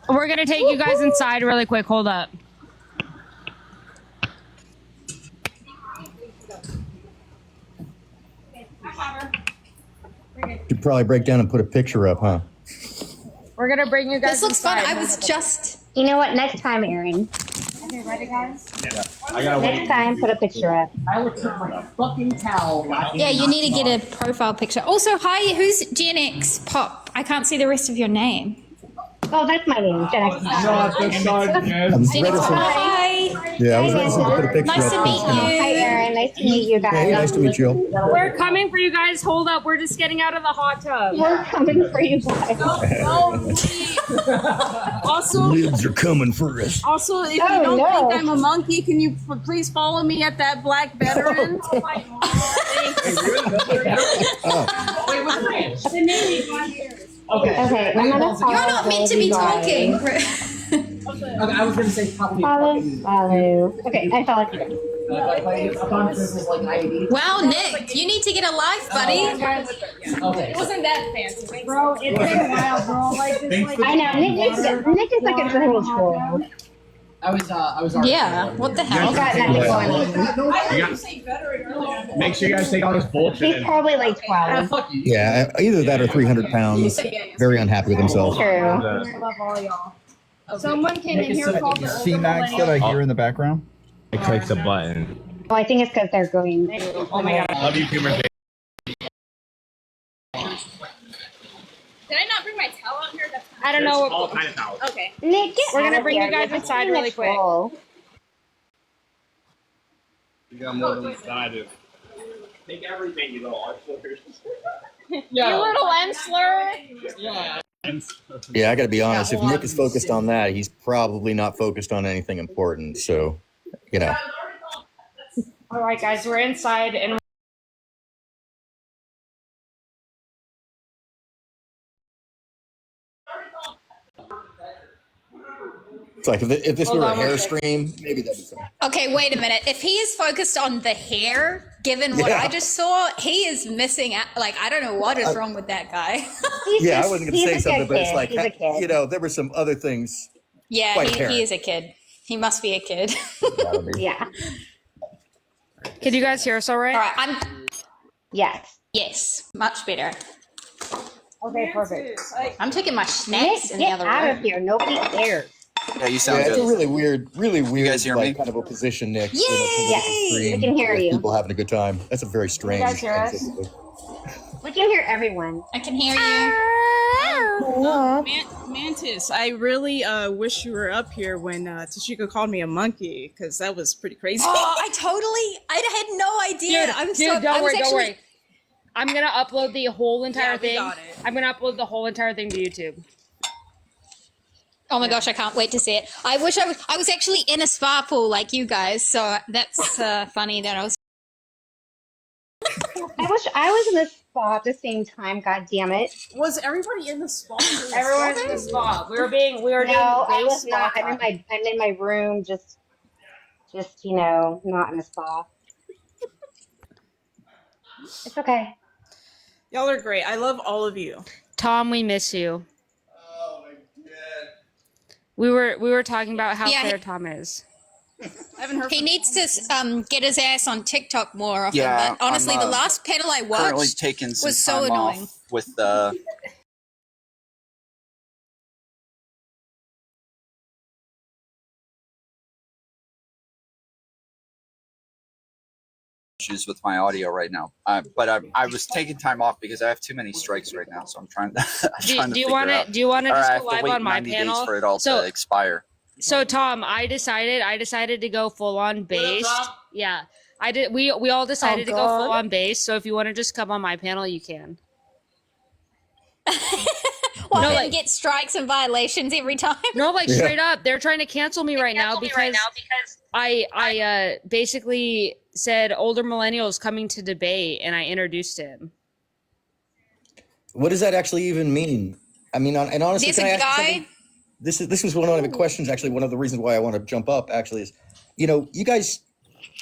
We're gonna take you guys inside really quick. Hold up. You'd probably break down and put a picture up, huh? We're gonna bring you guys. This looks fun. inside. I was just. You know what? Next time, Aaron. Okay, ready, guys? Yeah. Next time, put a picture up. I would turn my fucking towel. Yeah, you need to get a profile picture. Also, hi, who's Gen X Pop? I can't see the rest of your name. Oh, that's my name, Jen X. Not the sun, I'm Gen X reticent. Pop, hi. Yeah, I was reticent to put a picture Nice up. to meet you. Hi, Aaron. Nice to meet you guys. Hey, nice to meet you. We're coming for you guys. Hold up. We're just getting out of the hot tub. We're coming for you guys. Also, Lids are coming for us. also, if you Oh, don't no. think I'm a monkey, can you please follow me at that black veteran? Oh my god. Wait, what's the name? The name 5 years. Okay. Okay, I'm gonna follow. You're not meant to be talking. Okay, I was gonna say probably. Follow. Okay, I followed you. I thought this was like 90. Wow, Nick, you need to get a life, buddy. Okay. It wasn't that fancy. Bro, it's been a while, bro. Like this, like. I know, Nick is like a total troll. I was already. Yeah, what the He's hell? got nothing going on. I heard you say veteran earlier. Make sure you guys take all this bullshit. He's And probably like 12. Fuck you. Yeah, either that or 300 pounds. Very unhappy with himself. True. I love all y'all. Someone came in here called the older millennial. hear in the background? I clicked the button. Well, I think it's because they're going. Oh my god. Love you, Coomer. Did I not bring my towel out here? That's I don't know All what. kind of towels. okay. Nick, get We're out gonna of bring here. you guys You're inside being a really quick. troll. You got more than I do. Take everything, you little arseholes. You little Ensler. Yeah. Yeah, I gotta be honest. If Nick is focused on that, he's probably not focused on anything important. So, you know. All right, guys, we're inside and. It's like if this Hold were a on one hair second. stream, maybe that'd be something. Okay, wait a minute. If he is focused on the hair, given what I just saw, he is missing out. Like, I don't know what is wrong with that guy. Yeah, I wasn't gonna say something, but it's like, he's a kid. you know, there were some other things. Yeah, Quite he apparent. is a kid. He must be a kid. Yeah. Can you guys hear us all right? All right, I'm. Yes. Yes, much better. Okay, perfect. I'm taking my Nick, snacks in the get other out room. of here. Nobody cares. Yeah, you Yeah, sound it's a good. really weird, guys hear like, me? kind of a position, Nick. Yay! We can hear you. People having a good time. That's a very strange. guys hear us? We can hear everyone. I can hear you. Mantis, I really wish you were up here when Tashika called me a monkey, because that was pretty crazy. Oh, I had no idea. I was so, Dude, don't I was worry, don't actually, worry. I'm gonna upload the whole entire we thing. got it. I'm gonna upload the whole entire thing to YouTube. Oh my gosh, I can't wait to see it. I wish I was actually in a spa pool like you guys, so that's funny that I was. I wish I was in the spa at the same time. God damn it! Was everybody in the spa? Everyone's in the spa. We were doing No, I was base not. spa I'm in my room, just you know, not in a spa. It's okay. Y'all are great. I love all of you. Tom, we miss you. Oh my god. We were talking about how Yeah, fair he- Tom is. I haven't heard He from needs to get his ass on TikTok more often. Yeah, but honestly, I'm, the last panel I Currently watched taking some was so time annoying. off with issues with my audio right now. But I was taking time off because I have too many strikes right now, so I'm trying to. Do you want to Or just I go have to live wait on my 90 days panel? for it all So to expire. So Tom, I decided to go full on based. Yeah. I did we all decided to go God. full on base, so if you want to just come on my panel, you can. Well, No, then like- get strikes and violations every time. No, like Yeah. straight up, they're trying to cancel me right now because I basically said older millennials coming to debate and I introduced him. What does that actually even mean? I mean, and honestly, There's can I a ask you guy. something? This was one of the questions. Actually, one of the reasons why I want to jump up actually is, you know, you guys.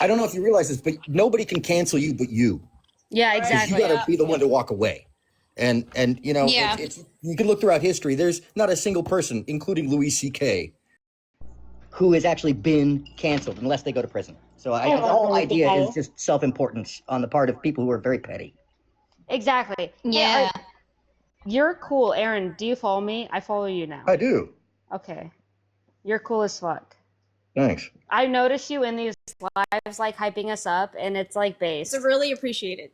I don't know if you realize this, but nobody can cancel you but you. Yeah, 'Cause exactly. You got to be the one to walk away. And you know, Yeah. it's you can look throughout history. There's not a single person, including Louis C.K., who has actually been canceled unless they go to prison. So the whole idea is just self-importance on the part of people who are very petty. Exactly. Yeah. Hey, you're cool, Aaron. Do you follow me? I follow you now. I do. Okay. You're cool as fuck. Thanks. I noticed you in these lives, like hyping us up, and it's like based. It's really appreciated.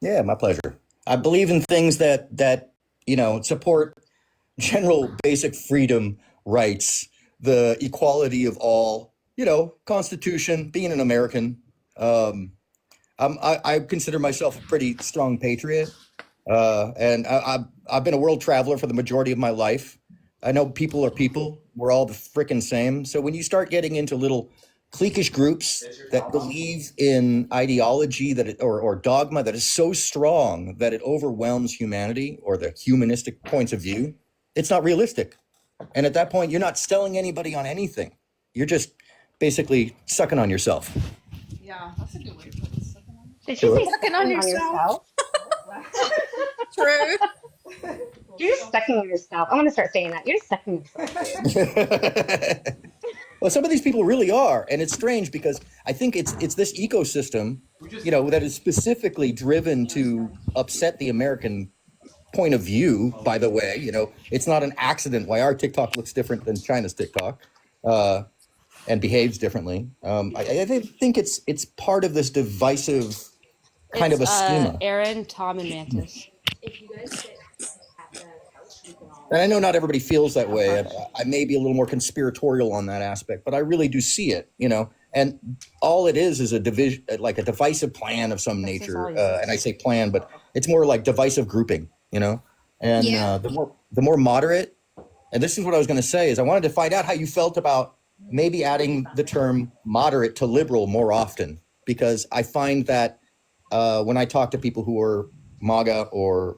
Yeah, my pleasure. I believe in things that you know support general basic freedom rights, the equality of all. You know, Constitution. Being an American, I consider myself a pretty strong patriot, and I've been a world traveler for the majority of my life. I know people are people. We're all the frickin' same. So when you start getting into little cliquish groups that believe in ideology or dogma that is so strong that it overwhelms humanity or the humanistic points of view, it's not realistic. And at that point, you're not selling anybody on anything. You're just basically sucking on yourself. Yeah, that's a good way to put it. Did you say Sucking on yourself? True. You're just sucking on yourself. I'm gonna start saying that. You're just sucking yourself. Well, some of these people really are, and it's strange because I think it's this ecosystem, you know, that is specifically driven to upset the American point of view. By the way, you know, it's not an accident why our TikTok looks different than China's TikTok, and behaves differently. I think it's part of this divisive kind of a schema. Aaron, Tom, and Mantis. And I know not everybody feels that way. And I may be a little more conspiratorial on that aspect, but I really do see it, you know. And all it is a division, like a divisive plan of some nature. And I say plan, but it's more like divisive grouping, you know. And the more moderate, and this is what I was going to say, is I wanted to find out how you felt about maybe adding the term moderate to liberal more often, because I find that when I talk to people who are MAGA or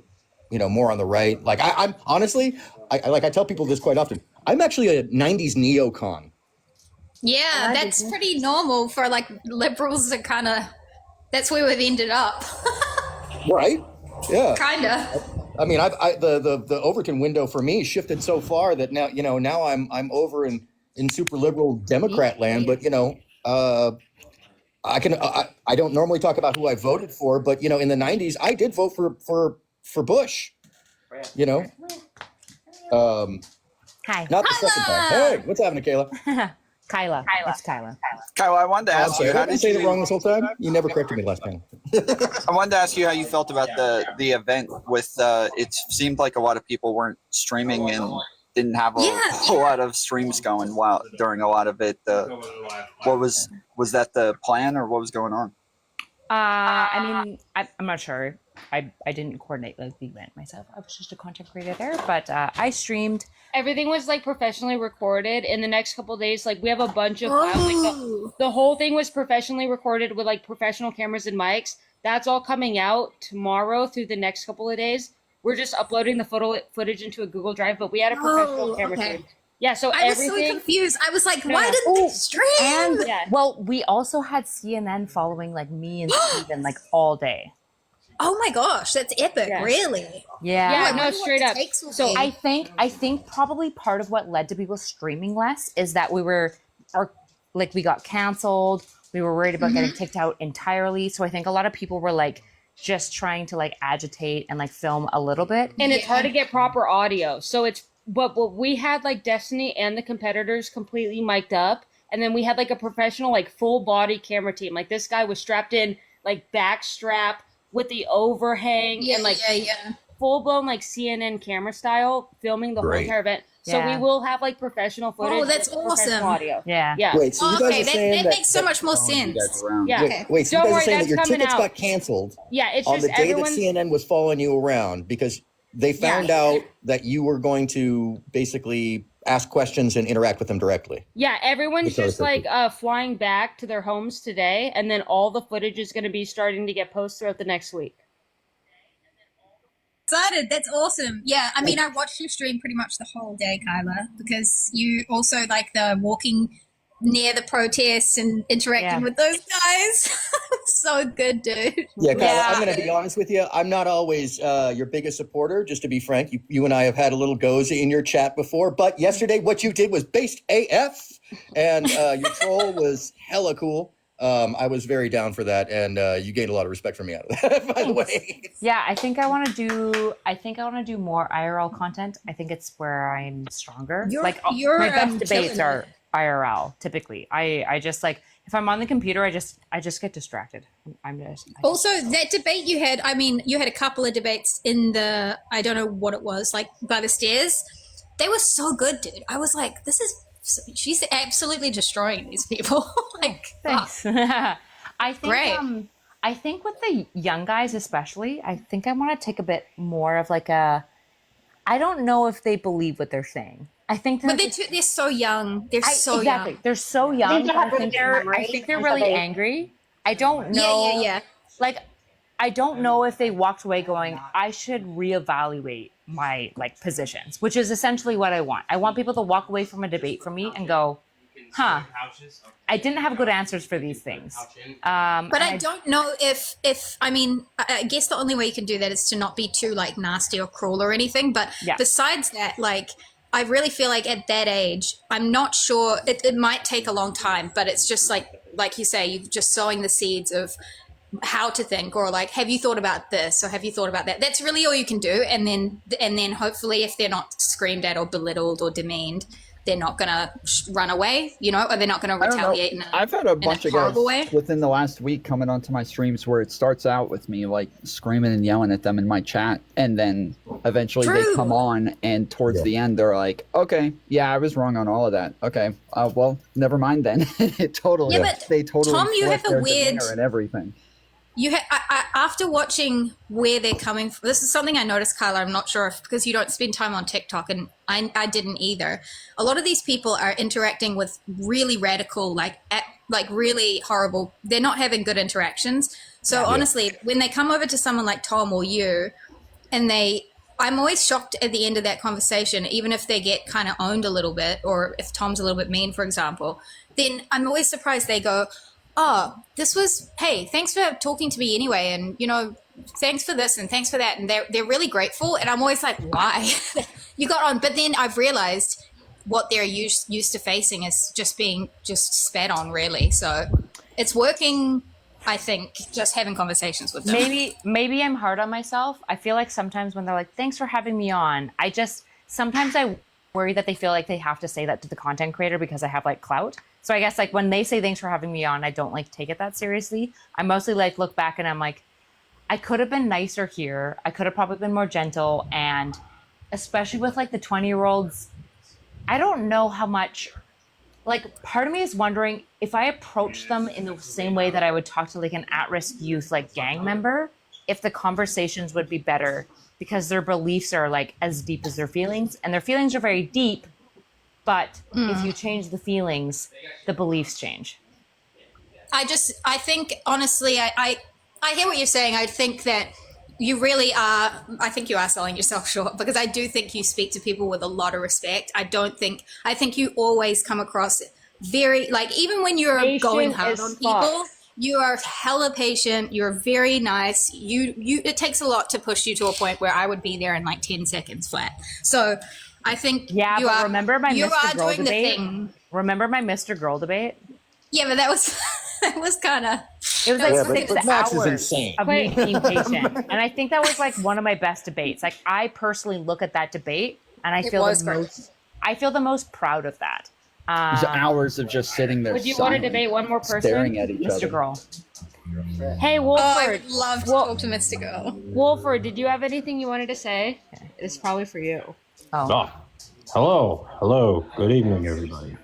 you know, more on the right. Like I'm honestly, I tell people this quite often. I'm actually a 90s neocon. Yeah, that's pretty normal for like liberals to kind of, that's where we've ended up. Right? Yeah. Kind of. I mean, the Overton window for me shifted so far that now, you know, now I'm over in super liberal Democrat land, but you know, I don't normally talk about who I voted for, but you know, in the 90s, I did vote for Bush, you know. Hi. Not the second time. Hey, what's happening, Kayla? Kyla. It's Kyla. Kyle, I wanted to I'm ask sorry, you, how did I did say it you? wrong this whole time? You never corrected me last time. I wanted to ask you how you felt about the event with. It seemed like a lot of people weren't streaming and didn't have a whole lot of streams going while during a lot of it. What was that the plan or what was going on? I mean, I'm not sure. I didn't coordinate like the event myself. I was just a content creator there, but I streamed. Everything was like professionally recorded. In the next couple of days, like we have a bunch of files. Like, the whole thing was professionally recorded with like professional cameras and mics. That's all coming out tomorrow through the next couple of days. We're just uploading the footage into a Google Drive, but we had a professional camera team. Yeah, so I was so confused. I was like, why didn't they stream? And well, we also had CNN following like me and Steven like all day. Oh my gosh, that's epic! Yeah. Really? Yeah, no, straight up. So I think probably part of what led to people streaming less is that we got canceled. We were worried about getting kicked out entirely. So I think a lot of people were like just trying to like agitate and like film a little bit. And it's hard to get proper audio. So but we had like Destiny and the competitors completely mic'd up. And then we had like a professional, like full body camera team. Like this guy was strapped in like back strap with the overhang and like full blown like CNN camera style filming the whole entire event. So we will have like professional footage. Oh, that's with professional awesome. Audio. Yeah. Wait, so you guys are saying that makes so much more sense. Yeah. Wait, so Don't you guys worry, are saying that that's your coming tickets out. got canceled Yeah, it's on just the day that everyone's. CNN was following you around because they found out that you were going to basically ask questions and interact with them directly. Yeah, everyone's Which I just was like flying back to their homes today, and then all the footage is going to be starting to get posted throughout the next week. Excited. That's awesome. Yeah, I mean, I watched you stream pretty much the whole day, Kyla, because you also like the walking near the protests and interacting with those guys. so good, dude. Yeah, Kyla, Yeah. I'm going to be honest with you. I'm not always your biggest supporter, just to be frank. You and I have had a little goes in your chat before, but yesterday what you did was based AF, and your troll was hella cool. I was very down for that, and you gained a lot of respect from me out of that, by the way. Yeah, I think I want to do more IRL content. I think it's where I'm stronger. You're- like you're, my best debates killing are it. IRL typically. I just like if I'm on the computer, I just get distracted. I'm just Also, that debate you had, I mean, you had a couple of debates in the, I don't know what it was, like by the stairs. They were so good, dude. I was like, she's absolutely destroying these people. Like, thanks. I think Great. I think with the young guys especially, I think I want to take a bit more of like a I don't know if they believe what they're saying. I think but they're so young. They're so exactly. young. They're so young. they have I think good memory, they're and so really they- angry. I don't know. Yeah. Like, I don't know if they walked away going, I should reevaluate my like positions, which is essentially what I want. I want people to walk away from a debate from me and go, huh, I didn't have good answers for these things. But I don't know if I mean, I guess the only way you can do that is to not be too like nasty or cruel or anything. But Yeah. besides that, like, I really feel like at that age, I'm not sure. It might take a long time, but it's just like you say, you're just sowing the seeds of how to think, or like, have you thought about this, or have you thought about that? That's really all you can do. And then hopefully, if they're not screamed at or belittled or demeaned, they're not gonna run away, you know, or they're not gonna retaliate. I've had a bunch of guys horrible way. within the last week coming onto my streams where it starts out with me like screaming and yelling at them in my chat, and then eventually they True. come on, and towards the end they're like, "Okay, yeah, I was wrong on all of that. Okay, well, never mind then." It totally, Yeah, but they totally Tom, you flip have a their weird- demeanor and everything. After watching where they're coming from, this is something I noticed, Kyla. I'm not sure if because you don't spend time on TikTok, and I didn't either. A lot of these people are interacting with really radical, like really horrible. They're not having good interactions. So honestly, when they come over to someone like Tom or you, and I'm always shocked at the end of that conversation, even if they get kind of owned a little bit, or if Tom's a little bit mean, for example, then I'm always surprised they go, "Oh, hey, thanks for talking to me anyway, and you know, thanks for this and thanks for that," and they're really grateful, and I'm always like, "Why?" You got on, but then I've realized what they're used to facing is just being spat on, really. So it's working. I think just having conversations with them. Maybe I'm hard on myself. I feel like sometimes when they're like, "Thanks for having me on," sometimes I worry that they feel like they have to say that to the content creator because I have like clout. So I guess like when they say thanks for having me on, I don't like take it that seriously. I mostly like look back and I'm like, I could have been nicer here. I could have probably been more gentle. And especially with like the 20-year-olds, I don't know how much, like part of me is wondering if I approach them in the same way that I would talk to like an at-risk youth, like gang member, if the conversations would be better because their beliefs are like as deep as their feelings, and their feelings are very deep. But if you change the feelings, the beliefs change. I think honestly, I hear what you're saying. I think that you really are, I think you are selling yourself short, because I do think you speak to people with a lot of respect. I think you always come across very, like, even when you're Patient going hard as on fuck. people, you are hella patient. You're very nice. It takes a lot to push you to a point where I would be there in like 10 seconds flat. So I think remember my you Mr. are Girl doing the debate? thing. Remember my Mr. Girl debate? Yeah, but that was kind of. It was like Yeah, but 6 Max is hours insane. of me being patient. And I think that was like one of my best debates. Like I personally look at that debate and I feel the most proud of that. There's hours of just sitting there. Would you want to silent, debate one more person? staring at each Mr. other. Girl. Hey, Oh, Wolford. I would love to talk to Mr. Girl. Wolford, did you have anything you wanted to say? It's probably for you. Oh, hello. Good evening, everybody.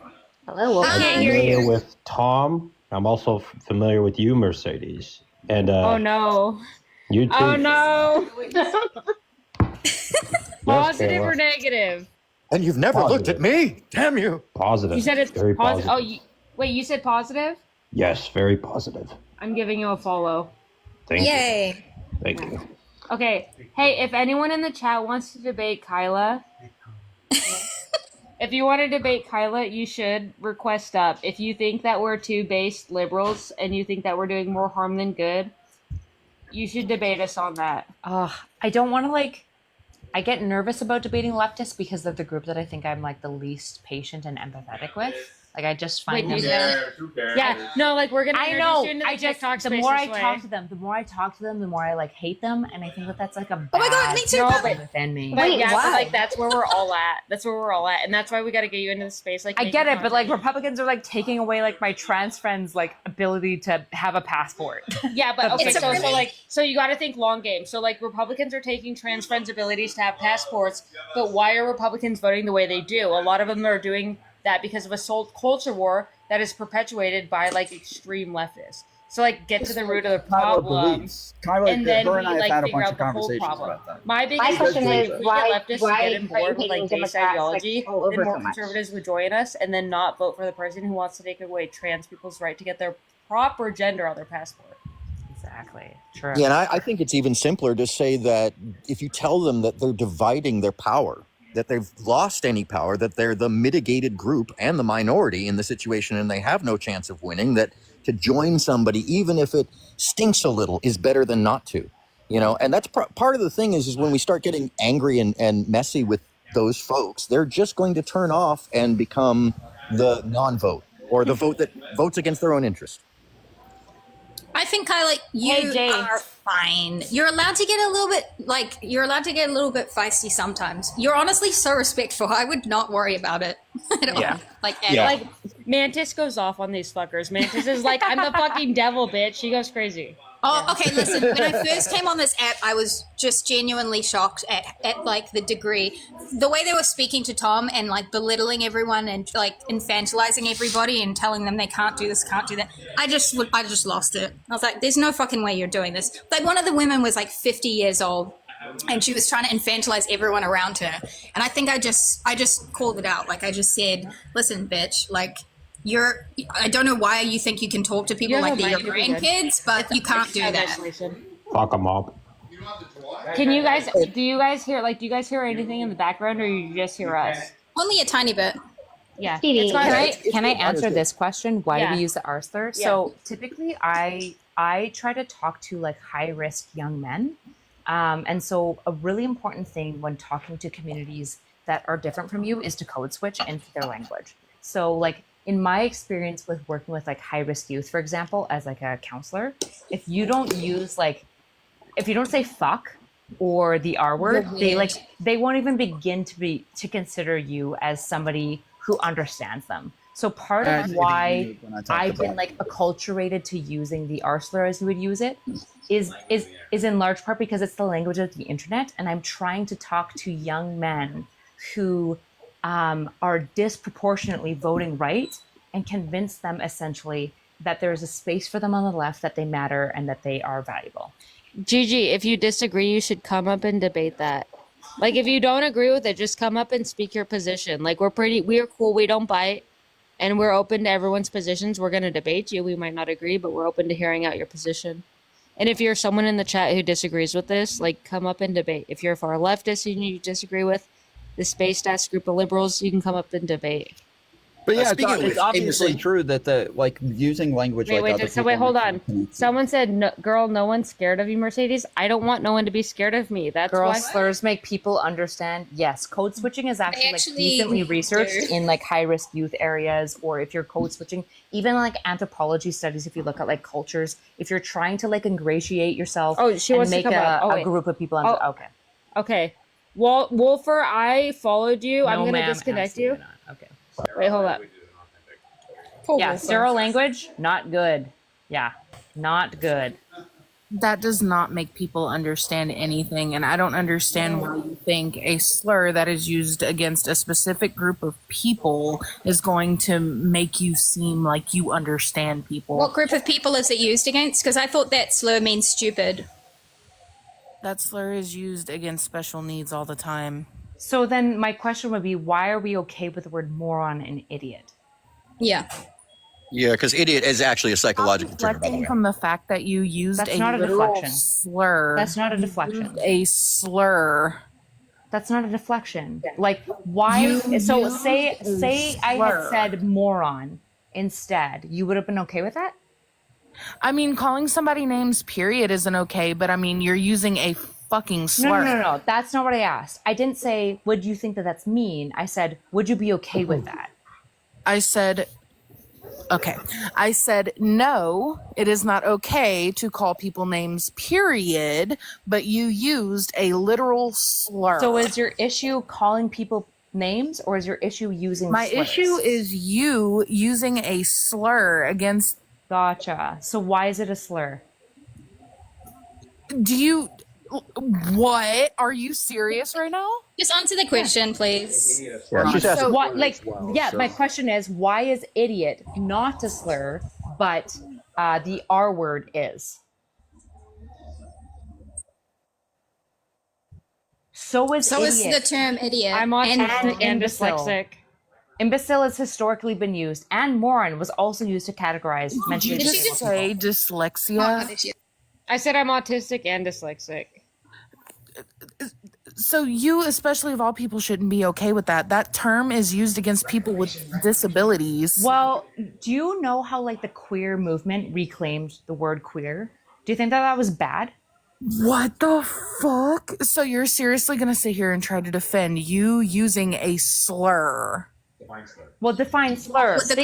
Hello, Wolford. I'm Hi. familiar with Tom. I'm also familiar with you, Mercedes. And Oh no. you too. Oh no. Yes, Positive Kayla. or negative? And you've never looked at me. Damn you. Positive. You said it's very positive. positive. Wait, you said positive? Yes, very positive. I'm giving you a follow. Thank Yay. you. Thank you. Okay. Hey, if anyone in the chat wants to debate Kyla, If you want to debate Kyla, you should request up. If you think that we're two based liberals and you think that we're doing more harm than good, you should debate us on that. I don't want to I get nervous about debating leftists because they're the group that I think I'm like the least patient and empathetic with. Like I just find them. Who cares? Yeah, no, like we're gonna. I know. Into the I just TikTok the space more this I way. talk to them, the more I like hate them, and I think that that's like a bad Oh my God, me too, thing Bobby. within me. But Wait, yeah, why? but, like that's where we're all at. That's where we're all at, and that's why we got to get you into the space. Like I get making it, but like content. Republicans are like taking away like my trans friends' like ability to have a passport. Yeah, but okay, It's a really- so you got to think long game. So like Republicans are taking trans friends' abilities to have passports, but why are Republicans voting the way they do? A lot of them are doing that because of a culture war that is perpetuated by like extreme leftists. So like get to the root of the problem, Kyla, and then her we and I have like had a figure bunch out of the whole conversations problem. about that. My biggest question is is if we why get leftists to are get on you board with hating like base Democrats, ideology, like, all over then more so much? conservatives would join us, and then not vote for the person who wants to take away trans people's right to get their proper gender on their passport. Exactly. True. Yeah, and I think it's even simpler to say that if you tell them that they're dividing their power, that they've lost any power, that they're the mitigated group and the minority in the situation and they have no chance of winning, that to join somebody, even if it stinks a little, is better than not to. You know, and that's part of the thing is when we start getting angry and messy with those folks, they're just going to turn off and become the non-vote or the vote that votes against their own interest. I think Kyla, you Jay. are fine. You're allowed to get a little bit feisty sometimes. You're honestly so respectful. I would not worry about it at all. Yeah. Like, at Yeah. all. Like Mantis goes off on these fuckers. Mantis is like, I'm the fucking devil, bitch. She goes crazy. Oh, okay. Listen, when I first came on this app, I was just genuinely shocked at like the degree, the way they were speaking to Tom and like belittling everyone and like infantilizing everybody and telling them they can't do this, can't do that. I just lost it. I was like, there's no fucking way you're doing this. Like one of the women was like 50 years old. And she was trying to infantilize everyone around her. And I think I just called it out. Like I just said, listen, bitch, like I don't know why you think you can talk to people You like have a they're your mic, you're good. grandkids, but you can't do that. Fuck them up. Can you guys, do you guys hear anything in the background or you just hear us? Only a tiny bit. Yeah. Stevie, It's fine, right? Can I answer this question? Why do Yeah. we use the R slur? Yeah. So typically I try to talk to like high risk young men. And so a really important thing when talking to communities that are different from you is to code switch into their language. So like in my experience with working with like high risk youth, for example, as like a counselor, if you don't say fuck or the R word, they won't even begin to consider you as somebody who understands them. So part of why I've been like acculturated to using the R slur as you would use it is in large part because it's the language of the internet, and I'm trying to talk to young men who are disproportionately voting right and convince them essentially that there is a space for them on the left, that they matter, and that they are valuable. Gigi, if you disagree, you should come up and debate that. Like, if you don't agree with it, just come up and speak your position. Like, we're cool, we don't bite, and we're open to everyone's positions. We're going to debate you. We might not agree, but we're open to hearing out your position. And if you're someone in the chat who disagrees with this, like, come up and debate. If you're a far leftist and you disagree with the space stats group of liberals, you can come up and debate. But yeah, Speaking of it's which, obviously famously- true that the like using language like other people Hold makes on. them connect. Someone said, no, girl, no one's scared of you, Mercedes. I don't want no one to be scared of me. That's Girl why. slurs make people understand. Yes, code switching is actually, actually decently researched do. in like high risk youth areas, or if you're code switching, even like anthropology studies. If you look at like cultures, if you're trying to like ingratiate yourself Oh, she and wants to make come up. Oh, a wait. group of people. Oh. Okay, Okay. Wolfer, I followed you. I'm No, going to ma'am, disconnect you. absolutely not. Okay. Wait, hold up. Yeah, sterile language, not good. Yeah, not good. That does not make people understand anything, and I don't understand why you think a slur that is used against a specific group of people is going to make you seem like you understand people. What group of people is it used against? Because I thought that slur means stupid. That slur is used against special needs all the time. So then my question would be, why are we okay with the word moron and idiot? Yeah. Yeah, because idiot is actually a psychological term, by the Reflecting way. from the fact that you used That's a not a literal deflection. slur. That's not a deflection. A slur That's not a deflection. Like, why? You So use say a I had slur. said moron instead. You would have been okay with that? I mean, calling somebody names period isn't okay, but I mean, you're using a fucking slur. No. That's not what I asked. I didn't say, would you think that that's mean? I said, would you be okay with that? I said, okay. I said, no, it is not okay to call people names, period, but you used a literal slur. So is your issue calling people names, or is your issue using My slurs? issue is you using a slur against. Gotcha. So why is it a slur? Do you. What? Are you serious right now? Just answer the question, please. Yeah, she's asking What, for it like, as well, yeah, so. my question is, why is idiot not a slur, but the R word is? So is the idiot. term idiot. I'm autistic and imbecile. dyslexic. Imbecile has historically been used, and moron was also used to categorize Did you mentally just disabled say people. dyslexia? I said I'm autistic and dyslexic. So you, especially of all people, shouldn't be okay with that. That term is used against people with disabilities. Well, do you know how like the queer movement reclaimed the word queer? Do you think that that was bad? What the fuck? So you're seriously gonna sit here and try to defend you using a slur? Well, define slur. With the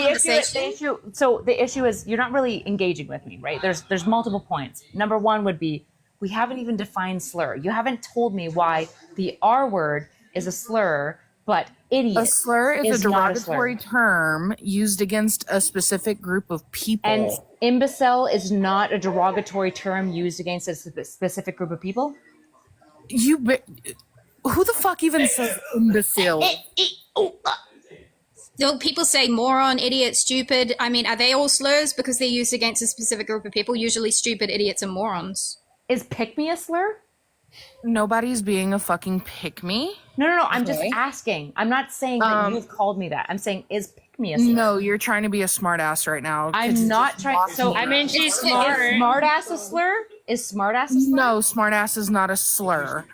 The issue is you're not really engaging with me, right? There's multiple points. Number one would be we haven't even defined slur. You haven't told me why the R word is a slur, but idiot A slur is a not a slur. derogatory term used against a specific group of people. And imbecile is not a derogatory term used against a specific group of people? Who the fuck even says imbecile? Do people say moron, idiot, stupid? I mean, are they all slurs because they're used against a specific group of people? Usually stupid, idiots, and morons. Is pick me a slur? Nobody's being a fucking pick me. No. I'm just asking. I'm not saying that you've called me that. I'm saying is pick me a slur. No, you're trying to be a smart ass right now. I'm not trying. So I mean, she's is smart. smart ass a slur? Is smart ass a slur? No, smart ass is not a slur.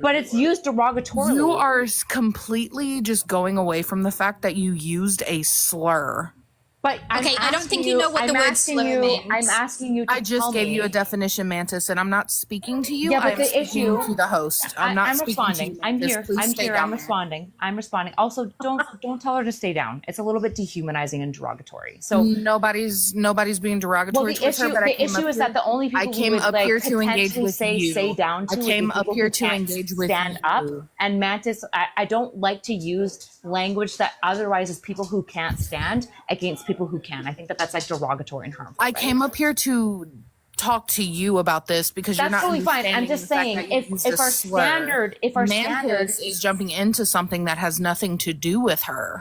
But it's used derogatorily. You are completely just going away from the fact that you used a slur. But Okay, I don't think you know what the word slur means. I'm asking you to I just tell gave me. you a definition, Mantis, and I'm not speaking to you. Yeah, but I'm the speaking issue- to the host. I'm not I'm speaking responding. to you. I'm Mantis. here. Please I'm stay here. down I'm there. responding. I'm responding. Also, don't tell her to stay down. It's a little bit dehumanizing and derogatory. So nobody's being derogatory well, the towards her, issue but I the came issue up is here- that the only people I came who would up like here to engage potentially with say you. stay down to I would came be up people here who to can't engage with stand up. you. And Mantis, I don't like to use language that otherwise is people who can't stand against people who can. I think that that's like derogatory and harmful. I right? came up here to talk to you about this because you're That's not totally fine. I'm understanding just the fact saying that you if used a our slur. standard Mantis is jumping into something that has nothing to do with her.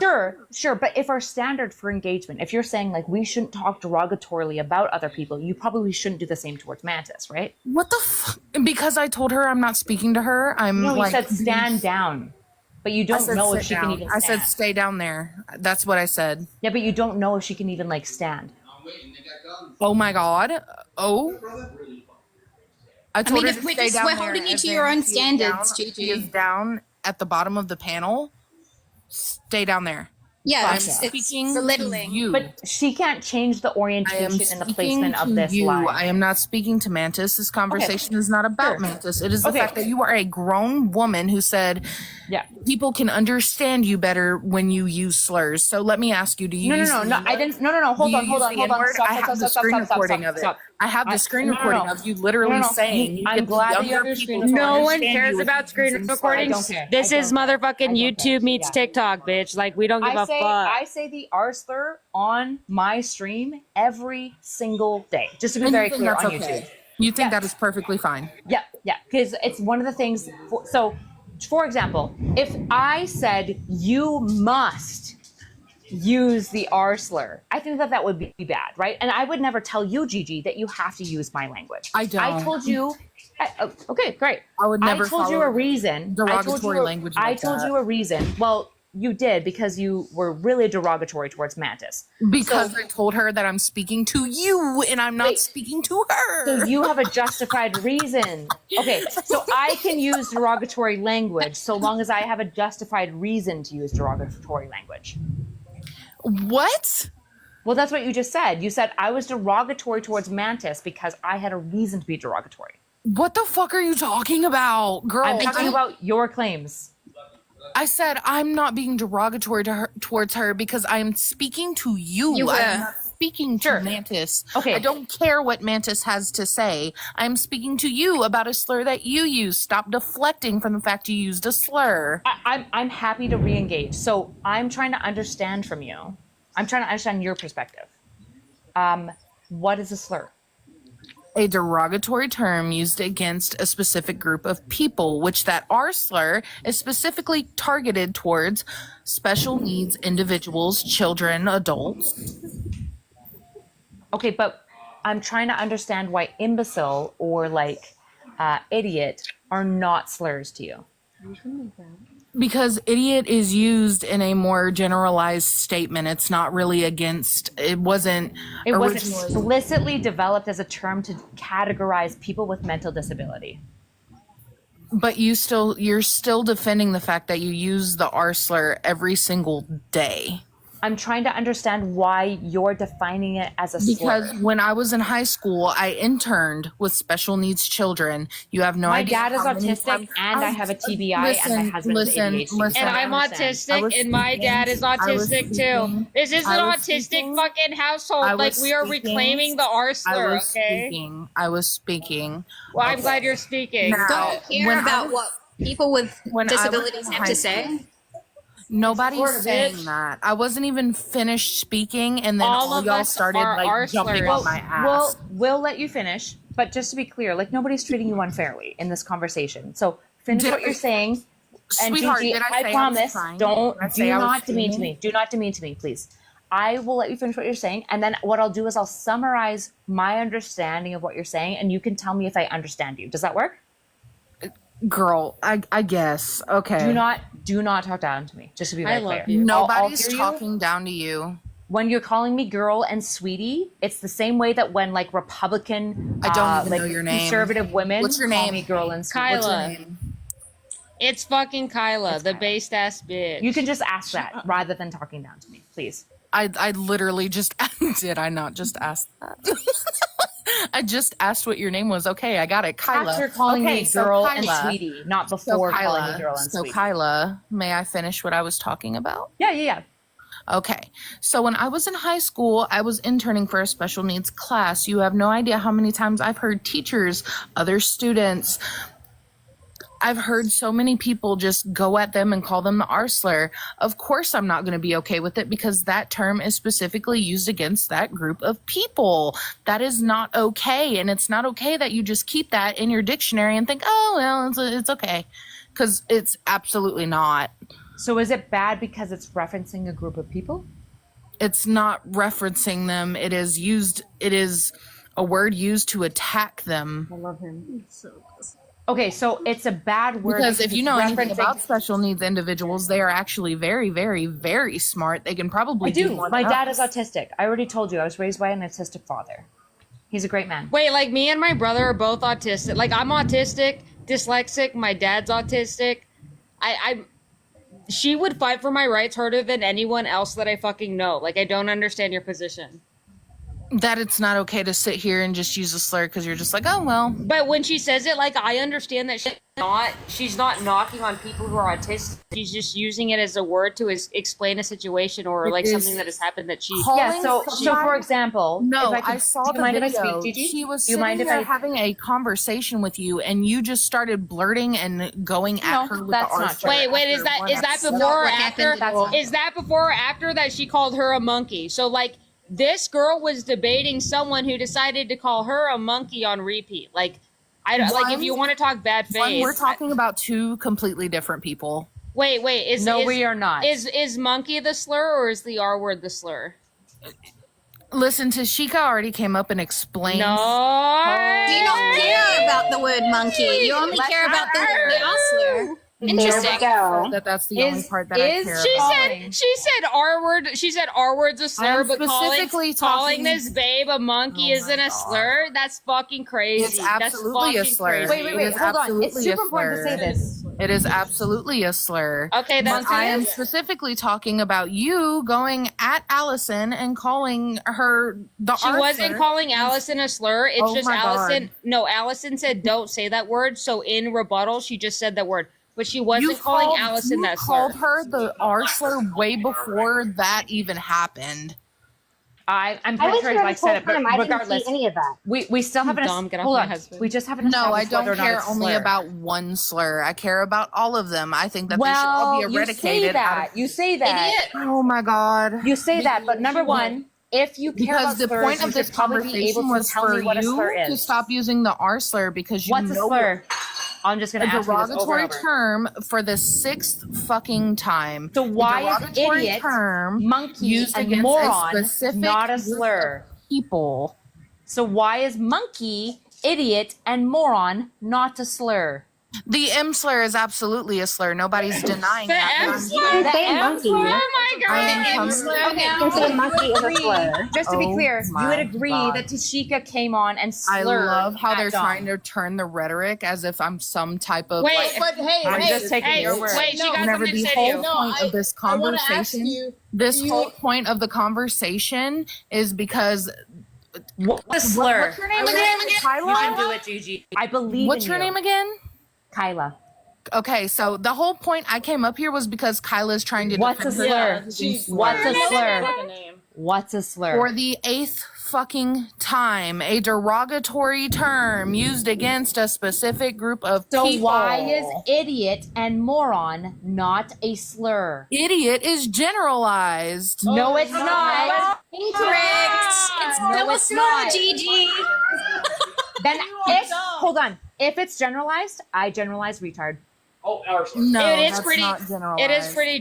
Sure, but if our standard for engagement, if you're saying like we shouldn't talk derogatorily about other people, you probably shouldn't do the same towards Mantis, right? What the fuck? Because I told her I'm not speaking to her. I'm No, you like, said stand down, but you I don't said know if sit she down. can even I stand. said stay down there. That's what I said. Yeah, but you don't know if she can even like stand. Oh my god. Oh. I told mean, her if to we're stay just- down we're there, holding you as to your in own she is standards, down- Gigi. She is down at the bottom of the panel. Stay down there. Yeah, I'm it's speaking belittling. to you. But she can't change the I am orientation and the speaking placement of to this you. line. I am not speaking to Mantis. This conversation is not about Sure. Mantis. It is the Okay. fact that you are a grown woman who said Yeah. people can understand you better when you use slurs. So let me ask you, do you use No. the I didn't. No. Hold Do on. you Hold use on. the Hold on. N-word? Stop. I have the screen recording of it. I have the screen recording of you literally saying you I'm get glad that you younger have your people screen to No one understand cares you if about you screen use slurs. recordings. I don't care. This I is don't care. motherfucking I don't YouTube care. meets Yeah. TikTok, bitch. Like we don't give a fuck. I say the R slur on my stream every single day. Just to be And very you think clear that's on okay? YouTube. You think Yeah. that is perfectly fine? Yeah, because it's one of the things. For example, if I said you must use the R slur, I think that would be bad, right? And I would never tell you, Gigi, that you have to use my language. I don't. I told you. Okay, great. I would never I told you follow a reason. derogatory language I like told that. you a reason. Well, you did because you were really derogatory towards Mantis. Because I told her that I'm speaking to you and I'm not speaking to her. So you have a justified reason. Okay, so I can use derogatory language so long as I have a justified reason to use derogatory language. What? Well, that's what you just said. You said I was derogatory towards Mantis because I had a reason to be derogatory. What the fuck are you talking about, girl? I'm talking about your claims. I said I'm not being derogatory towards her because I'm speaking to you. I'm not speaking to Mantis. Okay. I don't care what Mantis has to say. I'm speaking to you about a slur that you use. Stop deflecting from the fact you used a slur. I'm happy to re-engage. So I'm trying to understand from you. I'm trying to understand your perspective. What is a slur? A derogatory term used against a specific group of people, which that R slur is specifically targeted towards special needs individuals, children, adults. Okay, but I'm trying to understand why imbecile or like idiot are not slurs to you. Because idiot is used in a more generalized statement. It's not really against, it wasn't explicitly developed as a term to categorize people with mental disability. But you're still defending the fact that you use the R slur every single day. I'm trying to understand why you're defining it as a slur. Because when I was in high school, I interned with special needs children. You have no idea. My dad is autistic, and I have a TBI, and my husband is ADHD. And I'm autistic, and my dad is autistic too. This is an autistic fucking household. Like, we are reclaiming the R slur, okay? I was speaking. Well, I'm glad you're speaking. Don't care about what people with disabilities have to say. Nobody's saying that. I wasn't even finished speaking, and then all y'all started like jumping on my ass. We'll let you finish, but just to be clear, like nobody's treating you unfairly in this conversation. So finish what you're saying. And Sweetheart, Gigi, did I promise, do not demean to me. Do not demean to me, please. I will let you finish what you're saying, and then what I'll do is I'll summarize my understanding of what you're saying, and you can tell me if I understand you. Does that work? Girl, I guess. Okay. Do not talk down to me. Just to be very clear. Nobody's talking down to you. When you're calling me girl and sweetie, it's the same way that when like Republican, I don't even know your name. Conservative women What's your call name? me girl and sweetie. Kyla. What's your name? It's fucking Kyla, the based ass bitch. You can just ask that rather than talking down to me, please. I literally just did. I not just ask that. I just asked what your name was. Okay, I got it. Kyla. After calling me girl and sweetie, not before Kyla, calling me girl and sweetie. So Kyla, may I finish what I was talking about? Yeah. Okay. So when I was in high school, I was interning for a special needs class. You have no idea how many times I've heard teachers, other students, I've heard so many people just go at them and call them the R slur. Of course, I'm not going to be okay with it because that term is specifically used against that group of people. That is not okay. And it's not okay that you just keep that in your dictionary and think, oh, well, it's okay. Because it's absolutely not. So is it bad because it's referencing a group of people? It's not referencing them. It is a word used to attack them. I love him. So okay, so it's a bad word because if you know anything about special needs individuals, they are actually very, very, very smart. They can probably do more. My dad is autistic. I already told you I was raised by an autistic father. He's a great man. Wait, like me and my brother are both autistic. Like I'm autistic, dyslexic. My dad's autistic. She would fight for my rights harder than anyone else that I fucking know. Like I don't understand your position. That it's not okay to sit here and just use a slur because you're just like, oh, well. But when she says it, like, I understand that she's not knocking on people who are autistic. She's just using it as a word to explain a situation or, like, something that has happened that she... Yeah, so for example... No, I saw the video. She was sitting there having a conversation with you, and you just started blurting and going at her with the R. Wait, is that before or after? Is that before or after that she called her a monkey? So, like... This girl was debating someone who decided to call her a monkey on repeat. Like, I don't like if you want to talk bad faith. We're talking about two completely different people. Wait, we are not. Is monkey the slur or is the R word the slur? Listen, Tashika already came up and explained. No, you don't care about the word monkey. You only care about the R slur. Interesting. we go. That's the only part that I care she about. she said R word. She said R word's a slur, I'm but specifically calling talking- this babe a monkey isn't a slur. That's fucking crazy. It's absolutely That's a slur. crazy. Wait, hold on. It's super important to say this. It is absolutely a slur. Okay, that's I am specifically talking about you going at Allison and calling her the She R wasn't slur. calling Allison a slur. It's Oh just my God. Allison. No, Allison said don't say that word. So in rebuttal, she just said that word. But she wasn't calling Allison that slur. called her the R slur way before that even happened. I'm I pretty was sure here I this said whole it, but time. I didn't regardless, see any of that. we still haven't. Dumb, get off Hold my on, husband. we just haven't. No, I established whether don't or not care it's only slur. about one slur. I care about all of them. I think that they should all be eradicated. You say that. You say that. Idiot. Oh my God. You say that, but number one, if you care Because about the slurs, point you of should this probably be conversation able to was tell for me what a slur you to is. stop using the R slur because you What's a know slur? I'm just gonna a ask you this over derogatory and over. term for the 6th fucking time. So why The is derogatory idiot, term monkey, used and against moron a specific not a group of slur? people? So why is monkey, idiot, and moron not a slur? The M slur is absolutely a slur. Nobody's denying The that. M but I'm- slur? The M slur? Oh my I god. am coming- You can say monkey is a slur. Just to be Oh clear, you my would agree God. that Tashika came on and I slurred. love how at they're Dom. trying to turn the rhetoric as if I'm some type of Wait, like, But hey, I'm hey, just taking Hey, your word. wait, she got whenever something to the say to whole you. No, point of this I wanna ask conversation, you, this do you- whole point of the conversation is because What's a slur? what's your name again? You can do it, Gigi. I believe What's in your you. name again? Kyla. Okay, so the whole point I came up here was because Kyla's trying to What's a defend slur? herself What's a slur? Name. What's a slur? for the 8th fucking time, a derogatory term used against a specific group of So people. why is idiot and moron not a slur? idiot is generalized? No, it's not. Incorrect. It's No, double it's slur, not. Gigi. Then if hold on, if it's generalized, I generalize retard. Oh, our No, It is that's pretty. not generalized.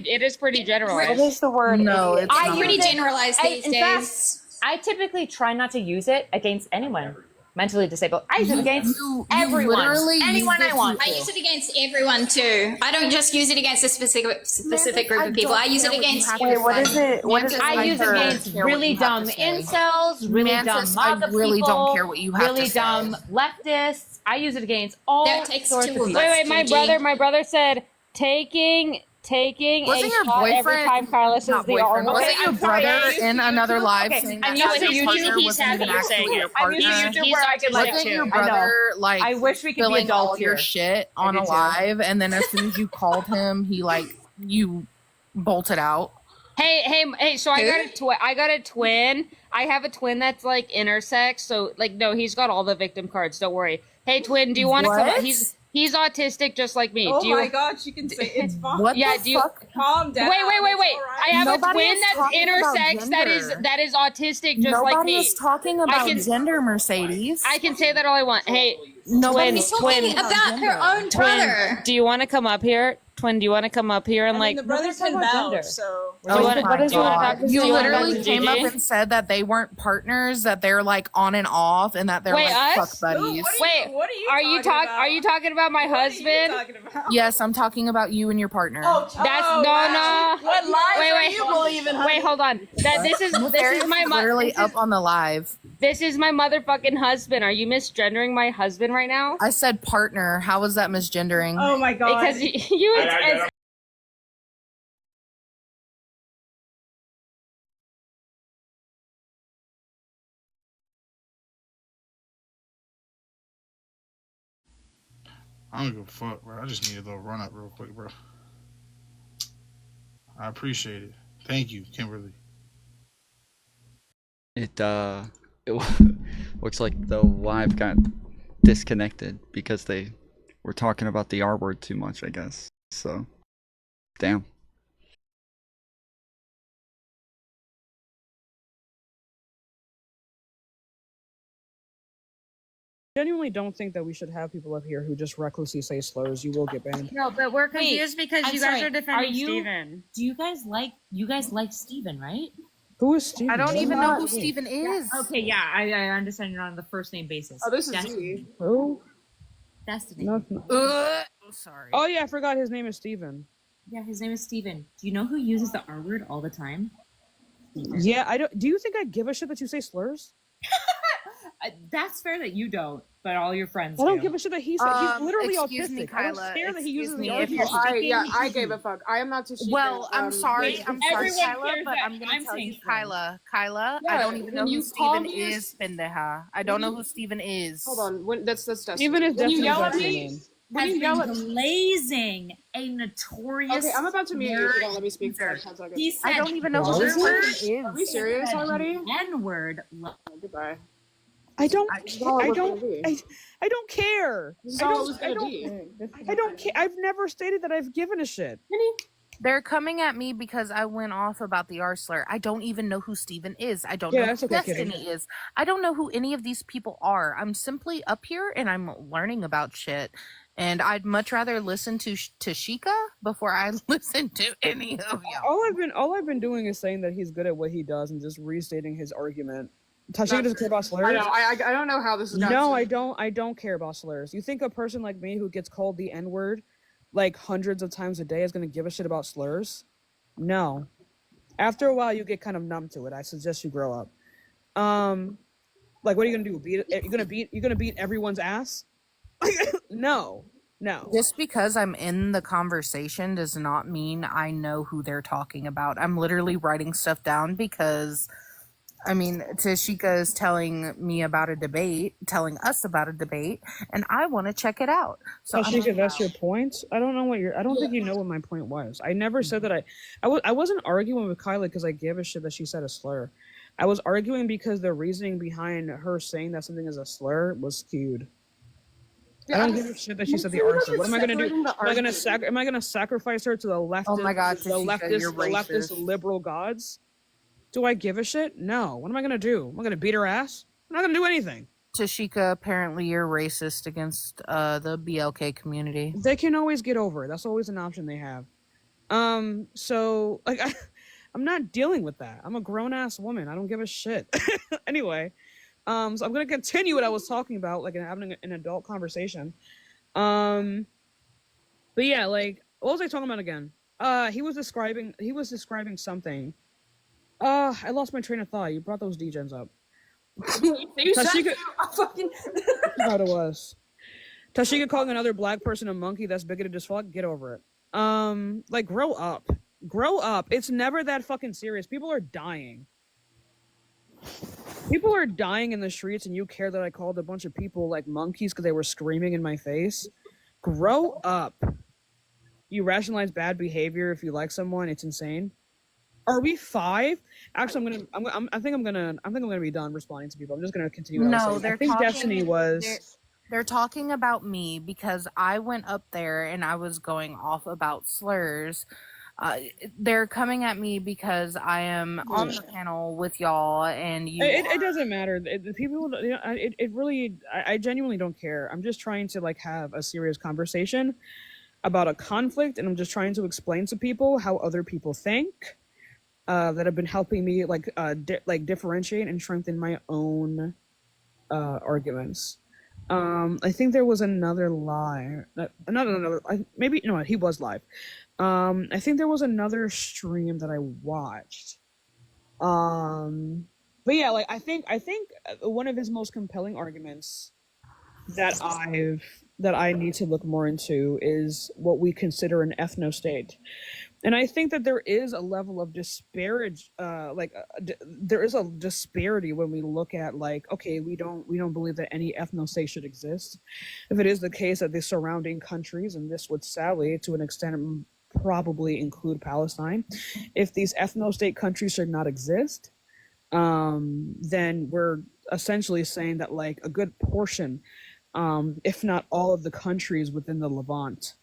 It is pretty generalized. What is the word? No, idiot? it's I not. Pretty use it- generalized these in days. fact, I typically try not to use it against anyone mentally disabled. I use it against you everyone, literally use anyone it I want. I use it against everyone too. I don't just use it against a specific group I of people. don't I use care it what you against have to everyone. What is it? What is Mantis, it? I use it don't against care what really you have dumb to say. incels, really Mantis, dumb I MAGA really people, don't care what you have to really say. dumb leftists. I use it against all That takes sorts two of of people. us. Wait, my brother said taking Wasn't a your shot every boyfriend- time Carla says Not the R boyfriend. word. Wasn't your I'm sorry, brother I used in to another YouTube. live Okay, saying I'm that used your to YouTube. partner He's wasn't happy even you're actually saying your it. I'm used to partner? YouTube He's where I can autistic Wasn't too. your I know. brother like I wish we could be spilling all adults of your here. shit on I a do too. live, and then as soon as you called him, he like you bolted out? Hey! So I got a twin. I have a twin that's like intersex. So like, no, he's got all the victim cards. Don't worry. Hey, twin, do you want to come? What? He's autistic just like me. Oh do you? my god, she can say it's fine. What Yeah, the do you- fuck? Calm down. Wait! It's all right. I have Nobody a twin is that's talking about intersex gender. that is autistic just Nobody like me. is talking about can- gender, Mercedes. I can say that all I want. Hey, Nobody's She's twin, talking about her own brother. do you want to come up here? Twin, do you want to come up here and I mean, like? the brothers can vouch, so. Do you wanna- my do you wanna God. talk- You do you wanna literally talk to came up Gigi? and said that they weren't partners, that they're like on and off, and that they're Wait, like us? fuck buddies. Wait, What are you are you talking about? Are you talking about my What are you husband? talking about? Yes, I'm talking about you and your partner. That's no. What lies Wait, are wait. you believing, honey? Wait, hold on. This is my literally up on the live. This is my motherfucking husband. Are you misgendering my husband right now? I said partner. How was that misgendering? Oh my god. Because you. I don't give a fuck, bro. I just need a little run up real quick, bro. I appreciate it. Thank you, Kimberly. It looks like the live got disconnected because they were talking about the R word too much, I guess. So, damn. Genuinely don't think that we should have people up here who just recklessly say slurs. You will get banned. No, but we're confused because I'm you guys sorry, are defending are you- Steven. Do you guys like Steven, right? Who is Steven? I don't even know who Wait. Steven is. Okay, yeah, I understand you're on the first name basis. Oh, this is Destiny. Z. Who? Destiny. No, no. sorry. Oh yeah, I forgot his name is Steven. Yeah, his name is Steven. Do you know who uses the R word all the time? Yeah, I don't. Do you think I give a shit that you say slurs? That's fair that you don't, but all your friends I don't do. give a shit that he's literally excuse autistic. me, I don't Kyla. care that he Excuse uses me, the R if word. you're speaking- I gave a fuck. I am not Tashika. Well, I'm sorry, Everyone Kyla, cares but that I'm gonna I'm tell you, saying slurs. Kyla, Yeah, I don't even know when who you call Steven me a- is, pendeja. I don't know who Steven is. Hold on. When, that's Destiny. Steven is When you Destiny's yell at actual me, name. when Has you yell been at blazing a notorious. Okay, I'm about to mute you. nerd Don't let me speak. user. For 10 seconds. He said, I don't even know who Is this it? person is. Are we serious already? N-word. Goodbye. I don't. This is all it was gonna be. I don't care. This is all it was gonna be. I don't care. I've never stated that I've given a shit. They're coming at me because I went off about the R slur. I don't even know who Steven is. I don't know that's who okay, Destiny kidding. is. I don't know who any of these people are. I'm simply up here and I'm learning about shit. And I'd much rather listen to Tashika before I listen to any of y'all. All I've been doing is saying that he's good at what he does and just restating his argument. Tashika doesn't care about slurs. I know. I don't know how this is. No, I don't. I don't care about slurs. You think a person like me who gets called the N-word like hundreds of times a day is going to give a shit about slurs? No. After a while, you get kind of numb to it. I suggest you grow up. Like, what are you going to do? You're gonna beat everyone's ass? No. Just because I'm in the conversation does not mean I know who they're talking about. I'm literally writing stuff down because, I mean, Tashika is telling us about a debate, and I want to check it out. So Tashika, that's your point? I don't know I don't think you know what my point was. I never said that I wasn't arguing with Kyla because I gave a shit that she said a slur. I was arguing because the reasoning behind her saying that something is a slur was skewed. I don't give a shit that she said the R slur. What am I gonna do? Am I gonna sacrifice her to the leftist? Oh my God, Tashika, you're the leftist racist. liberal gods? Do I give a shit? No. What am I gonna do? Am I gonna beat her ass? I'm not gonna do anything. Tashika, apparently you're racist against the BLK community. They can always get over it. That's always an option they have. So like I'm not dealing with that. I'm a grown ass woman. I don't give a shit. Anyway, so I'm gonna continue what I was talking about, like having an adult conversation. But yeah, like what was I talking about again? He was describing something. I lost my train of thought. You brought those degens up. Tashika, what it was. Tashika calling another black person a monkey that's bigoted as fuck. Get over it. Like grow up. Grow up. It's never that fucking serious. People are dying. People are dying in the streets, and you care that I called a bunch of people like monkeys because they were screaming in my face? Grow up. You rationalize bad behavior if you like someone. It's insane. Are we 5? Actually, I think I'm gonna be done responding to people. I'm just gonna continue. No, they're I think talking, Destiny was. They're talking about me because I went up there and I was going off about slurs. They're coming at me because I am on the panel with y'all, and you. It doesn't matter. The people, you know, it really. I genuinely don't care. I'm just trying to like have a serious conversation about a conflict, and I'm just trying to explain to people how other people think. That have been helping me like differentiate and strengthen my own arguments. I think there was another lie. Maybe no, he was live. I think there was another stream that I watched. But yeah, like I think one of his most compelling arguments that I need to look more into is what we consider an ethno-state. And I think that there is a level of disparage, there is a disparity when we look at like, okay, we don't believe that any ethno-state should exist. If it is the case that the surrounding countries, and this would sadly to an extent probably include Palestine, if these ethno-state countries should not exist, then we're essentially saying that like a good portion, if not all of the countries within the Levant,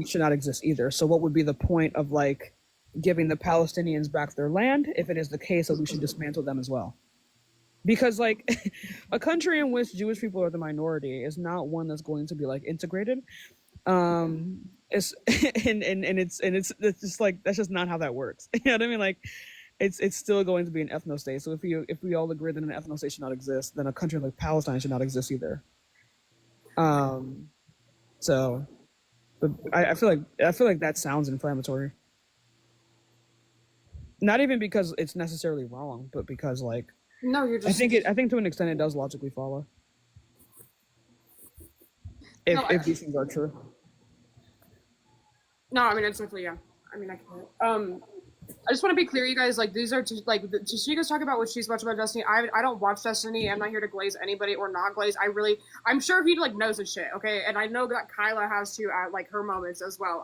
should not exist either. So what would be the point of like giving the Palestinians back their land if it is the case that we should dismantle them as well? Because like a country in which Jewish people are the minority is not one that's going to be like integrated. It's just like that's just not how that works. You know what I mean? Like it's still going to be an ethno-state. So if we all agree that an ethno-state should not exist, then a country like Palestine should not exist either. So But I feel like that sounds inflammatory. Not even because it's necessarily wrong, but because like No, you're just. I think to an extent it does logically follow. If these things are true. No, I mean it's definitely yeah. I mean I can. I just want to be clear, you guys. Like these are like Tashika's talking about what she's watching about Destiny. I don't watch Destiny. I'm not here to glaze anybody or not glaze. I'm sure he like knows his shit. Okay, and I know that Kyla has to at like her moments as well.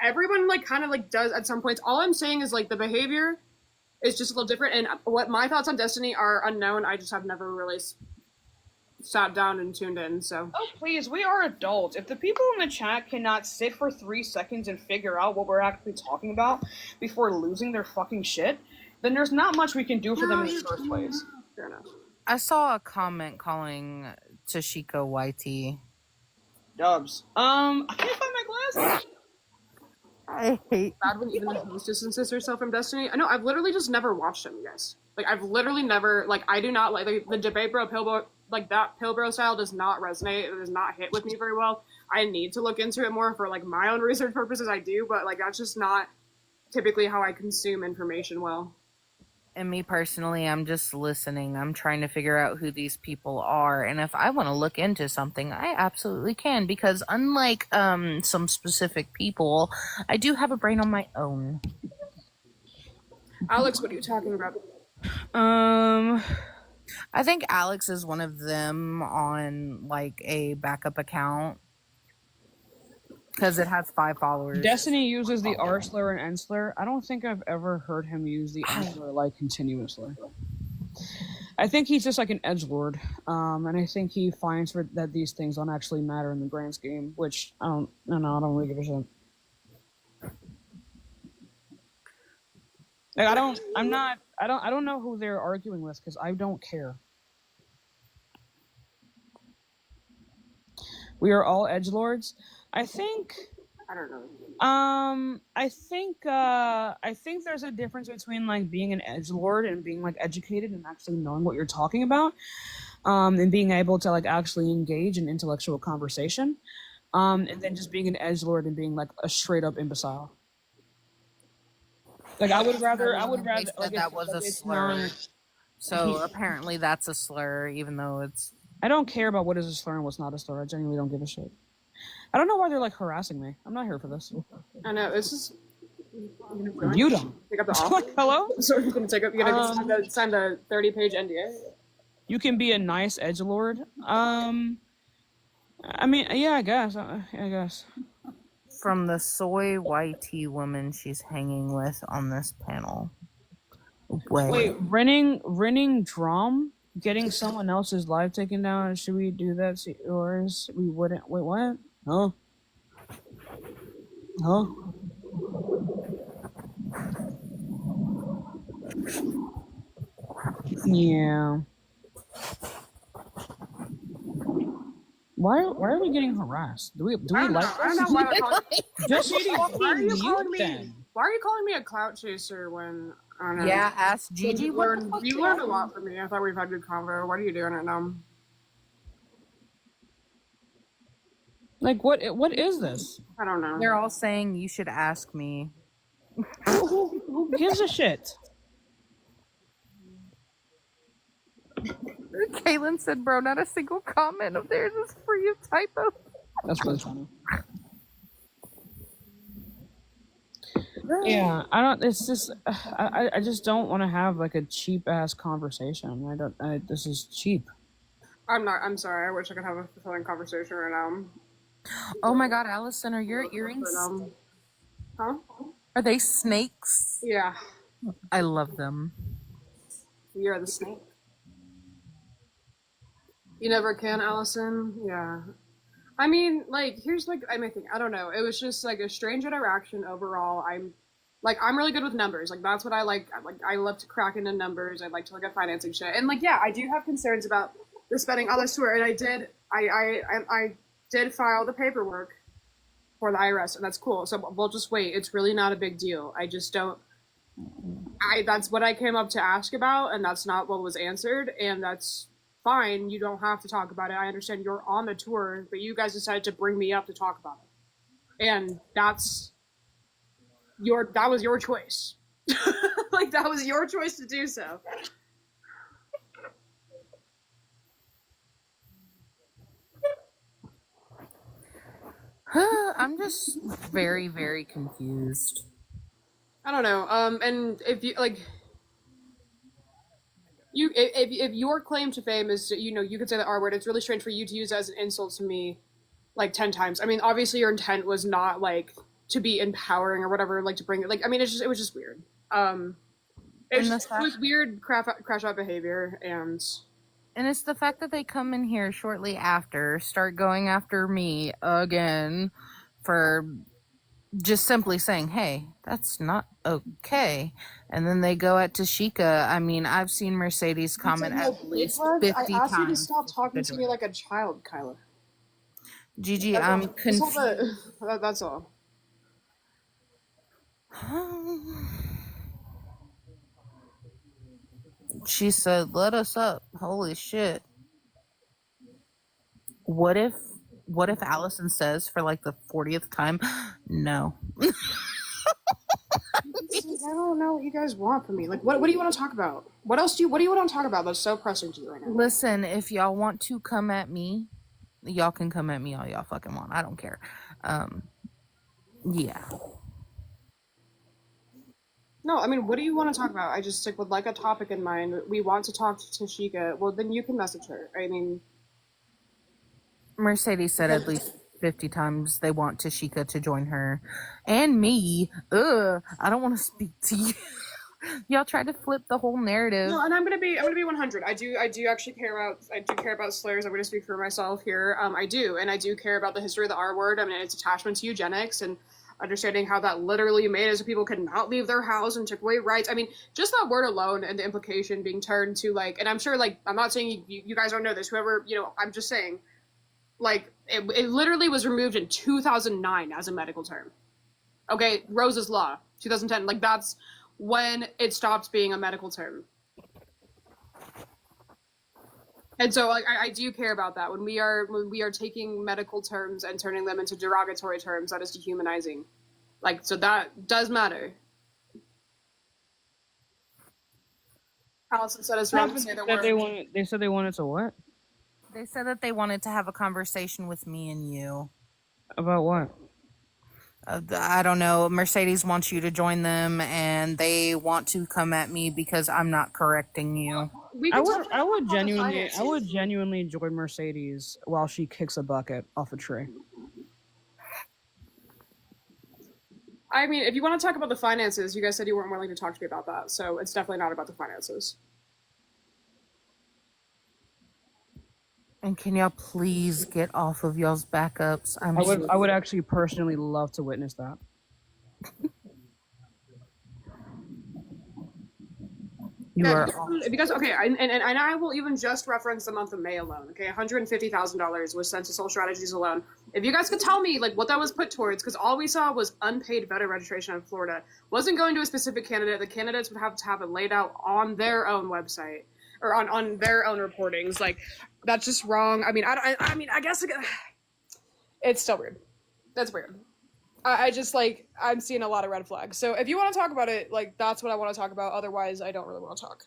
Everyone like kind of like does at some points. All I'm saying is like the behavior is just a little different. And what my thoughts on Destiny are unknown. I just have never really sat down and tuned in. So Oh please, we are adults. If the people in the chat cannot sit for 3 seconds and figure out what we're actually talking about before losing their fucking shit, then there's not much we can do for them in the first place. Fair enough. I saw a comment calling Tashika YT. Dubs. I can't find my glasses. I hate bad when even the host distances herself from Destiny. I know I've literally just never watched them, you guys. Like I've literally never like I do not like the debate bro Pilbro like that Pilbro style does not resonate. It does not hit with me very well. I need to look into it more for like my own research purposes. I do, but like that's just not typically how I consume information well. And me personally, I'm just listening. I'm trying to figure out who these people are. And if I want to look into something, I absolutely can. Because unlike some specific people, I do have a brain on my own. Alex, what are you talking about? I think Alex is one of them on like a backup account. Because it has 5 followers. Destiny uses the R slur and N slur. I don't think I've ever heard him use the N slur like continuously. I think he's just like an edgelord, and I think he finds that these things don't actually matter in the grand scheme. Which I don't really give a shit. Like I don't know who they're arguing with because I don't care. We are all edgelords. I think I don't know. I think there's a difference between like being an edgelord and being like educated and actually knowing what you're talking about, and being able to like actually engage in intellectual conversation, and then just being an edgelord and being like a straight up imbecile. Like I would rather like that was a slur. So apparently that's a slur, even though it's. I don't care about what is a slur and what's not a slur. I genuinely don't give a shit. I don't know why they're like harassing me. I'm not here for this. I know it's just you don't pick up the offer. Hello. So you're gonna take up. You're gonna sign a 30-page NDA. You can be a nice edgelord. I mean, yeah, I guess. From the soy YT woman she's hanging with on this panel. Wait, renting drum? Getting someone else's live taken down? Should we do that to yours? We wouldn't. Wait, what? Huh? Huh? Yeah. Why are we getting harassed? Do we like this? I don't know why they're calling Just why are you fucking calling mute me? then. Why are you calling me a clout chaser when? I don't know. Yeah, ask Gigi. You learned a lot from me. I thought we've had good convo. What are you doing right now? Like what is this? I don't know. They're all saying you should ask me. Who gives a shit? Kaylin said, bro, not a single comment of theirs is free of typo. That's really funny. Yeah, I don't. It's just I just don't want to have like a cheap ass conversation. This is cheap. I'm sorry. I wish I could have a fulfilling conversation right now. Oh my God, Allison, are your earrings? Huh? Are they snakes? Yeah. I love them. You're the snake. You never can, Allison. Yeah. I mean, like, here's like I think I don't know. It was just like a strange interaction overall. I'm really good with numbers. Like that's what I like. I love to crack into numbers. I like to look at financing shit. And like yeah, I do have concerns about the spending on this tour. And I did file the paperwork for the IRS, and that's cool. So we'll just wait. It's really not a big deal. I just don't. That's what I came up to ask about, and that's not what was answered, and that's fine. You don't have to talk about it. I understand you're on the tour, but you guys decided to bring me up to talk about it. and that was your choice. Like that was your choice to do so. I'm just very, very confused. I don't know. And if you like, if your claim to fame is, you could say the R word. It's really strange for you to use it as an insult to me, like 10 times. I mean, obviously your intent was not like to be empowering or whatever, like to bring it. Like, I mean, it was just weird. It was weird crash out behavior, and it's the fact that they come in here shortly after, start going after me again for just simply saying, hey, that's not okay. And then they go at Tashika. I mean, I've seen Mercedes comment at least 50 times. I asked you to stop talking to me like a child, Kyla. Gigi, I'm confused. That's all. She said, let us up. Holy shit. What if Allison says for like the 40th time, no? I don't know what you guys want from me. Like, what do you want to talk about? What do you want to talk about that's so pressing to you right now? Listen, if y'all want to come at me, y'all can come at me all y'all fucking want. I don't care. Yeah. No, I mean, what do you want to talk about? I just would like a topic in mind. We want to talk to Tashika. Well, then you can message her. I mean, Mercedes said at least 50 times they want Tashika to join her. And me. I don't want to speak to you. Y'all try to flip the whole narrative. No, and I'm gonna be 100. I do actually care about slurs. I'm gonna speak for myself here. I do care about the history of the R word. I mean, its attachment to eugenics and understanding how that literally made it so people could not leave their house and took away rights. I mean, just that word alone and the implication being turned to like, and I'm sure like, I'm not saying you guys don't know this, whoever, I'm just saying, like, it literally was removed in 2009 as a medical term. Okay, Rose's Law, 2010, like that's when it stopped being a medical term. And so like, I do care about that. When we are taking medical terms and turning them into derogatory terms, that is dehumanizing. Like, so that does matter. Allison said it's wrong to say the word. They said they wanted to what? They said that they wanted to have a conversation with me and you. About what? I don't know. Mercedes wants you to join them, and they want to come at me because I'm not correcting you. I would genuinely join Mercedes while she kicks a bucket off a tree. I mean, if you want to talk about the finances, you guys said you weren't willing to talk to me about that, so it's definitely not about the finances. And can y'all please get off of y'all's backups? I would actually personally love to witness that. Because okay, and I will even just reference the month of May alone. Okay, $150,000 was sent to Soul Strategies alone. If you guys could tell me like what that was put towards, because all we saw was unpaid voter registration in Florida, wasn't going to a specific candidate. The candidates would have to have it laid out on their own website or on their own reportings. Like that's just wrong. I mean, I guess it's still weird. That's weird. I just like I'm seeing a lot of red flags. So if you want to talk about it, like that's what I want to talk about. Otherwise, I don't really want to talk.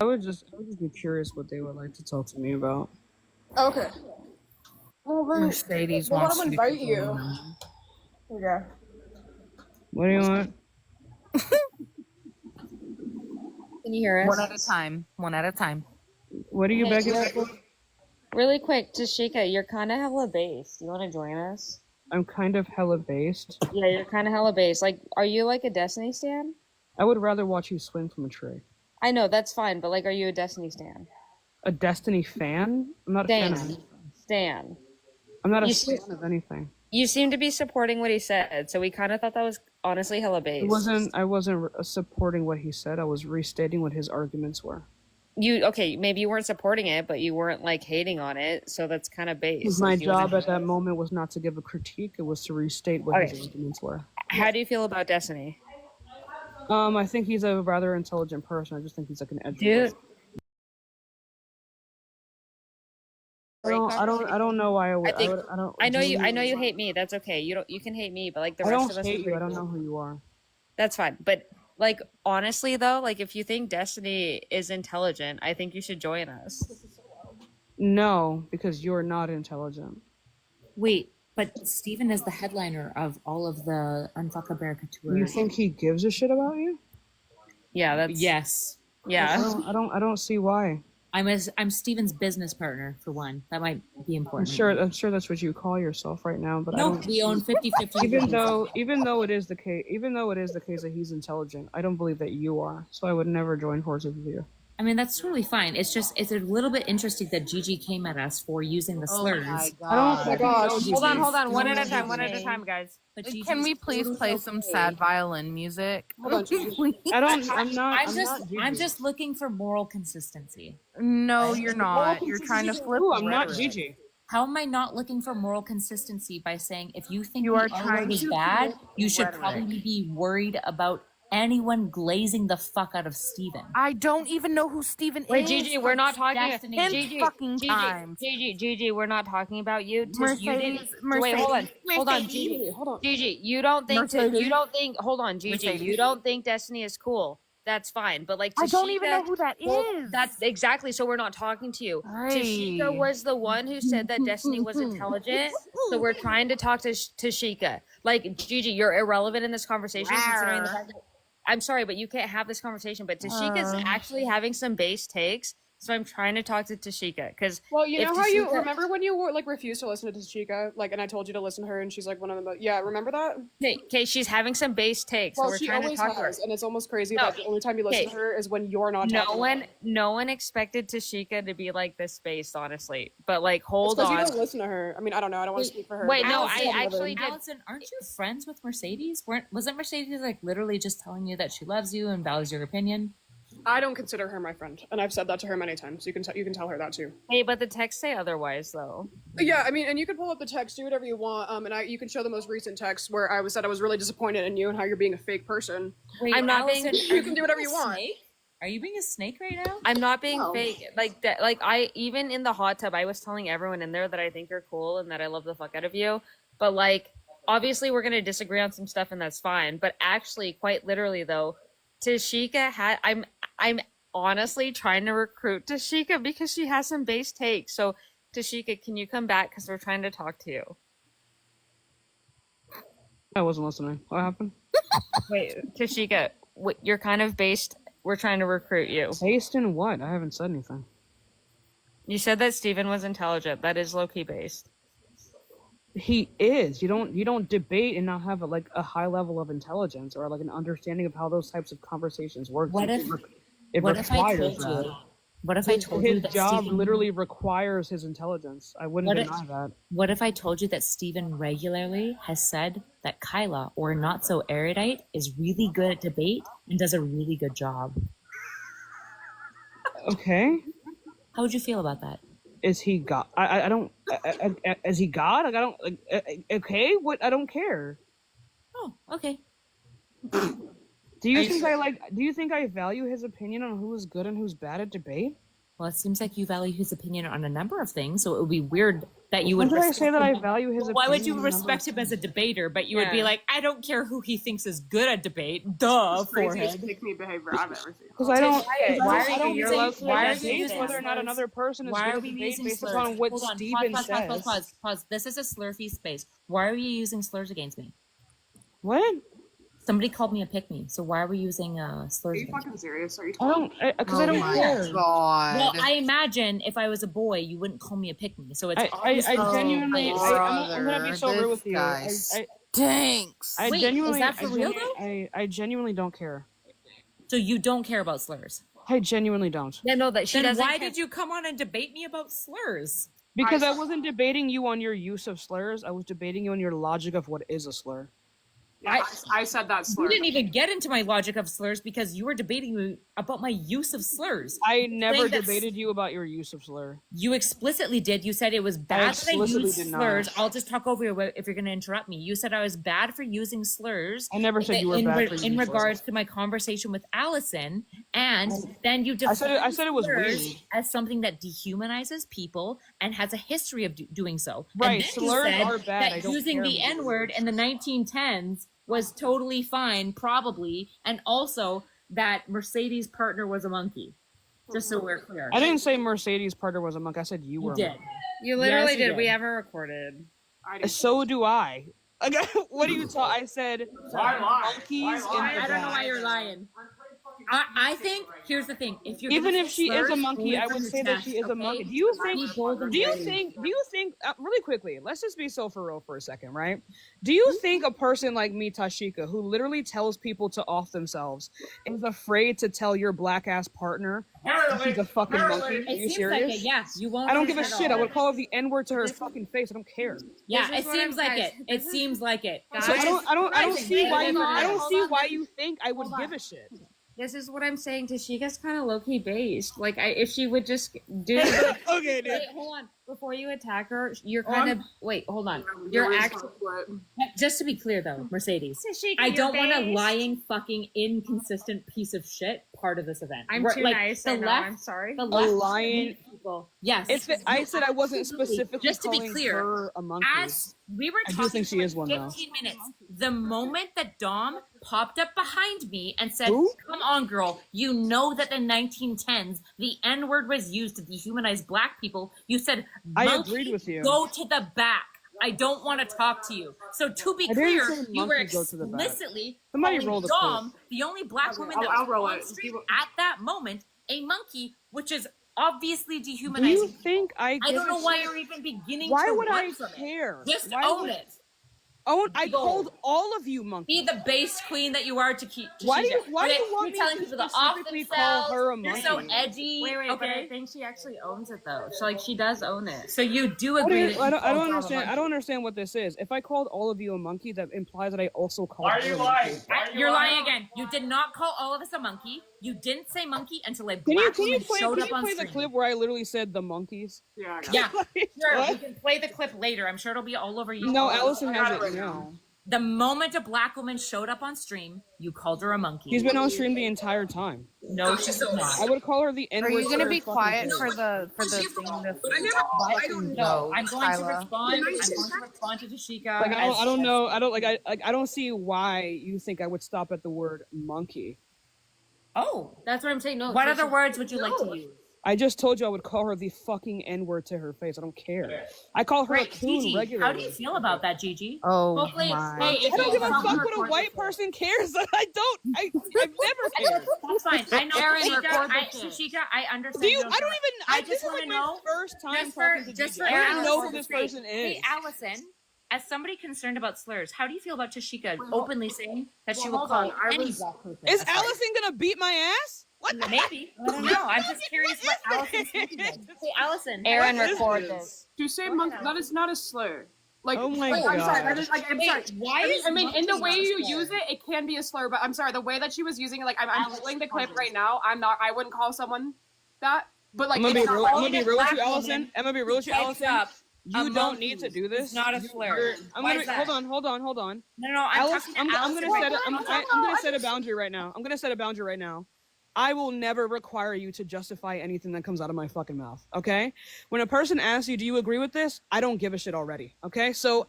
I would just be curious what they would like to talk to me about. Okay. Well, then, Mercedes wants to invite you. Okay. What do you want? Can you hear us? One at a time. One at a time. What are you begging for? Really quick, Tashika, you're kind of hella based. You want to join us? I'm kind of hella based. Yeah, you're kind of hella based. Like, are you like a Destiny stan? I would rather watch you swing from a tree. I know, that's fine, but like, are you a Destiny stan? A Destiny fan? I'm not a fan of anything. Stan. I'm not a fan of anything. You seem to be supporting what he said, so we kind of thought that was honestly hella based. I wasn't supporting what he said. I was restating what his arguments were. Maybe you weren't supporting it, but you weren't like hating on it, so that's kind of based. My job at that moment was not to give a critique; it was to restate what his arguments were. How do you feel about Destiny? I think he's a rather intelligent person. I just think he's like an edgy person. great I don't know why I would. I know you hate me. That's okay. You can hate me, but like the I rest don't of us hate are you. I pretty don't cool. know who you are. That's fine. But like honestly though, like if you think Destiny is intelligent, I think you should join us. No, because you're not intelligent. Wait, but Steven is the headliner of all of the Unfuck America tours. You think he gives a shit about you? Yeah, that's Yes. yeah. I don't see why. I'm Steven's business partner for one. That might be important. I'm sure that's what you call yourself right now, but No, I don't. we own 50-50. Even though it is the case that he's intelligent, I don't believe that you are. So I would never join forces with you. I mean, that's totally fine. It's just, it's a little bit interesting that Gigi came at us for using the slurs. Oh my gosh. Hold on. One at a time, guys. But Can we please play some sad violin music? I'm just looking for moral consistency. No, you're not. You're trying to flip. Ooh, I'm not Gigi. How am I not looking for moral consistency by saying if you think You are the R trying word is to bad, flip you should rhetoric. probably be worried about anyone glazing the fuck out of Steven. I don't even know who Steven is. Wait, Gigi, we're not talking. Destiny. Gigi, we're not talking about you. Mercedes, Wait, hold on, Gigi. You don't think. Hold on, Gigi. Mercedes. You don't think Destiny is cool. That's fine, but like Tashika, I don't even know who that is. That's exactly. So we're not talking to you. Right. Tashika was the one who said that Destiny was intelligent. So we're trying to talk to Tashika. Like Gigi, you're irrelevant in this conversation. Considering the fact that, I'm sorry, but you can't have this conversation. But Tashika's actually having some base takes, so I'm trying to talk to Tashika because. Well, you know how you remember when you were like refused to listen to Tashika, like, and I told you to listen to her, and she's like one of them. Yeah, remember that? Okay, she's having some base takes, so Well, we're she trying to always talk to her. has, and it's almost crazy No. that the only time you listen to her is when you're not. No one expected Tashika to be like this based, honestly. But like, hold Because on. you don't listen to her. I mean, I don't know. I don't want to speak for her. Wait, no, Allison, I actually did. Allison, aren't you friends with Mercedes? Wasn't Mercedes like literally just telling you that she loves you and values your opinion? I don't consider her my friend, and I've said that to her many times. You can tell her that too. Hey, but the texts say otherwise, though. Yeah, I mean, and you can pull up the text, do whatever you want, and you can show the most recent text where I said I was really disappointed in you and how you're being a fake person. Wait, I'm not Allison, being. You can do whatever you want. Snake? Are you being a snake right now? I'm not being No. fake. Like that. Like I even in the hot tub, I was telling everyone in there that I think you're cool and that I love the fuck out of you. But like, obviously, we're gonna disagree on some stuff, and that's fine. But actually, quite literally, though, Tashika had. I'm honestly trying to recruit Tashika because she has some base takes. So, Tashika, can you come back? Because we're trying to talk to you. I wasn't listening. What happened? Wait, Tashika, you're kind of based. We're trying to recruit you. Based in what? I haven't said anything. You said that Steven was intelligent. That is low-key based. He is. You don't debate and not have a high level of intelligence or like an understanding of how those types of conversations work. What if I told you his that job Steven literally requires his intelligence? I wouldn't deny that. What if I told you that Steven regularly has said that Kyla, or not so erudite, is really good at debate and does a really good job? Okay. How would you feel about that? Is he God? I don't. Is he God? Like I don't. Okay. What? I don't care. Oh, okay. Do you think I value his opinion on who is good and who's bad at debate? Well, it seems like you value his opinion on a number of things, so it would be weird that you would. When did I say that I value his opinion? Why would you on a respect him as a debater, but you would be like, I don't care who he thinks is good at debate. Duh, Craziest forehead. pick me behavior I've ever seen. Because I don't. Why are you using whether or not another person is Why good are at we debate using based slurs? upon what Hold on, Steven says? pause. This is a slurfy space. Why are you using slurs against me? What? Somebody called me a pick-me, so why are we using slurs Are you against me? fucking serious? Are you? I don't. Because I don't care. Well, I imagine if I was a boy, you wouldn't call me a pick-me. So it's I genuinely. I'm gonna be so real with you. Thanks. Wait, is that for real though? I genuinely don't care. So you don't care about slurs? I genuinely don't. Yeah, no, that she Then doesn't. why did you come on and debate me about slurs? Because I wasn't debating you on your use of slurs. I was debating you on your logic of what is a slur. Yeah, I said that slur. You didn't even get into my logic of slurs because you were debating me about my use of slurs. I never debated you about your use of slur. You explicitly did. You said it was bad that I used did slurs. not. I'll just talk over you if you're going to interrupt me. You said I was bad for using slurs. I never said you were bad for using in slurs. regards to my conversation with Allison, And then you define I said it was slurs weird. as something that dehumanizes people and has a history of doing so. Right, And then slurs you said are bad. I that don't using care the about N-word in the 1910s was totally fine, probably, and also that Mercedes' partner was a monkey. Just so we're clear. I didn't say Mercedes' partner was a monk. I said you were. did. A monk. You literally Yes, you did. We did. have it recorded. So do I. What do you talk? I said monkeys in the I don't know back. why you're lying. I think here's the thing: if you're Even gonna if say she is a slurs, monkey, only I from would your say that chest, she is a okay? monkey. Do you Be bold and brave. think, really quickly, let's just be so for real for a second, right? Do you think a person like me, Tashika, who literally tells people to off themselves, is afraid to tell your black ass partner she's a fucking monkey? Are It you seems serious? like it. Yeah, you won't. I don't give a at shit. all. I would call her the N-word to her fucking face. I don't care. Yeah, This it is what seems I'm- like guys, it. It seems like it. So I don't see why you. I don't see Hold on. why you think I would give a shit. This is what I'm saying. Tashika's kind of low key based. Like, if she would just do. Okay, dude. Wait, hold on. Before you attack her, you're Oh, kind I'm- of. Wait, hold on. You're actually. Just to be clear, though, Mercedes, Tashika, I don't you're want a based. lying, fucking, inconsistent piece of shit part of this event. I'm We're- too like, nice. The I know, left, I'm sorry. The A left lying. people. Yes. I said I wasn't specifically Just to be calling clear, her a monkey. as we were I do talking think she for is one, though. 15 minutes, the moment that Dom popped up behind me and said, Who? "Come on, girl, you know that in 1910s the N-word was used to dehumanize black people," you said, I "Monkey, agreed with you. Go to the back. I don't want to talk to you." So to be I didn't clear, say you were monkey, go to the back. explicitly Somebody calling roll the Dom, the only black Okay, woman I'll that was roll on it. stream at that moment, a monkey, which is obviously Do you dehumanizing. think I give I don't a know why shit? you're even beginning Why to would run I from care? it. Just Why own would- it. I Go. called all of you monkeys. Be the base queen that you are to keep. Why do you Okay, want you're me telling to people to off specifically themselves. call her a You're so monkey? edgy. Wait, but I okay. think she actually owns it though. So like she does own it. So you do I agree don't, that I you don't, I called don't Dom a understand. monkey. I don't understand what this is. If I called all of you a monkey, that implies that I also called Why are her you a lying? monkey. Why are you You're lying again. You did not call all of us a monkey. You didn't say monkey until a black woman showed up on play the stream. clip where I literally said the monkeys? Yeah. Yeah, sure. What? We can play the clip later. I'm sure it'll be all over you. No, Allison has it now. The moment a black woman showed up on stream, you called her a monkey. She's been on stream the entire time. No, she's not. I would call her the N-word. Are you to gonna her be fucking quiet face. for the thing to I don't know. I'm going to Kyla? respond. I'm going to respond to Tashika. Like I don't know. I don't see why you think I would stop at the word monkey. Oh, That's what I'm saying. No. what Tashika- other words would you like to use? I just told you I would call her the fucking N-word to her face. I don't care. I call her Right, a coon Gigi, regularly. how do you feel about that, Gigi? Oh Hopefully, my. hey, if I don't you give a want to fuck what a record white this, person cares. I've never cared. that's fine. I know, Aaron, Tashika, record this shit. Tashika, I understand. Do you? your I don't feelings. even. I This just is want like to my know. first time Just for, talking to just Gigi. for I don't Aaron's even know who sake. this person is. Hey, Allison, as somebody concerned about slurs, how do you feel about Tashika openly saying that she will hold call on. I any was- black person? Is a slur? Allison gonna beat my ass? What? Maybe. I don't know. I'm just curious what Allison's thinking of. Hey, Allison. Aaron, What is record this? this. To say monk, that is not a slur. Like, Oh my I'm sorry. God. That is, like, I'm Wait, sorry. why I mean, is I mean, in the monkey way not a you slur? use it can be a slur. But I'm sorry, the way that she was using it, like, I'm Alex, playing the clip pause right now. I'm not. I wouldn't call someone that. But like, I'm gonna be it's real. not I'm like- gonna be real with you, black Allison. woman I'm gonna be real with you, Heads Allison. up. You A don't monkey need to do this. is not a slur. I'm Why gonna is that? hold on. No, I'm Alice, talking to I'm Allison. gonna set. I'm gonna set a boundary right now. I'm gonna set a boundary right now. I will never require you to justify anything that comes out of my fucking mouth. Okay? When a person asks you, "Do you agree with this?" I don't give a shit already. Okay? So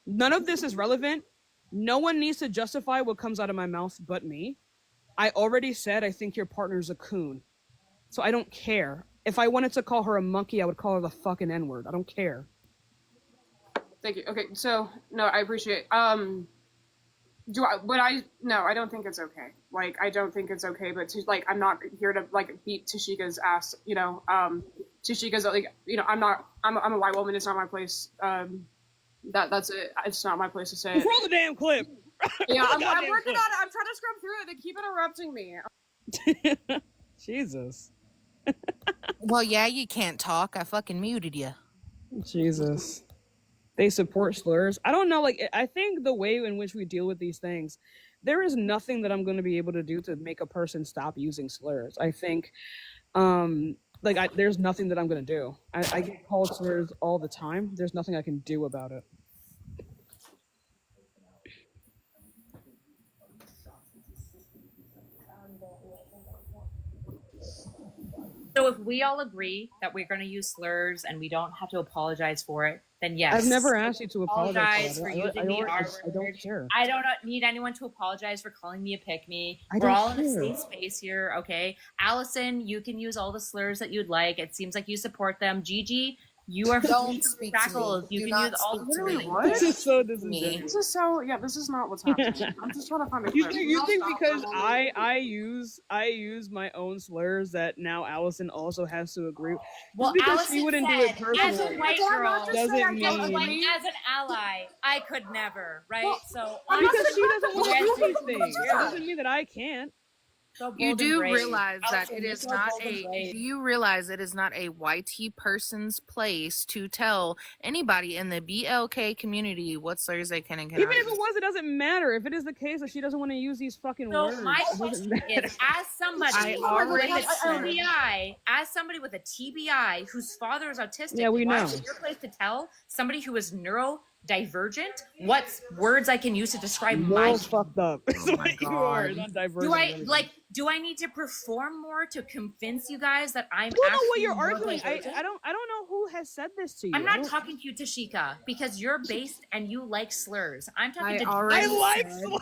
none of this is relevant. No one needs to justify what comes out of my mouth but me. I already said I think your partner's a coon. So I don't care. If I wanted to call her a monkey, I would call her the fucking N-word. I don't care. Thank you. Okay, so no, I appreciate. Do I? But I no, I don't think it's okay. Like, I don't think it's okay. But like, I'm not here to like beat Tashika's ass. You know, Tashika's like, you know, I'm not. I'm a white woman. It's not my place. That's it. It's not my place to say it. Roll the damn clip. Yeah, I'm Goddamn working clip. on it. I'm trying to scrub through it. They keep interrupting me. Jesus. Well, yeah, you can't talk. I fucking muted you. Jesus. They support slurs. I don't know. Like, I think the way in which we deal with these things, there is nothing that I'm going to be able to do to make a person stop using slurs. I think, there's nothing that I'm going to do. I get called slurs all the time. There's nothing I can do about it. So if we all agree that we're going to use slurs and we don't have to apologize for it, then yes. I've never asked you to apologize for using the R word. I don't care. I don't need anyone to apologize for calling me a pick-me. I We're don't all in a care. safe space here, okay? Allison, you can use all the slurs that you'd like. It seems like you support them. Gigi, you are Don't speak to me. shackles. You Do can not use all speak the to slurs. me. What? This is so This disingenuous. is so this is not what's happening. I'm just trying to find a clip. You think because I use my own slurs that now Allison also has to agree? Well, Just because Allison she wouldn't do said, it as a personally white girl, doesn't mean as an ally, I could never, right? Well, so because she doesn't want to do Yes, these things. It doesn't mean that I can't. So You bold and do brave. realize that Allison, it you're is so not bold and a. brave. Do you realize it is not a YT person's place to tell anybody in the BLK community what slurs they can and cannot Even if use? it was, it doesn't matter. If it is the case that she doesn't want to use these fucking So words, my it doesn't question matter. is, as somebody I already with a said- TBI, as somebody with a TBI whose father is autistic, Yeah, we why know. is it your place to tell somebody who is neurodivergent what words I can use to describe my? You're fucked up. That's Oh what my you are. God. Not diverse. Do I like? Do I need to perform more to convince you guys that I'm? I don't know what actually you're arguing. neurodivergent? I don't know who has said this to you. I'm I not don't- talking to you, Tashika, because you're based and you like slurs. I'm talking I to already I like said- slurs.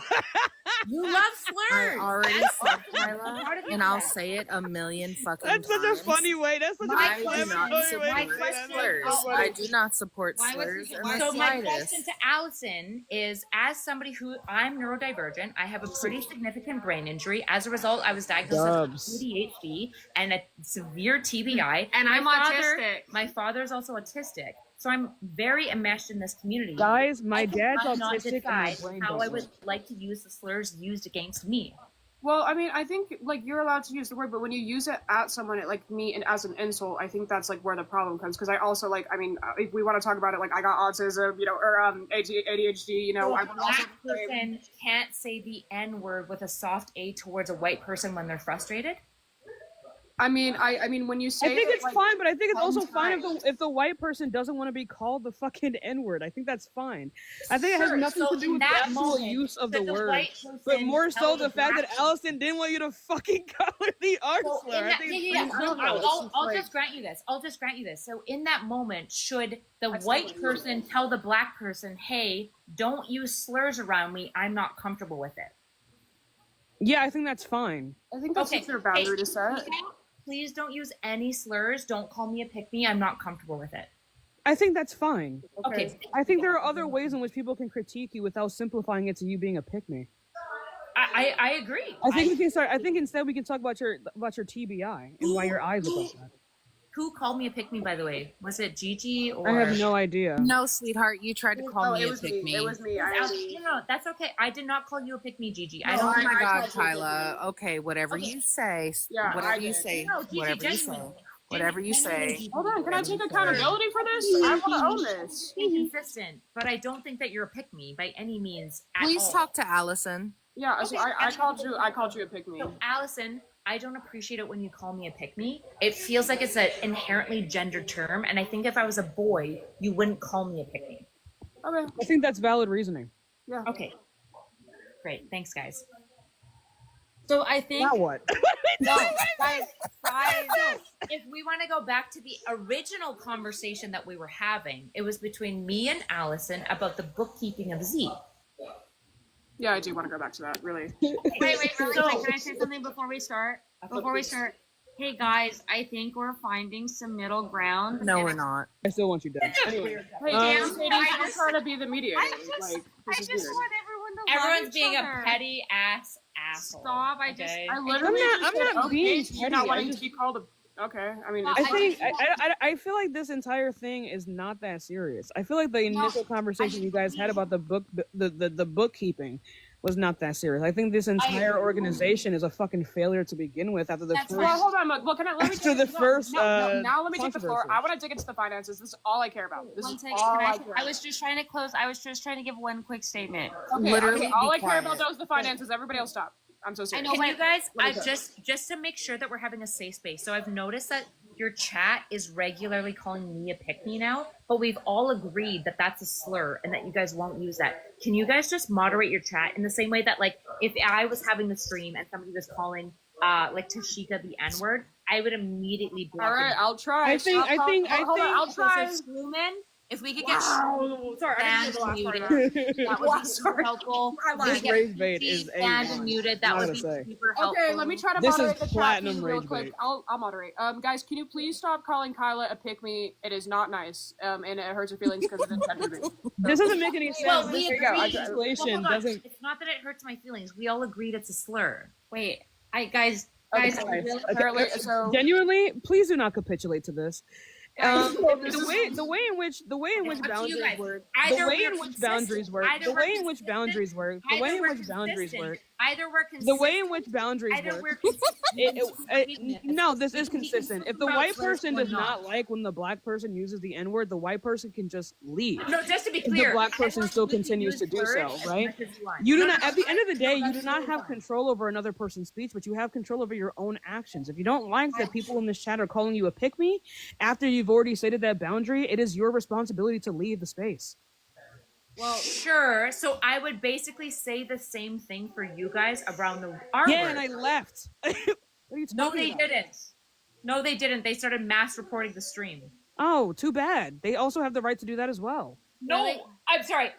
you love I slurs. already That's said, part Kyla, of and it. I'll say it a million fucking That's such a times. funny way. That's such I a do clever not funny way support to say that. slurs. That's so I funny. do not support Why was slurs this- in the So my slightest. question to Allison is, as somebody who I'm neurodivergent, I have a pretty significant brain injury. As a result, I was diagnosed Dubs. with ADHD and a severe TBI. And I'm autistic. My father is also autistic, so I'm very enmeshed in this community. Guys, my I dad's cannot autistic and my decide brain how I doesn't. would like to use the slurs used against me. Well, I mean, I think like you're allowed to use the word, but when you use it at someone like me and as an insult, I think that's like where the problem comes. Because I also like, I mean, if we want to talk about it, like I got autism, or ADHD, So I a would also black person can't say the N word with a soft A towards a white person when they're frustrated. I mean, when you say I think it, it's like, fine, but I think it's 10 also fine times. if the white person doesn't want to be called the fucking N-word. I think that's fine. I think it has Sure, nothing so to do in with the that actual moment, use of that the the word, white but person more so tells the fact that black- Allison didn't want you to fucking call her the R So slur. in I that, think yeah. it's No, pretty I'll like- just grant you this. I'll just grant you this. So in that moment, should the That's white not what person tell the black person, "Hey, don't use slurs around me. I'm not comfortable with it." Yeah, I think that's fine. I think that's Okay, a fair boundary hey, to set. Please don't use any slurs. Don't call me a pick-me. I'm not comfortable with it. I think that's fine. Okay. I think there are other ways in which people can critique you without simplifying it to you being a pick-me. I agree. I think we can start. I think instead we can talk about your TBI and why your eyes look like that. Who called me a pick-me, by the way? Was it Gigi or? I have no idea. No, sweetheart, you tried to call me it a was pick me. It was me. No, that's okay. I did not call you a pick-me, Gigi. I Oh don't. my God, told you Kyla. Okay, whatever you say. Yeah, whatever I you did. say. No, Gigi, Whatever you say. genuinely. Whatever you say. Hold on, can I take accountability for this? I want to own this. Inconsistent, but I don't think that you're a pick-me by any means. At Please all. talk to Allison. Yeah, so I called you. I called you a pick me. So, Allison, I don't appreciate it when you call me a pick-me. It feels like it's an inherently gendered term, and I think if I was a boy, you wouldn't call me a pick-me. Okay. I think that's valid reasoning. Yeah. Okay. Great. Thanks, guys. So I think. Now what? No, guys, if we want to go back to the original conversation that we were having, it was between me and Allison about the bookkeeping of Z. Yeah, I do want to go back to that. Really. Wait, really quick. Can I say something before we start? Hey guys, I think we're finding some middle ground. No, we're not. I still want you dead. Anyway, Hey, damn, Sadie, I'm trying to be the mediator. I just This is weird. want everyone to love Everyone's each being other. a petty ass asshole. Stop! I literally I'm just not said, being okay, so you're petty, not I wanting just- to be called a. Okay, I mean, I think I feel like this entire thing is not that serious. I feel like the initial conversation you guys had about the bookkeeping was not that serious. I think this entire organization is a fucking failure to begin with. After the first, well, hold on. Well, can I let me after the first now let me take the floor. controversy. I want to dig into the finances. This is all I care about. This One is second, all can I I, care I about. was just trying to close. I was just trying to give one quick statement. Okay, Literally all be I care about quiet. is the finances. Everybody else stop. I'm so serious. Can you guys, Let me I go. just to make sure that we're having a safe space. So I've noticed that your chat is regularly calling me a pick-me now, but we've all agreed that that's a slur and that you guys won't use that. Can you guys just moderate your chat in the same way that, like, if I was having the stream and somebody was calling like Tashika the N-word, I would immediately block All right, him. I'll try. I think Hold on, I'll try. So Screwman, if we could Wow. get Sorry, I banned didn't and hear the last muted, part. that would Wow, be super sorry. helpful. This rage bait is banned and A1. muted. I'm That not would gonna be say. super helpful. Okay, let me try to This is moderate the chat platinum feed real rage quick. bait. I'll moderate. Guys, can you please stop calling Kyla a pick me? It is not nice. And it hurts her feelings because of integrity. This doesn't make any sense. Well, This we agreed. translation Hold on. doesn't. It's not that it hurts my feelings. We all agreed it's a slur. Wait, guys, Okay, apparently, so genuinely, please do not capitulate to this. Guys, The way in which boundaries work, Either the way we're in which consistent- boundaries work, either the we're way in which consistent- boundaries work, the either way in we're which boundaries consistent- work, Either we're consistent. the way in which boundaries Either work. we're consistent. No, this is consistent. If the about white slurs person or does not not. like when the black person uses the N-word, the white person can just leave. No, just to be If clear, the black person everyone still can continues use to do slurs so, as right? much as you want. You do No, not. no, At the end of the day, you that's do not totally have fine. control over another person's speech, but you have control over your own actions. If you don't like that people in this chat are calling you a pick me after you've already stated that boundary, it is your responsibility to leave the space. Well, sure. So I would basically say the same thing for you guys around the R Yeah, word. and I left. What are you No, talking they about? didn't. No, they didn't. They started mass reporting the stream. Oh, too bad. They also have the right to do that as well. No, I'm sorry.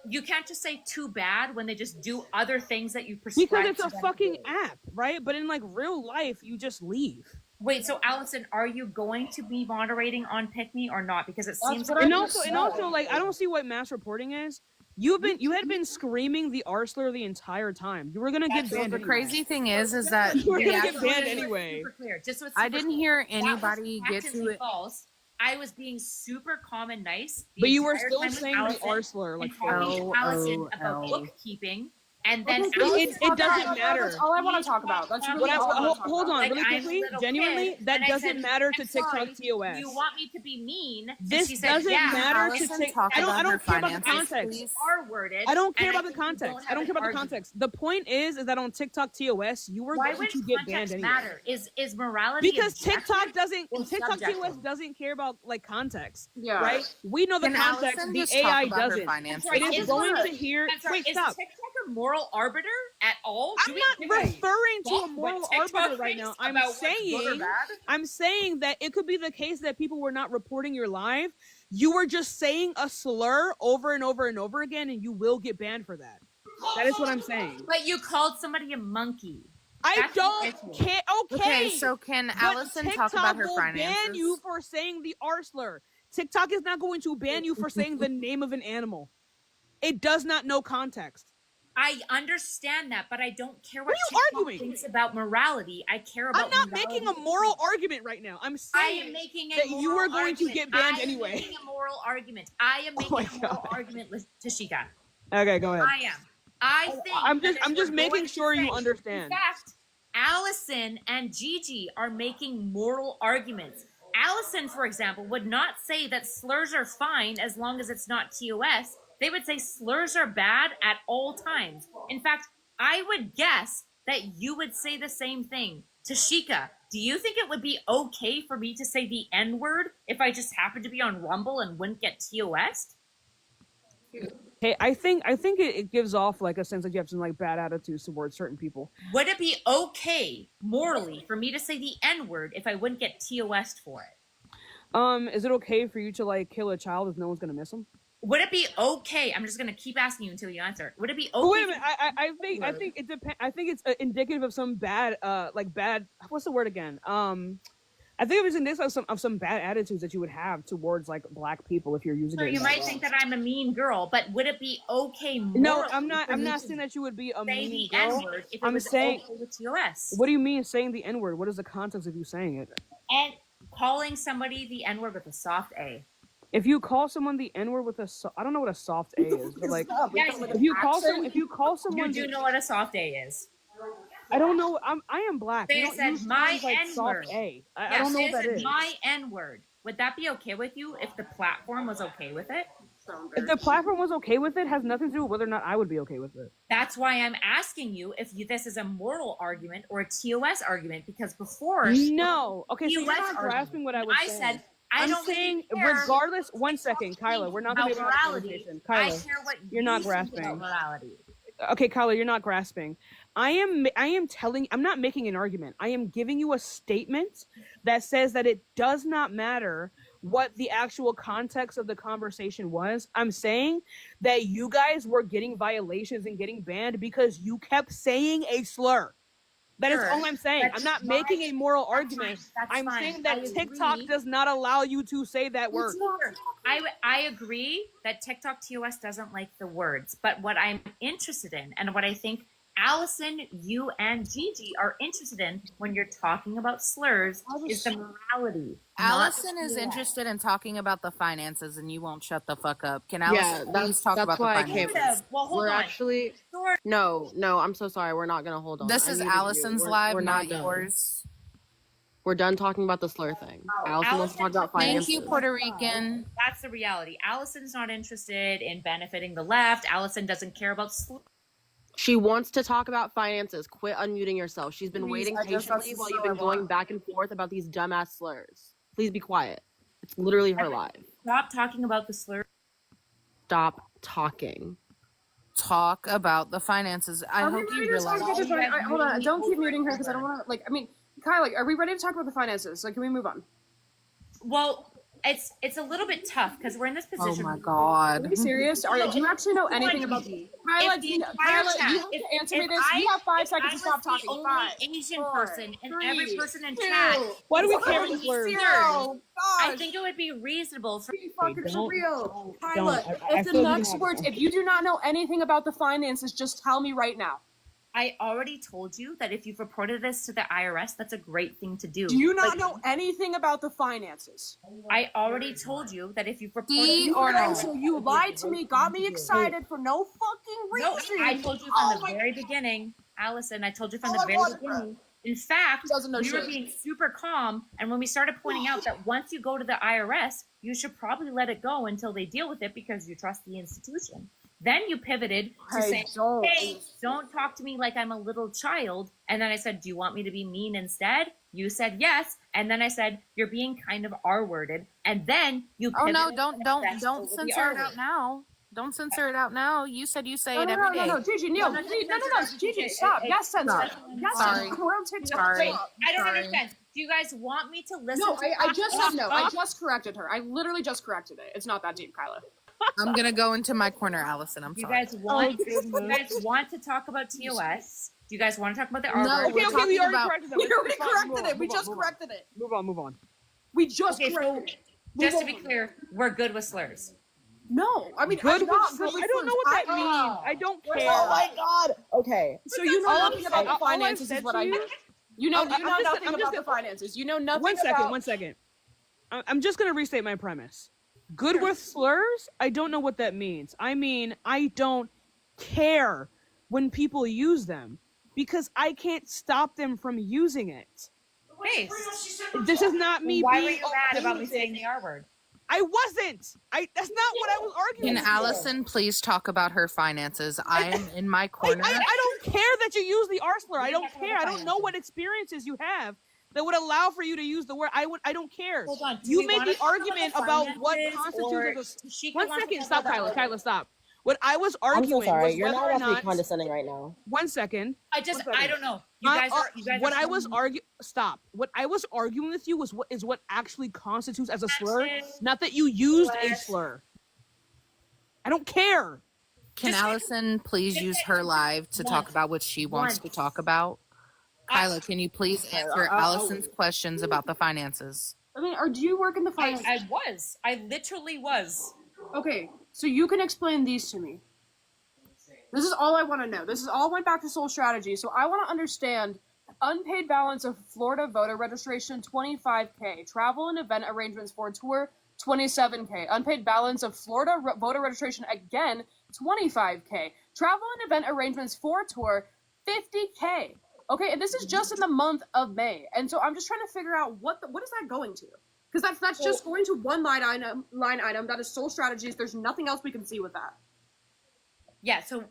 You can't just say too bad when they just do other things that you prescribe. Because it's to a them. fucking app, right? But in like real life, you just leave. Wait, so Allison, are you going to be moderating on Pick Me or not? Because it seems And also, like, I don't see what mass reporting is. You had been screaming the R slur the entire time. You were gonna get banned. The anyway. crazy thing is that you were we gonna get actually- banned anyway. Super clear. Just so it's I super didn't clear. hear anybody That was get to actively it. False. I was being super calm and nice. the But you were entire still time with saying the Allison R slur, like, and talking to Allison about LOL. bookkeeping, and then Okay, Allison it doesn't matter. That's all I want to talk about. That's really all I want to talk Hold about. on, like, really I'm a quickly, little genuinely, kid, that and I doesn't said, matter to "I'm TikTok sorry, TOS. You want me to be mean?" And This she said, doesn't yeah. matter to Allison, take. talk I about her don't care about the finances, context. please. R-worded. I don't care and about the think we context. don't I don't have care about an the argument. context. The point is that on TikTok TOS, you were Why going would to get banned context anyway. matter? Is morality Because objective TikTok doesn't. or TikTok subjective? TOS doesn't care about like context. Yeah. Right. We know the Can context. Allison The just AI talk about her doesn't. finances? It is Is going her- to hear. I'm sorry, Wait, is stop. TikTok a moral arbiter at all? I'm not referring to a moral arbiter right now. I'm saying that it could be the case that people were not reporting your live. You were just saying a slur over and over and over again, and you will get banned for that. That is what I'm saying. But you called somebody a monkey. I That's don't the issue. care. Okay. Okay, so can But Allison TikTok talk about her will finances? ban you for saying the R slur. TikTok is not going to ban you for saying the name of an animal. It does not know context. I understand that, but I don't care what What are you TikTok arguing? thinks about morality. I care about I'm not morality. making a moral argument right now. I'm I saying am making a that moral you are going argument. to get banned I am anyway. making a moral argument. I am making my a moral God. argument with Tashika. Okay, go ahead. I am. I think I'm just that if we're making going to sure you say- understand. In fact, Allison and Gigi are making moral arguments. Allison, for example, would not say that slurs are fine as long as it's not TOS. They would say slurs are bad at all times. In fact, I would guess that you would say the same thing. Tashika, do you think it would be okay for me to say the N-word if I just happened to be on Rumble and wouldn't get TOS? Okay, I think it gives off like a sense that you have some like bad attitudes towards certain people. Would it be okay morally for me to say the N-word if I wouldn't get TOS for it? Is it okay for you to like kill a child if no one's gonna miss them? Would it be okay? I'm just gonna keep asking you until you answer. Would it be okay? But wait a minute. I think it depends. I think it's indicative of some bad what's the word again? I think it was indicative of some bad attitudes that you would have towards like black people if you're using So it. you might think that I'm a mean girl, but would it be okay morally? No, I'm not. for I'm me not to saying that you would be a say mean the girl. N-word if it I'm was saying. okay with TOS? What do you mean saying the N word? What is the context of you saying it? And calling somebody the N-word with a soft A. If you call someone the N word with I don't know what a soft A is, but like if you call someone, you do know what a soft A is. I don't know. I am black. They You don't said use my terms like N-word. soft A. I Yeah, don't know they what that said is. my N-word. Would that be okay with you if the platform was okay with it? If the platform was okay with it, has nothing to do with whether or not I would be okay with it. That's why I'm asking you if this is a moral argument or a TOS argument, because before No. Okay, so you're TOS not argument, grasping what I was saying. said I'm don't saying really regardless. One second, Kyla. We're not going to about be morality. conversation. I Kyla, care what you're you not think grasping. about morality. Okay, Kyla, you're not grasping. I'm not making an argument. I am giving you a statement that says that it does not matter what the actual context of the conversation was. I'm saying that you guys were getting violations and getting banned because you kept saying a slur. That is all I'm saying. I'm not making a moral argument. I'm saying that TikTok does not allow you to say that word. I agree that TikTok TOS doesn't like the words, but what I'm interested in, and what I think Allison, you, and Gigi are interested in when you're talking about slurs, is the morality. Allison is interested in talking about the finances, and you won't shut the fuck up. Can Allison please talk about the finances? Well, hold We're on. actually no. I'm so sorry. We're not gonna hold on. This is Allison's live, not yours. We're done talking about the slur thing. Allison wants to talk about finances. Thank you, Puerto Rican. That's the reality. Allison's not interested in benefiting the left. Allison doesn't care about slurs. She wants to talk about finances. Quit unmuting yourself. She's been waiting patiently while you've been going back and forth about these dumbass slurs. Please be quiet. It's literally her live. Stop talking about the slurs. Stop talking. Talk about the finances. I hope you realize. Hold on. Don't keep muting her because I don't want to. Kylie, are we ready to talk about the finances? Can we move on? Well, it's a little bit tough because we're in this position. Oh my god! Are you serious? Do you actually know anything about the Kyla, you have to answer me this. You have 5 seconds to stop talking. Only Asian person and every person in chat. Why do we care about slurs? I think it would be reasonable for real. Kyla, if you do not know anything about the finances, just tell me right now. I already told you that if you've reported this to the IRS, that's a great thing to do. Do you not know anything about the finances? I already told you that if you've reported So you lied to me, got me excited for no fucking reason. No, I told you from the very beginning, Allison. I told you from the very beginning. In fact, we were being super calm, and when we started pointing out that once you go to the IRS, you should probably let it go until they deal with it because you trust the institution. Then you pivoted to say, hey, don't talk to me like I'm a little child. And then I said, do you want me to be mean instead? You said yes. And then I said, you're being kind of R-worded. And then you pivoted. Oh, no, don't censor it out now. Don't censor it out now. You said you say it every day. No, Gigi, no, Gigi, stop. Yes, censor. Sorry. Sorry. I don't understand. Do you guys want me to listen No, to I just said no. I just corrected her. I literally just corrected it. It's not that deep, Kyla. I'm gonna go into my corner, Allison. I'm sorry. You guys want to talk about TOS? Do you guys want to talk about the R word? Okay, we already corrected it. We already corrected it. We just corrected it. Move on. We just corrected it. Just to be clear, we're good with slurs. No, I mean, good I'm not good with I don't know what that means. I don't care. Oh my god. Okay. So you know nothing about the finances is what I mean. You know nothing about the finances. You know nothing about... One second. I'm just going to restate my premise. Good with slurs? I don't know what that means. I mean, I don't care when people use them because I can't stop them from using it. Hey, this is not me why being were you mad about me saying the R word? I wasn't. That's not what I was arguing. Can Allison please talk about her finances? I'm in my corner. I don't care that you use the R slur. I don't care. I don't know what experiences you have that would allow for you to use the word. I don't care. Hold on. You made the argument about what constitutes a... One second. Stop, Kyla. Kyla, stop. What I was arguing I'm so sorry. was You're whether not or not... actually condescending right now. 1 second. I don't know. You guys Stop. What I was arguing with you is what actually constitutes as a slur, not that you used a slur. I don't care. Can Allison please use her live to talk about what she wants to talk about? Kyla, can you please answer Allison's questions about the finances? I mean, do you work in the finance? I literally was. Okay, so you can explain these to me. This is all I want to know. This is all went back to Soul Strategy. So I want to understand unpaid balance of Florida voter registration, $25K. Travel and event arrangements for a tour, $27K. Unpaid balance of Florida voter registration, again, $25K. Travel and event arrangements for a tour, $50K. Okay, and this is just in the month of May. And so I'm just trying to figure out what is that going to? Because that's just going to one line item. That is Soul Strategies. There's nothing else we can see with that. Yeah, so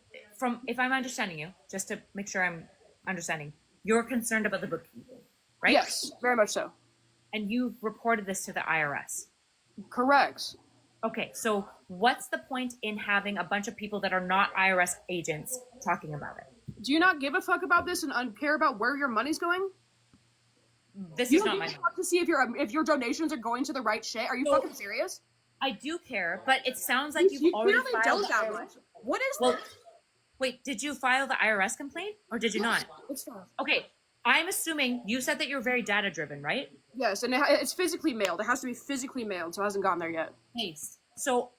if I'm understanding you, just to make sure I'm understanding, you're concerned about the bookkeeping, right? Yes, very much so. And you've reported this to the IRS. Correct. Okay, so what's the point in having a bunch of people that are not IRS agents talking about it? Do you not give a fuck about this and care about where your money's going? This You is not don't my give a fuck to see if your donations are going to the right shit. Are you fucking serious? I do care, but it sounds like you've already clearly filed don't the that IRS. much. What is Well, this? wait, did you file the IRS complaint or did you not? It's fine. Okay, I'm assuming you said that you're very data driven, right? Yes, and it's physically mailed. It has to be physically mailed, so it hasn't gotten there yet. Nice. So,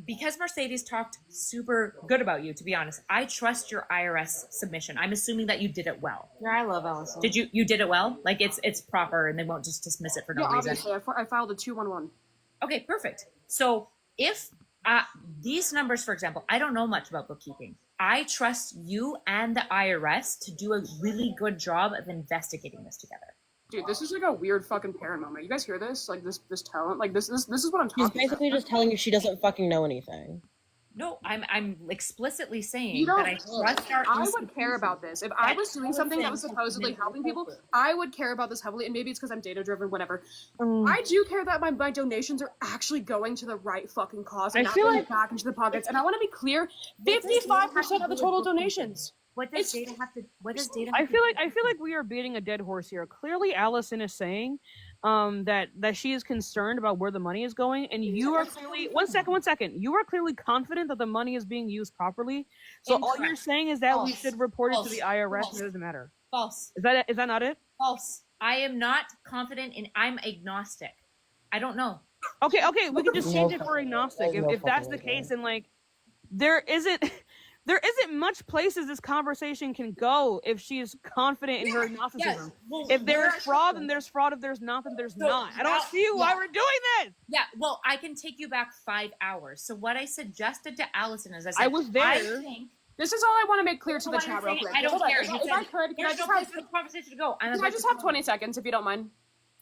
because Mercedes talked super good about you, to be honest, I trust your IRS submission. I'm assuming that you did it well. Yeah, I love Allison. Did you did it well? Like it's proper, and they won't just dismiss it for no Yeah, reason. obviously, I filed a 211. Okay, perfect. So if these numbers, for example, I don't know much about bookkeeping. I trust you and the IRS to do a really good job of investigating this together. Dude, this is like a weird fucking parent moment. You guys hear this? Like this talent? Like this is what I'm talking She's basically about. just telling you she doesn't fucking know anything. No, I'm explicitly saying You don't. that I trust our I would care about this. If I was doing something that was supposedly helping people, I would care about this heavily. And maybe it's because I'm data driven, whatever. I do care that my donations are actually going to the right fucking cause and I not feel going like- back into the pockets. And I want to be clear: 55% of the total donations. What does data have to? What does data? I feel like we are beating a dead horse here. Clearly, Allison is saying that she is concerned about where the money is going, and you are clearly one second. You are clearly confident that the money is being used properly. So all you're saying is that we should report it to the IRS. And it doesn't matter. False. Is that not it? False. I am not confident in. I'm agnostic. I don't know. Okay. We can just change it for agnostic. If that's the case, then like there isn't much places this conversation can go if she is confident in her agnosticism. Yes. Well, if there's fraud, then there's fraud. If there's not, then there's not. I don't see why we're doing this. Yeah, well, I can take you back 5 hours. So what I suggested to Allison is I said, I was there. I think This is all I want to make clear to the what chat I'm real saying. quick. I don't Hold on. care. If You I said, could, can I there's just no have place for the conversation to go. Can I just have 20 seconds if you don't mind?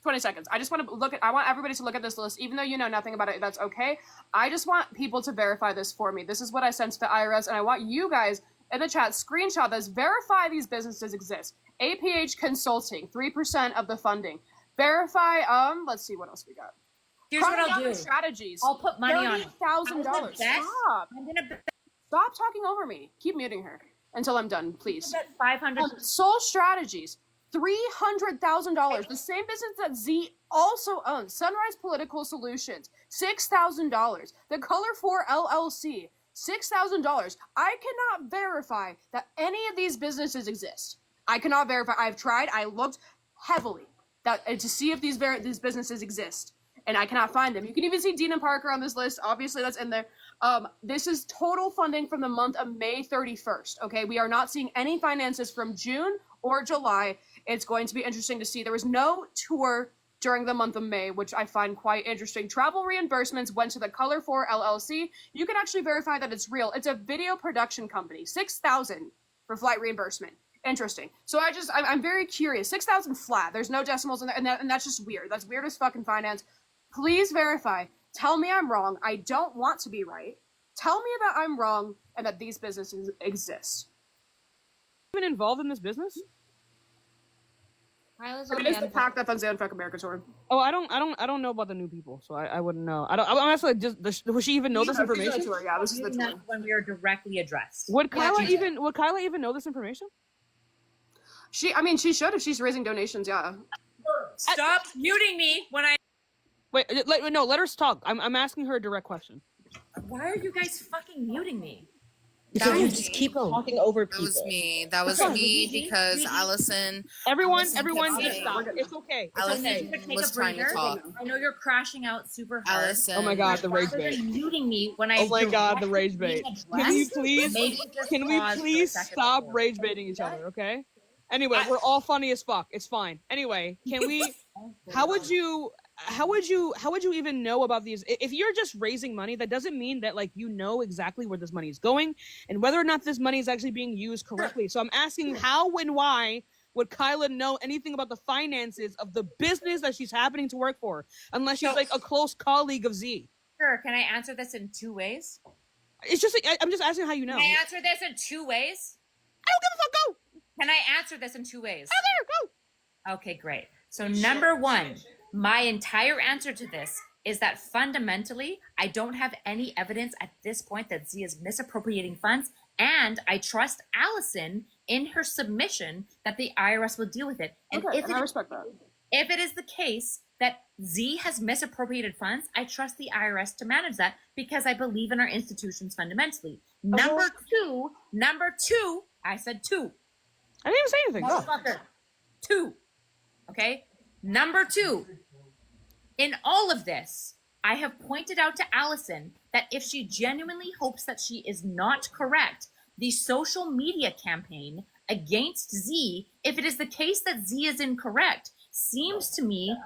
20 seconds. I just want to look at. I want everybody to look at this list, even though you know nothing about it. That's okay. I just want people to verify this for me. This is what I sent to the IRS, and I want you guys in the chat screenshot this. Verify these businesses exist. APH Consulting, 3% of the funding. Verify. Let's see what else we got. Here's what I'll do. Strategies. I'll put money on it. $30,000. Stop. I'm gonna bet. Stop talking over me. Keep muting her until I'm done, please. Bet 500. Soul Strategies, $300,000. The same business that Z also owns. Sunrise Political Solutions, $6,000. The Color 4 LLC, $6,000. I cannot verify that any of these businesses exist. I cannot verify. I've tried. I looked heavily to see if these businesses exist, and I cannot find them. You can even see Dean and Parker on this list. Obviously, that's in there. This is total funding from the month of May 31st. Okay, we are not seeing any finances from June or July. It's going to be interesting to see. There was no tour during the month of May, which I find quite interesting. Travel reimbursements went to the Color 4 LLC. You can actually verify that it's real. It's a video production company. $6,000 for flight reimbursement. Interesting. So I'm very curious. 6,000 flat. There's no decimals in there, and that's just weird. That's weird as fucking finance. Please verify. Tell me I'm wrong. I don't want to be right. Tell me that I'm wrong and that these businesses exist. Been involved in this business? It's the pack that's on the UnFuck America tour. Oh, I don't know about the new people, so I wouldn't know. I'm actually just. Will she even know this information? Yeah, this is the tour. When we are directly addressed. Would Kyla even know this information? She should if she's raising donations. Yeah. Stop muting me when I. Wait, let her talk. I'm asking her a direct question. Why are you guys fucking muting me? Because you just keep talking over people. That was me because Allison. Everyone, kept just saying- stop. It's okay. Allison was trying to talk. I know you're crashing out super hard. Allison. Oh my God, the rage Rather bait. than muting me when I. Oh my God, the rage bait. Can we please stop rage baiting each other? Okay. Anyway, we're all funny as fuck. It's fine. Anyway, can we? How would you even know about these? If you're just raising money, that doesn't mean that like you know exactly where this money is going and whether or not this money is actually being used correctly. So I'm asking how and why would Kyla know anything about the finances of the business that she's happening to work for, unless she's like a close colleague of Z? Sure. Can I answer this in 2 ways? It's just I'm just asking how you know. Can I answer this in 2 ways? I don't give a fuck. Go. Can I answer this in 2 ways? Go. Okay, great. So number one, my entire answer to this is that fundamentally, I don't have any evidence at this point that Z is misappropriating funds, and I trust Allison in her submission that the IRS will deal with it. And Okay, if and I respect that. If it is the case that Z has misappropriated funds, I trust the IRS to manage that because I believe in our institutions fundamentally. Number two, I said two. I didn't even say anything. Motherfucker. Two. Okay? Number two, in all of this, I have pointed out to Allison that if she genuinely hopes that she is not correct, the social media campaign against Z, if it is the case that Z is incorrect, seems to me,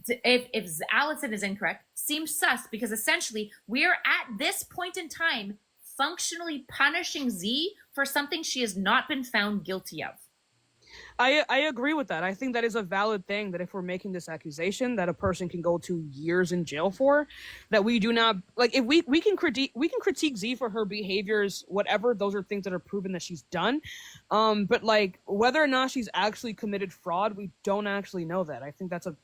if Allison is incorrect, seems sus because essentially we are at this point in time functionally punishing Z for something she has not been found guilty of. I agree with that. I think that is a valid thing, that if we're making this accusation that a person can go to years in jail for, that we do not, like, if we can critique Z for her behaviors, whatever, those are things that are proven that she's done. But like whether or not she's actually committed fraud, we don't actually know that. I think that's a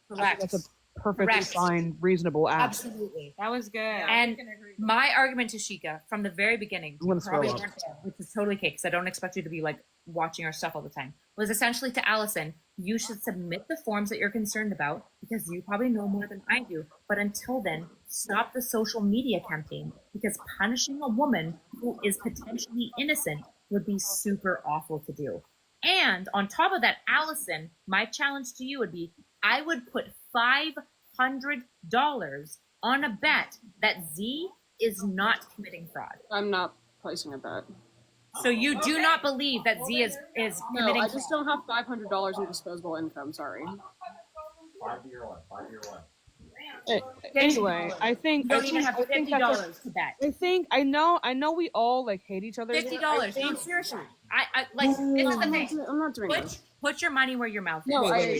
perfectly fine, reasonable ask. Absolutely. That was good. And my argument, Tashika, from the very beginning, I'm gonna throw up. which is totally okay, because I don't expect you to be like watching our stuff all the time, was essentially to Allison, you should submit the forms that you're concerned about because you probably know more than I do. But until then, stop the social media campaign because punishing a woman who is potentially innocent would be super awful to do. And on top of that, Allison, my challenge to you would be, I would put $500 on a bet that Z is not committing fraud. I'm not placing a bet. So you do not believe that Z is No, committing I just don't have $500 in disposable income. Sorry. 5-year one. Anyway, I think You don't even have $50 to bet. I know we all like hate each other. $50. No, seriously. I like. This is the thing. I'm not doing this. Put your money where your mouth is. No, I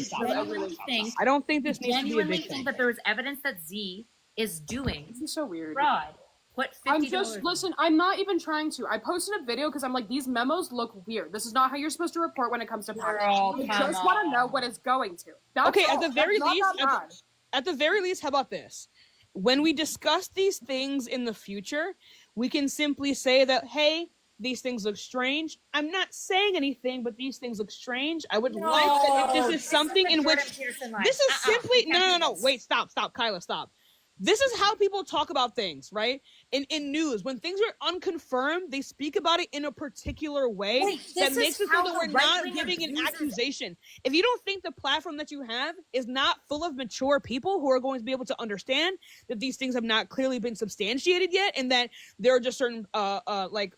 don't think this needs to be a genuinely big thing. think that there is evidence that Z is doing This is so weird. fraud. Put $50. Listen, I'm not even trying to. I posted a video because I'm like, these memos look weird. This is not how you're supposed to report when it comes to power. Girl, I come just want to on. know what it's going to. That's Okay, all. at the very That's least, not that bad. at the very least, how about this? When we discuss these things in the future, we can simply say that, hey, these things look strange. I'm not saying anything, but these things look strange. I would like that if this is something in which this is simply no. Wait, stop, Kyla, stop. This is how people talk about things, right? In news, when things are unconfirmed, they speak about it in a particular way that makes it so that we're not giving an accusation. If you don't think the platform that you have is not full of mature people who are going to be able to understand that these things have not clearly been substantiated yet, and that there are just certain like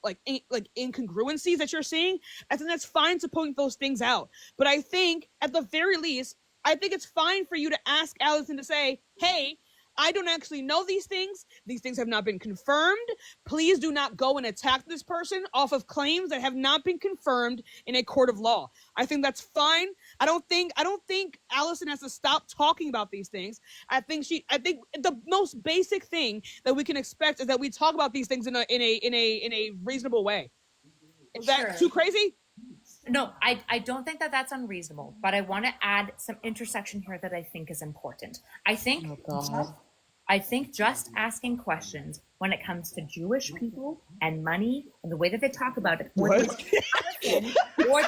incongruencies that you're seeing, I think that's fine to point those things out. But I think at the very least, I think it's fine for you to ask Allison to say, hey, I don't actually know these things. These things have not been confirmed. Please do not go and attack this person off of claims that have not been confirmed in a court of law. I think that's fine. I don't think Allison has to stop talking about these things. I think the most basic thing that we can expect is that we talk about these things in a reasonable way. Is that too crazy? No, I don't think that that's unreasonable, but I want to add some intersection here that I think is important. I think just asking questions when it comes to Jewish people and money and the way that they talk about it. Or the way,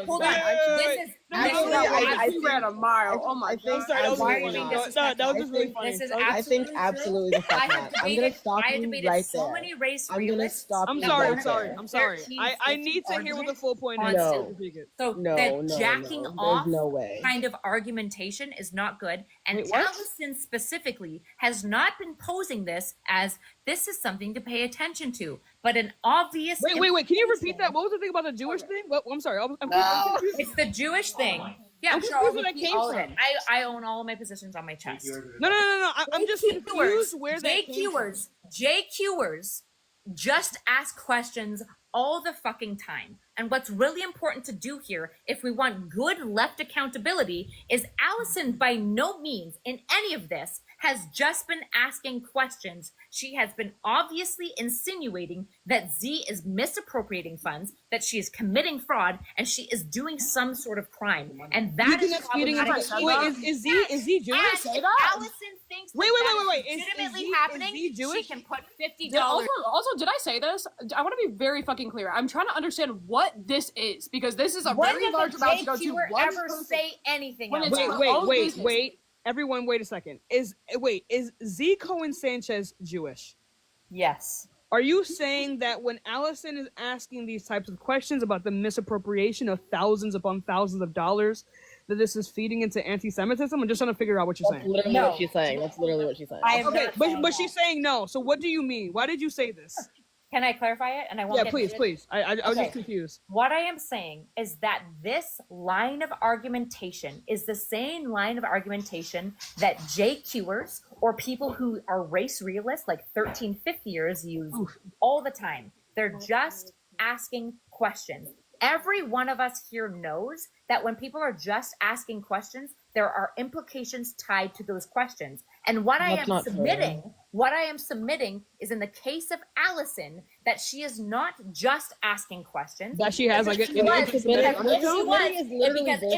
hold on. This is I ran a mile. Oh my god. why are you being disrespectful? That was just really funny. This is I think absolutely the fuck not. I'm gonna stop I have you debated right so there. many race I'm gonna realists. stop I'm you sorry. right there. I need to hear what the full point is. No. So the jacking off There's no way. kind of argumentation is not good. And Wait, what? Allison specifically has not been posing this as this is something to pay attention to, but an obvious. Wait. Can you repeat that? What was the thing about the Jewish thing? What, I'm sorry. I'm confused. It's the Jewish thing. Yeah, I'm sure. confused where that came from. I own all of my positions on my chest. No. I'm just confused where that came from. JQers just ask questions all the fucking time. And what's really important to do here, if we want good left accountability, is Allison by no means in any of this has just been asking questions. She has been obviously insinuating that Z is misappropriating funds, that she is committing fraud, and she is doing some sort of crime. And that is problematic. Is Z Jewish? And if Allison thinks Wait. legitimately happening, she can put $50. Also, did I say this? I want to be very fucking clear. I'm trying to understand what this is, because this is a When very did large the amount to go to JQer one ever person. say anything When else? it's Wait. Everyone, wait a second. Is Z Cohen Sanchez Jewish? Yes. Are you saying that when Allison is asking these types of questions about the misappropriation of thousands upon thousands of dollars, that this is feeding into anti-Semitism? I'm just trying to figure out what you're saying. Literally what she's saying. That's literally what she's saying. Okay, but she's saying no. So what do you mean? Why did you say this? Can I clarify it? And I won't. Yeah, please. I was just confused. What I am saying is that this line of argumentation is the same line of argumentation that JQers or people who are race realists like 1350ers use all the time. They're just asking questions. Every one of us here knows that when people are just asking questions, there are implications tied to those questions. And what I am submitting is, in the case of Allison, that she is not just asking questions. That she has like an anti-Semitic undertone?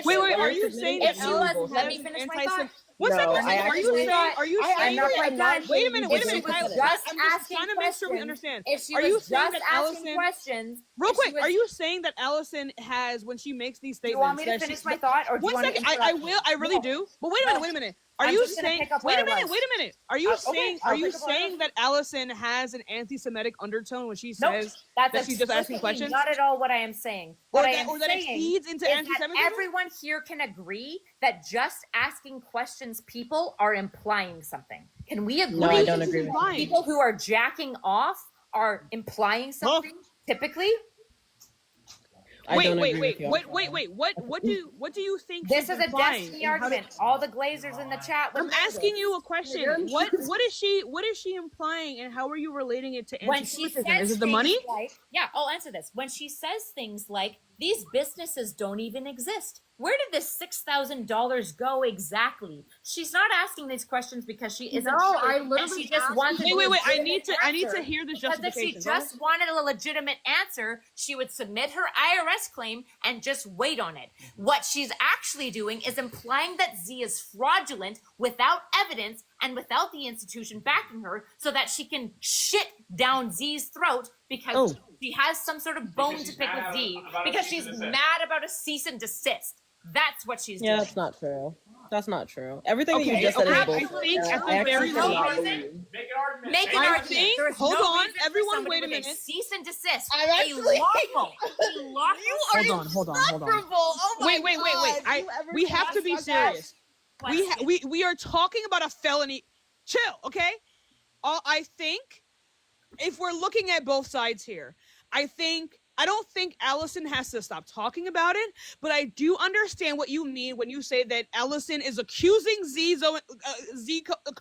Wait, are you saying that Allison let me finish my thought. One second. Are you saying? Wait a minute. If she was just I'm asking trying to make sure we understand. If she Are you was saying just that asking Allison? questions, Real if she quick, was- are you saying that Allison has, when she makes these statements? You want me to finish my thought, or do you one want to second? I interrupt me? will. I really No. do. But wait a minute. Are I'm you just gonna saying? pick up Wait where a I minute. was. Wait a minute. Are you Okay, saying? I'll Are you pick up where I saying was. that Allison has an anti-Semitic undertone when she Nope, says that's that she's just asking explicitly questions? Not at all what I am saying. Or What I that- am or that it saying feeds into is that anti-Semitism? everyone here can agree that just asking questions people are implying something. Can we agree? No, I don't agree with you. People who are jacking off are implying something, typically? What do you think? This she's is a implying? destiny And how argument. All the Glazers in the chat. would I'm know asking this. you a question. What is she implying, and how are you relating it to When she anti-Semitism? says Is it the things money? like, yeah, I'll answer this. When she says things like, these businesses don't even exist. Where did this $6,000 go exactly? She's not asking these questions because she isn't No, sure, I and literally she just asked- wants Wait, I need to hear this Because if she justification. just wanted a legitimate answer, she would submit her IRS claim and just wait on it. What she's actually doing is implying that Z is fraudulent without evidence and without the institution backing her, so that she can shit down Z's throat because she has some sort of bone to pick with Z, because she's mad about a cease and desist. That's what she's Yeah, doing. that's not true. That's not true. Everything that you just said is bullshit. I actually cannot believe. Make an I argument. think- There is hold no on, reason for everyone, somebody wait a with minute. cease and desist. I'm actually- Hold on. Oh my Wait. We have to be serious. We are talking about a felony. Chill, okay? I think if we're looking at both sides here, I don't think Allison has to stop talking about it, but I do understand what you mean when you say that Allison is accusing Z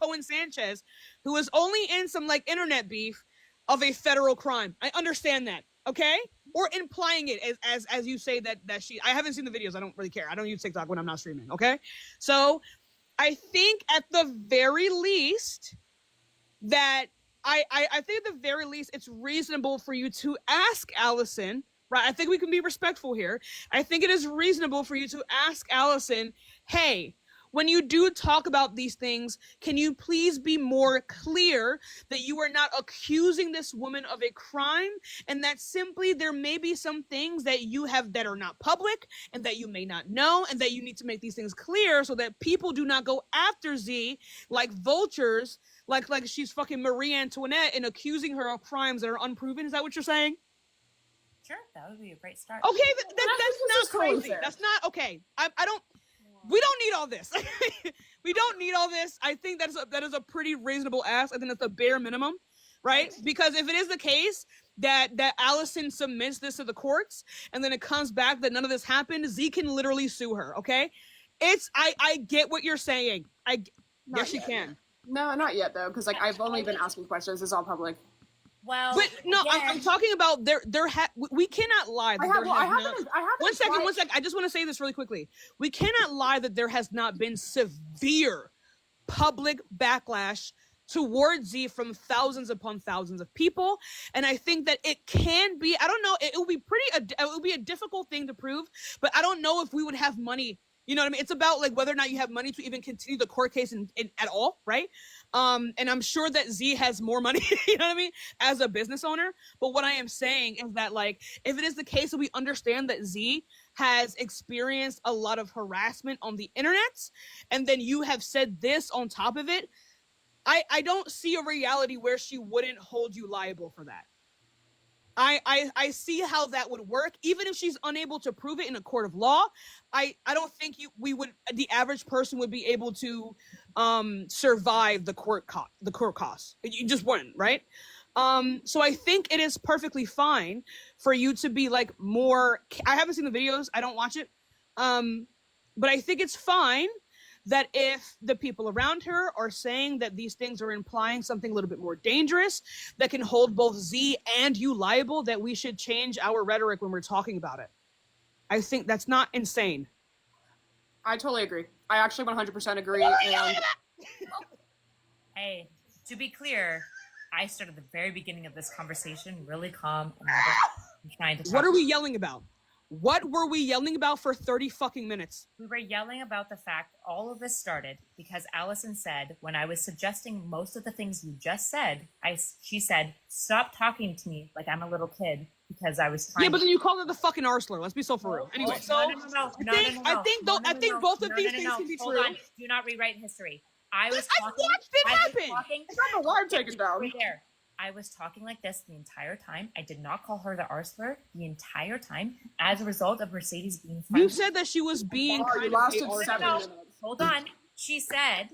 Cohen Sanchez, who is only in some like internet beef, of a federal crime. I understand that, okay? Or implying it as you say that she. I haven't seen the videos. I don't really care. I don't use TikTok when I'm not streaming, okay? So I think at the very least that I think at the very least it's reasonable for you to ask Allison, right? I think we can be respectful here. I think it is reasonable for you to ask Allison, hey, when you do talk about these things, can you please be more clear that you are not accusing this woman of a crime, and that simply there may be some things that you have that are not public and that you may not know, and that you need to make these things clear so that people do not go after Z like vultures, like she's fucking Marie Antoinette, and accusing her of crimes that are unproven. Is that what you're saying? Sure, that would be a great start. Okay, that's not crazy. That's not okay. We don't need all this. We don't need all this. I think that is a pretty reasonable ask. I think that's the bare minimum, right? Because if it is the case that Allison submits this to the courts and then it comes back that none of this happened, Z can literally sue her. Okay, I get what you're saying. Yes, you can. No, not yet though, because like I've only been asking questions. It's all public. Well, but no, I'm talking about we cannot lie. That one second. I just want to say this really quickly. We cannot lie that there has not been severe public backlash towards Z from thousands upon thousands of people. And I think that it can be, I don't know, it would be a difficult thing to prove, but I don't know if we would have money. You know what I mean? It's about like whether or not you have money to even continue the court case at all, right? And I'm sure that Z has more money, you know what I mean, as a business owner. But what I am saying is that, like, if it is the case that we understand that Z has experienced a lot of harassment on the internet, and then you have said this on top of it, I don't see a reality where she wouldn't hold you liable for that. I see how that would work, even if she's unable to prove it in a court of law. I don't think the average person would be able to survive the court costs. You just wouldn't, right? So I think it is perfectly fine for you to be like more. I haven't seen the videos. I don't watch it. But I think it's fine that if the people around her are saying that these things are implying something a little bit more dangerous that can hold both Z and you liable, that we should change our rhetoric when we're talking about it. I think that's not insane. I totally agree. I actually 100% agree. And Hey, to be clear, I started the very beginning of this conversation really calm and never trying to talk. What are we yelling about? What were we yelling about for 30 fucking minutes? We were yelling about the fact all of this started because Allison said, when I was suggesting most of the things you just said, she said, stop talking to me like I'm a little kid because I was trying. Yeah, but then you called her the fucking arsler. Let's be so for real. Anyway, I think both of these things can be true. On. Do not rewrite history. I watched it happen. It's not the alarm taken down. Right there. I was talking like this the entire time. I did not call her the arsler the entire time as a result of Mercedes being funny. You said that she was being kind of 7 minutes. Hold on. She said,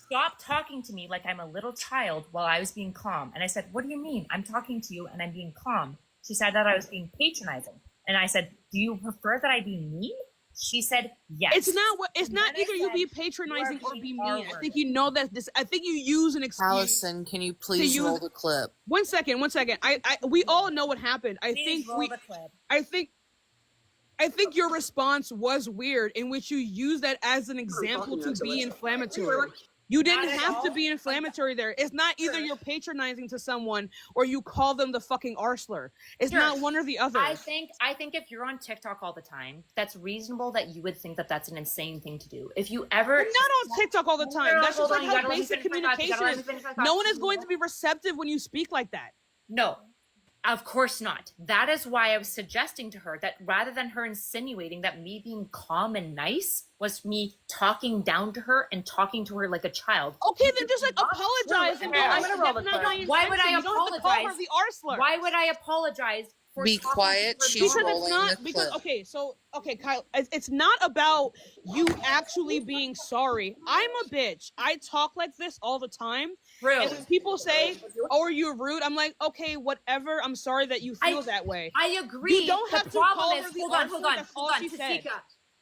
stop talking to me like I'm a little child while I was being calm. And I said, what do you mean? I'm talking to you and I'm being calm. She said that I was being patronizing. And I said, do you prefer that I be mean? She said yes. It's not either you be patronizing or be mean. I think you know that I think you use an excuse. Allison, can you please roll the clip? One second. We all know what happened. I think your response was weird, in which you use that as an example to be inflammatory. You didn't have to be inflammatory there. It's not either you're patronizing to someone or you call them the fucking arsler. It's not one or the other. I think if you're on TikTok all the time, that's reasonable that you would think that that's an insane thing to do. If you ever... You're not on TikTok all the time. That's just like how basic communication is. No one is going to be receptive when you speak like that. No. Of course not. That is why I was suggesting to her that rather than her insinuating that me being calm and nice was me talking down to her and talking to her like a child. Okay, then just like apologize. Why would I apologize? Call her the arsler. Why would I apologize? Be quiet. She's rolling the clip. Okay, Kyle, it's not about you actually being sorry. I'm a bitch. I talk like this all the time. True. And when people say, "Oh, you're rude," I'm like, okay, whatever. I'm sorry that you feel that way. I agree. You don't have to call her the arsler. Hold on, Tashika.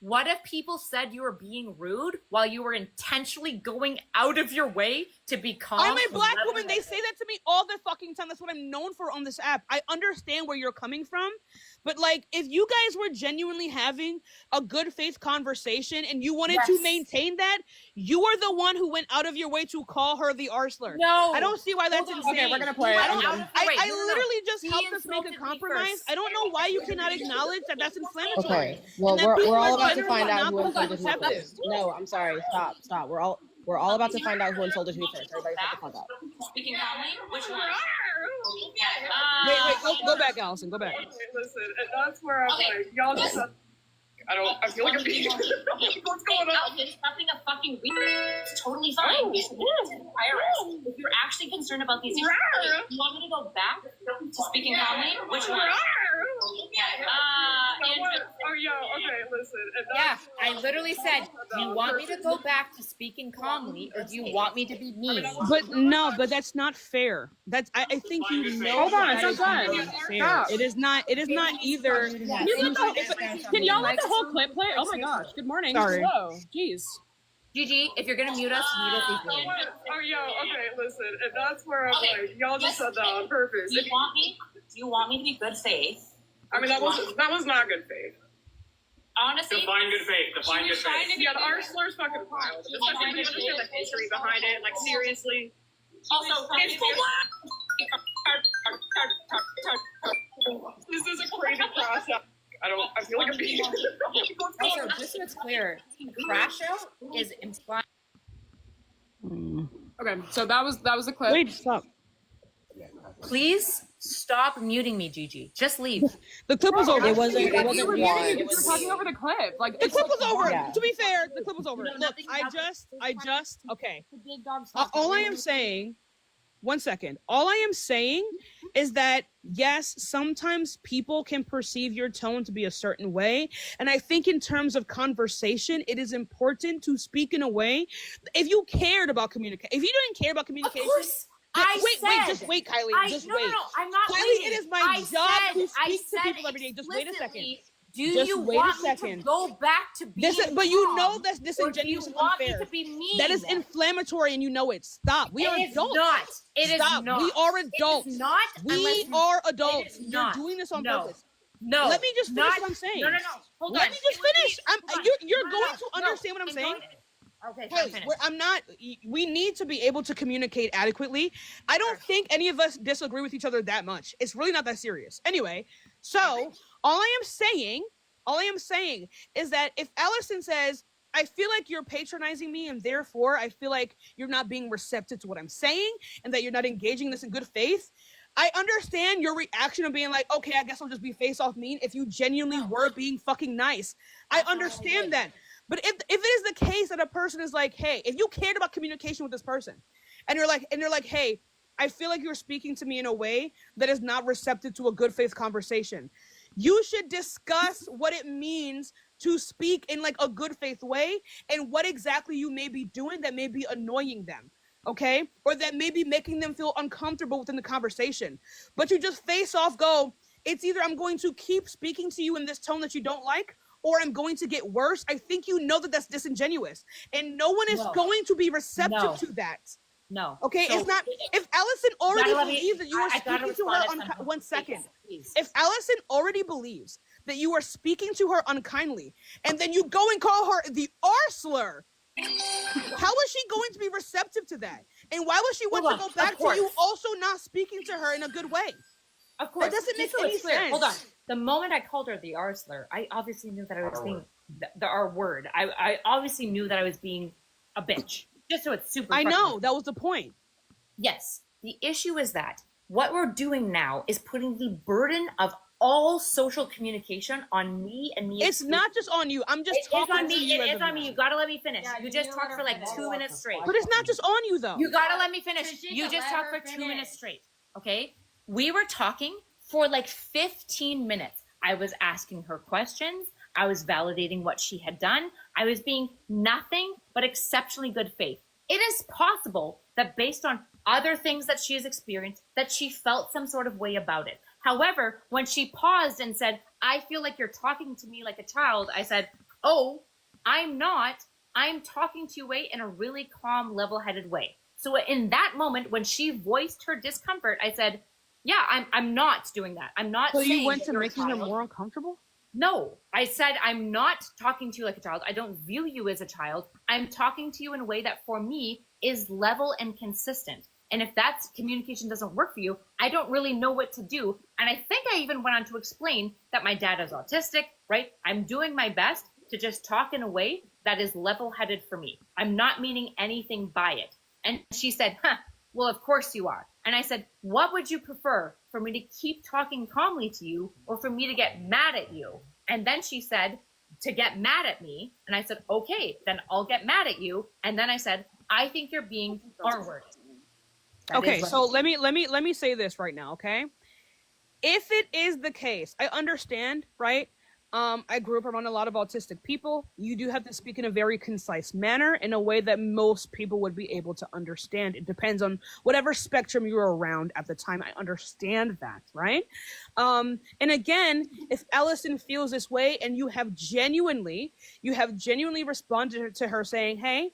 What if people said you were being rude while you were intentionally going out of your way to be calm? I'm a black woman. They say that to me all the fucking time. That's what I'm known for on this app. I understand where you're coming from. But, like, if you guys were genuinely having a good faith conversation and you wanted to maintain that, you are the one who went out of your way to call her the arsler. No. I don't see why that's insane. Okay, we're going to play it. I literally just helped us make a compromise. I don't know why you cannot acknowledge that that's inflammatory. Okay, well, we're all about to find out who insulted who first. No, I'm sorry. Stop. We're all about to find out who insulted who first. Everybody shut the fuck up. Speaking calmly, which one? Wait, go back, Allison. Go back. Okay, listen, and that's where I'm like, y'all just... I feel like I'm being... What's going on? It's nothing a fucking weird. It's totally fine. It's IRS. If you're actually concerned about these issues, you want me to go back to speaking calmly? Which one? Okay, listen. Yeah, I literally said, do you want me to go back to speaking calmly, or do you want me to be mean? But that's not fair. I think you know. Hold on, that it's not is not fair. It is not either. Can y'all let the whole clip play? Oh my gosh. Good morning. Sorry. Hello. Jeez. Gigi, if you're gonna mute us equally. Okay, listen, and that's where I'm like, y'all just said that on purpose. Do you want me to be good faith? I mean, that was not good faith. Honestly, Define good faith. Define good faith. Yeah, the R slur's fucking wild. Just like, I understand the history behind it. Like, seriously. Also, it's This is a crazy process. I feel like I'm being. Also, just so it's clear, crash out is implying. Okay, so that was the clip. Wait, stop. Please stop muting me, Gigi. Just leave. The clip was over. It wasn't. It wasn't You were why. muting me because you were talking over the clip. Like The it's clip like, was over. yeah. To be fair, the clip was over. Look, okay. All I am saying, one second. All I am saying is that yes, sometimes people can perceive your tone to be a certain way, and I think in terms of conversation, it is important to speak in a way. If you cared about communication, if you didn't care about communication. Of course. Just wait, Kylie. Just wait. No, I'm not Kylie, waiting. it is my job to speak to people every day. Just wait a second. Just you wait want a second. me to go back to being But you calm, know that's disingenuous and unfair. to be mean? That is inflammatory, and you know it. Stop. We are adults. Not. It is Stop. not. We are adults. It is not. We are adults. You're doing this on purpose. No. Let me just finish what I'm saying. No. Hold Let on. me just finish. You're going to understand what I'm saying. Okay, Kylie, I'm not. We need to be able to communicate adequately. I don't think any of us disagree with each other that much. It's really not that serious. Anyway, so all I am saying is that if Allison says, I feel like you're patronizing me and therefore I feel like you're not being receptive to what I'm saying and that you're not engaging this in good faith, I understand your reaction of being like, okay, I guess I'll just be face off mean if you genuinely were being fucking nice. I understand that. But if it is the case that a person is like, hey, if you cared about communication with this person and you're like, hey, I feel like you're speaking to me in a way that is not receptive to a good faith conversation, you should discuss what it means to speak in like a good faith way and what exactly you may be doing that may be annoying them. Okay? Or that may be making them feel uncomfortable within the conversation. But you just face off go, it's either I'm going to keep speaking to you in this tone that you don't like, or I'm going to get worse. I think you know that that's disingenuous. And no one is going to be receptive to that. No. Okay, So, it's not. If Allison already let me- believes that you are I gotta speaking to respond her at some point. 1 second. Please. If Allison already believes that you are speaking to her unkindly, and then you go and call her the R slur, how is she going to be receptive to that? And why would she want to go back to you also not speaking to her in a good way? Of course. That doesn't make Just so any it's clear. sense. Hold on. The moment I called her the R slur, I obviously knew that I was being the R word. I obviously knew that I was being a bitch. Just so it's super. I know, that was the point. Yes. The issue is that what we're doing now is putting the burden of all social communication on me and me. It's not just on you. I'm just talking on me. to you. It is on me. You gotta let me finish. You just talked for like 2 minutes straight. But it's not just on you though. You gotta let me finish. You just talked for 2 minutes straight. Okay? We were talking for like 15 minutes. I was asking her questions. I was validating what she had done. I was being nothing but exceptionally good faith. It is possible that based on other things that she has experienced, that she felt some sort of way about it. However, when she paused and said, I feel like you're talking to me like a child, I said, oh, I'm not. I'm talking to you in a really calm, level-headed way. So in that moment, when she voiced her discomfort, I said, yeah, I'm not doing that. I'm not So saying you went that to you're a making her child. more uncomfortable? No, I said, I'm not talking to you like a child. I don't view you as a child. I'm talking to you in a way that for me is level and consistent. And if that communication doesn't work for you, I don't really know what to do. And I think I even went on to explain that my dad is autistic, right? I'm doing my best to just talk in a way that is level-headed for me. I'm not meaning anything by it. And she said, well, of course you are. And I said, what would you prefer, for me to keep talking calmly to you or for me to get mad at you? And then she said, to get mad at me. And I said, okay, then I'll get mad at you. And then I said, I think you're being R-worded. Okay, so let me say this right now, okay? If it is the case, I understand, right? I grew up around a lot of autistic people. You do have to speak in a very concise manner, in a way that most people would be able to understand. It depends on whatever spectrum you're around at the time. I understand that, right? And again, if Allison feels this way and you have genuinely responded to her saying, hey,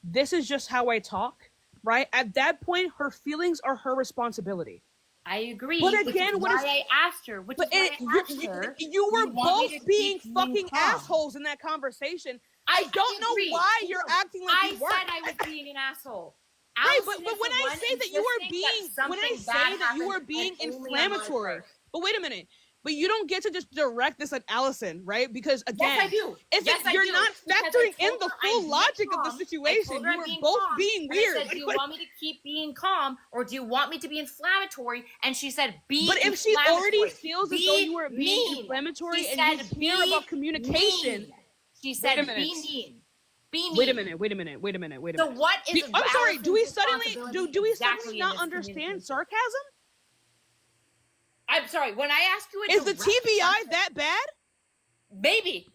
this is just how I talk, right? At that point, her feelings are her responsibility. I agree. But which again, is what why is I asked her? Which but is why I asked her. you were "Do want me both to being keep fucking calm?" assholes in that conversation. I I don't know agree. why you're acting like I you weren't. said I was being an asshole. Right, Allison but is when the I one say that you are insisting being, when I something say bad that you happened are being and only on my inflammatory, part. but wait a minute, but you don't get to just direct this at Allison, right? Because again, Yes, I do. Yes, I you're do. not Because I factoring in told the her full I'm being logic of the calm. I situation. told her You I'm were being both calm, being and weird. I said, "Do you want me to keep being calm, or do you want me to be inflammatory?" And she said, "Be But if she inflammatory. already feels as though you were being mean." inflammatory She and said, you care "Be about communication, mean." She wait a said, minute. "Be mean. Be mean." Wait a minute. So what is I'm sorry. Do we Allison's suddenly responsibility do we exactly suddenly in not this understand communication? sarcasm? I'm sorry. When I ask you a Is the direct TBI question- that bad? Maybe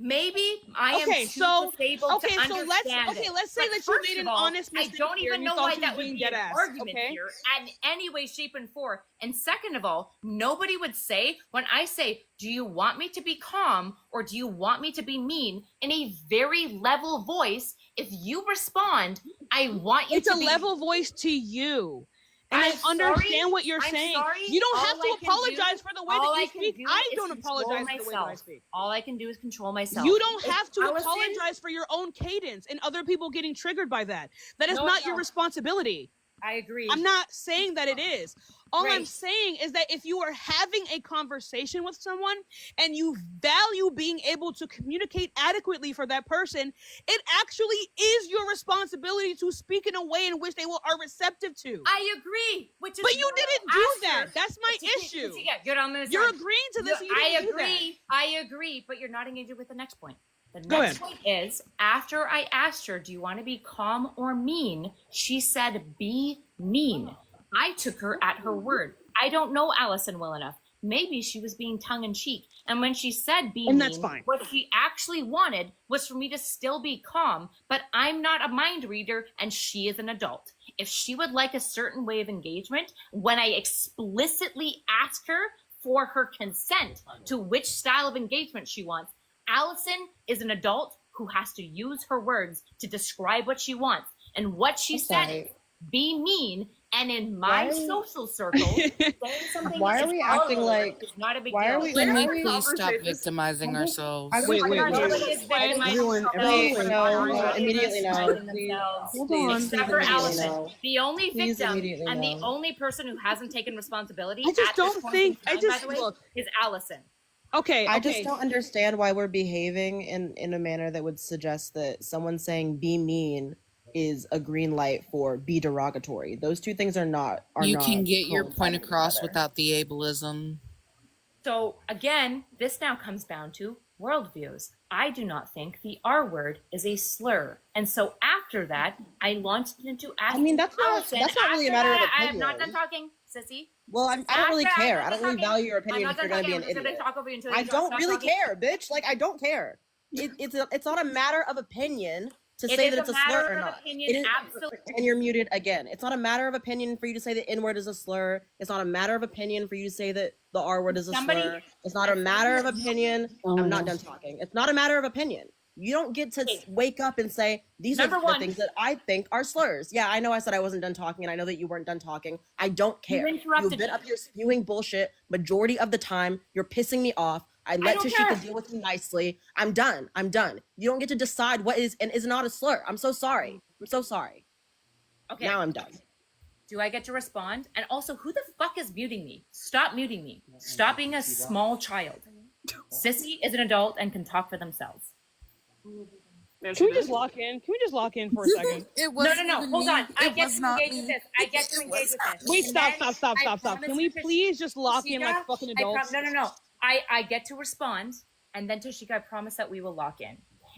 I am too disabled to understand it. let's say But that you first made of an all, honest I mistake don't here even and you know thought why she was that would being be an dead ass, argument okay? here in any way, shape, and form. And second of all, nobody would say, when I say, "Do you want me to be calm or do you want me to be mean?" in a very level voice, if you respond, "I want you It's to a be..." level voice to you. And I I'm understand sorry. what you're I'm saying. sorry. You don't All have to I can apologize do- for the way all that you I can speak. do I is don't control apologize for the way that I myself. speak. All I can do is control myself. You don't If have to Allison- apologize for your own cadence and other people getting triggered by that. That is No, not I your don't. responsibility. I agree. I'm not saying that it is. All I'm Great. saying is that if you are having a conversation with someone and you value being able to communicate adequately for that person, it actually is your responsibility to speak in a way in which they are receptive to. I agree. Which is But you why I didn't do asked that. her- That's my Tashika, issue. Tashika, you're on the You're side. agreeing to this and you I didn't do that. agree. I agree, but you're not engaging with the next point. The Go next ahead. point is, after I asked her, "Do you want to be calm or mean?" she said, "Be mean." I took her at her word. I don't know Allison well enough. Maybe she was being tongue-in-cheek. And when she said "be And mean," that's fine. what she actually wanted was for me to still be calm, but I'm not a mind reader and she is an adult. If she would like a certain way of engagement, when I explicitly ask her for her consent to which style of engagement she wants, Allison is an adult who has to use her words to describe what she wants. And what she said is, "Be mean," and in my social circle, saying something Why is are we tolerable acting like- is not a big why deal. are we- Can we Why are we- please stop victimizing ourselves? Wait. Nobody is victimizing Everyone, themselves. no, immediately no. Victimizing themselves. Except for Allison, no. the only Please victim immediately and the no. only person who hasn't taken responsibility I just at don't this point think- in time, I just- by the way, look. is Allison. Okay, I just don't understand why we're behaving in a manner that would suggest that someone saying "be mean" is a green light for "be derogatory." Those two things are not. You can get your point coinciding across together. without the ableism. So again, this now comes down to worldviews. I do not think the R word is a slur. And so after that, I launched into asking that's not Allison, really a after matter of that, I am not opinion. done talking, sissy. Well, I don't really After I'm care. done I don't really talking, value your I'm opinion not if you're done going to be talking. an I'm just idiot. gonna talk over you until you I don't stop really talking. care, bitch. Like, I don't care. It's not a matter of opinion to It say is that a it's a matter slur or of not. opinion, It is, absolutely. and you're muted again. It's not a matter of opinion for you to say the N word is a slur. It's not a matter of opinion for you to say that the R word is a slur. It's not a matter of opinion. I'm not done talking. It's not a matter of opinion. You don't get to wake up and say, these are the things that I think are slurs. Yeah, I know I said I wasn't done talking, and I know that you weren't done talking. I don't care. You've been up here spewing bullshit majority of the time. You're pissing me off. I let Tashika deal with you nicely. I'm done. You don't get to decide what is and is not a slur. I'm so sorry. Okay. Now I'm done. Do I get to respond? And also, who the fuck is muting me? Stop muting me. Stop being a small child. Sissy is an adult and can talk for themselves. Can we just lock in? Can we just lock in for a second? No. Hold on. I get to engage with this. Wait, stop. Can we please just lock in like fucking adults? No. I get to respond, and then Tashika, I promise that we will lock in.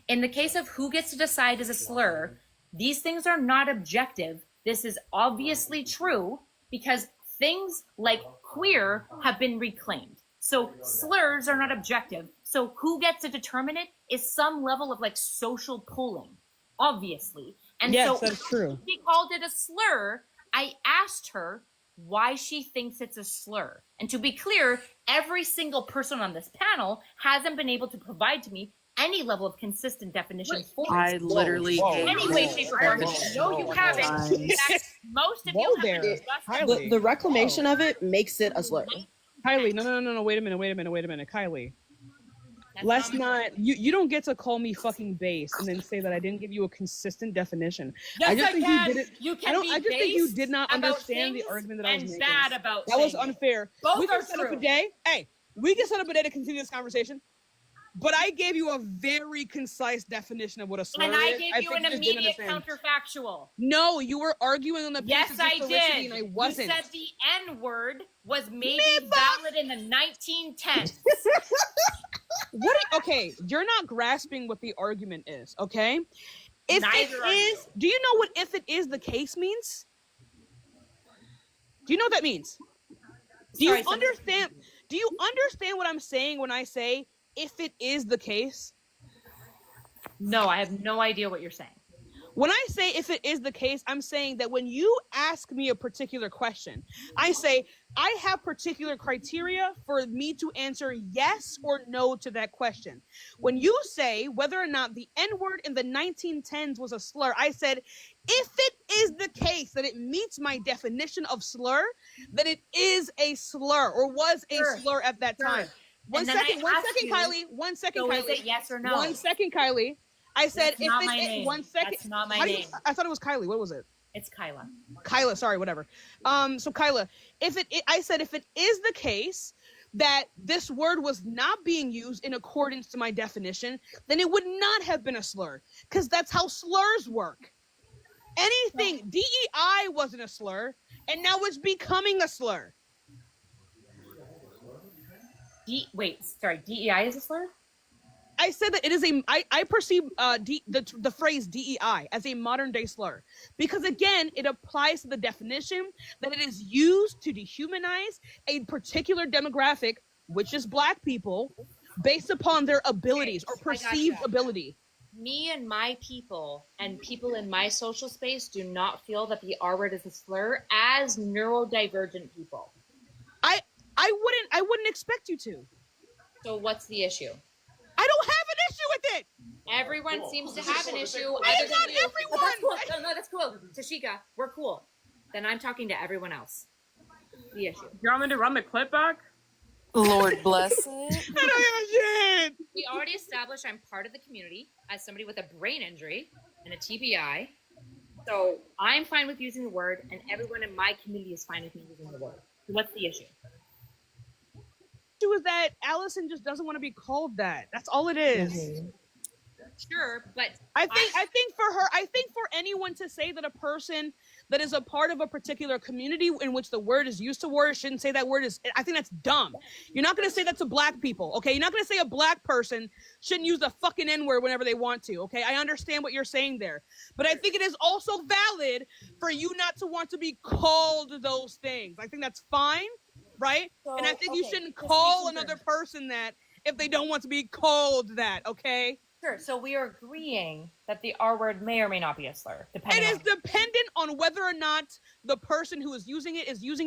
In the case of who gets to decide is a slur, these things are not objective. This is obviously true because things like queer have been reclaimed. So slurs are not objective. So who gets to determine it is some level of like social pulling, obviously. And Yes, so that's true. she called it a slur. I asked her why she thinks it's a slur. And to be clear, every single person on this panel hasn't been able to provide to me any level of consistent definition for it. I literally gave Any way, shape, or form. No, you haven't. Most of Whoa you have there, been discussing. Kylie. The reclamation of it makes it a slur. Kylie, no. Wait a minute, Kylie. That's Let's not my- not. You don't get to call me fucking base and then say that I didn't give you a consistent definition. Yes, I just I think can. you didn't. You can I don't. be I just think you based did not about understand the things argument that I was and making. bad about That was things. unfair. Both We can are set up true. a day. Hey, we can set up a day to continue this conversation. But I gave you a very concise definition of what a slur And is. I gave you think an just didn't immediate understand. counterfactual. No, you were arguing on the Yes, basis I of felicity, did. and I wasn't. You said the N word was maybe valid in the 1910s. Okay, you're not grasping what the argument is, okay? If Neither are it is, do you know what if it is the case means? Do you know what that means? Do you understand? Do you understand what I'm saying when I say if it is the case? No, I have no idea what you're saying. When I say if it is the case, I'm saying that when you ask me a particular question, I say I have particular criteria for me to answer yes or no to that question. When you say whether or not the N-word in the 1910s was a slur, I said if it is the case that it meets my definition of slur, then it is a slur or was a slur at that time. One second, Kylie. 1 second, so Kylie. is it yes or no? 1 second, Kylie. I said That's not my name. 1 second. That's not my How do you- name. I thought it was Kylie. What was it? It's Kyla. Kyla, sorry, whatever. So Kyla, I said if it is the case that this word was not being used in accordance to my definition, then it would not have been a slur, because that's how slurs work. Anything DEI wasn't a slur, and now it's becoming a slur. Wait, sorry, DEI is a slur? I said that it is I perceive the phrase DEI as a modern day slur, because again, it applies to the definition that it is used to dehumanize a particular demographic, which is Black people, based upon their abilities or perceived ability. Me and my people and people in my social space do not feel that the R word is a slur as neurodivergent people. I wouldn't expect you to. So what's the issue? I don't have an issue with it. Everyone seems to have an issue. Not Other than you. everyone. But that's cool. No, that's cool. Tashika, we're cool. Then I'm talking to everyone else. The issue. You want me to run the clip back? Lord bless it. I don't give a shit. We already established I'm part of the community as somebody with a brain injury and a TBI. So I'm fine with using the word, and everyone in my community is fine with me using the word. So what's the issue? The issue is that Allison just doesn't want to be called that. That's all it is. Sure, but I think for anyone to say that a person that is a part of a particular community in which the word is used to word shouldn't say that word is, I think that's dumb. You're not going to say that to Black people, okay? You're not going to say a Black person shouldn't use the fucking N-word whenever they want to, okay? I understand what you're saying there. But I think it is also valid for you not to want to be called those things. I think that's fine, right? So, and I think you okay, shouldn't just call making another person that if they don't want to be called that, okay? Sure. So we are agreeing that the R word may or may not be a slur, depending It is on dependent on whether or not the person who is using it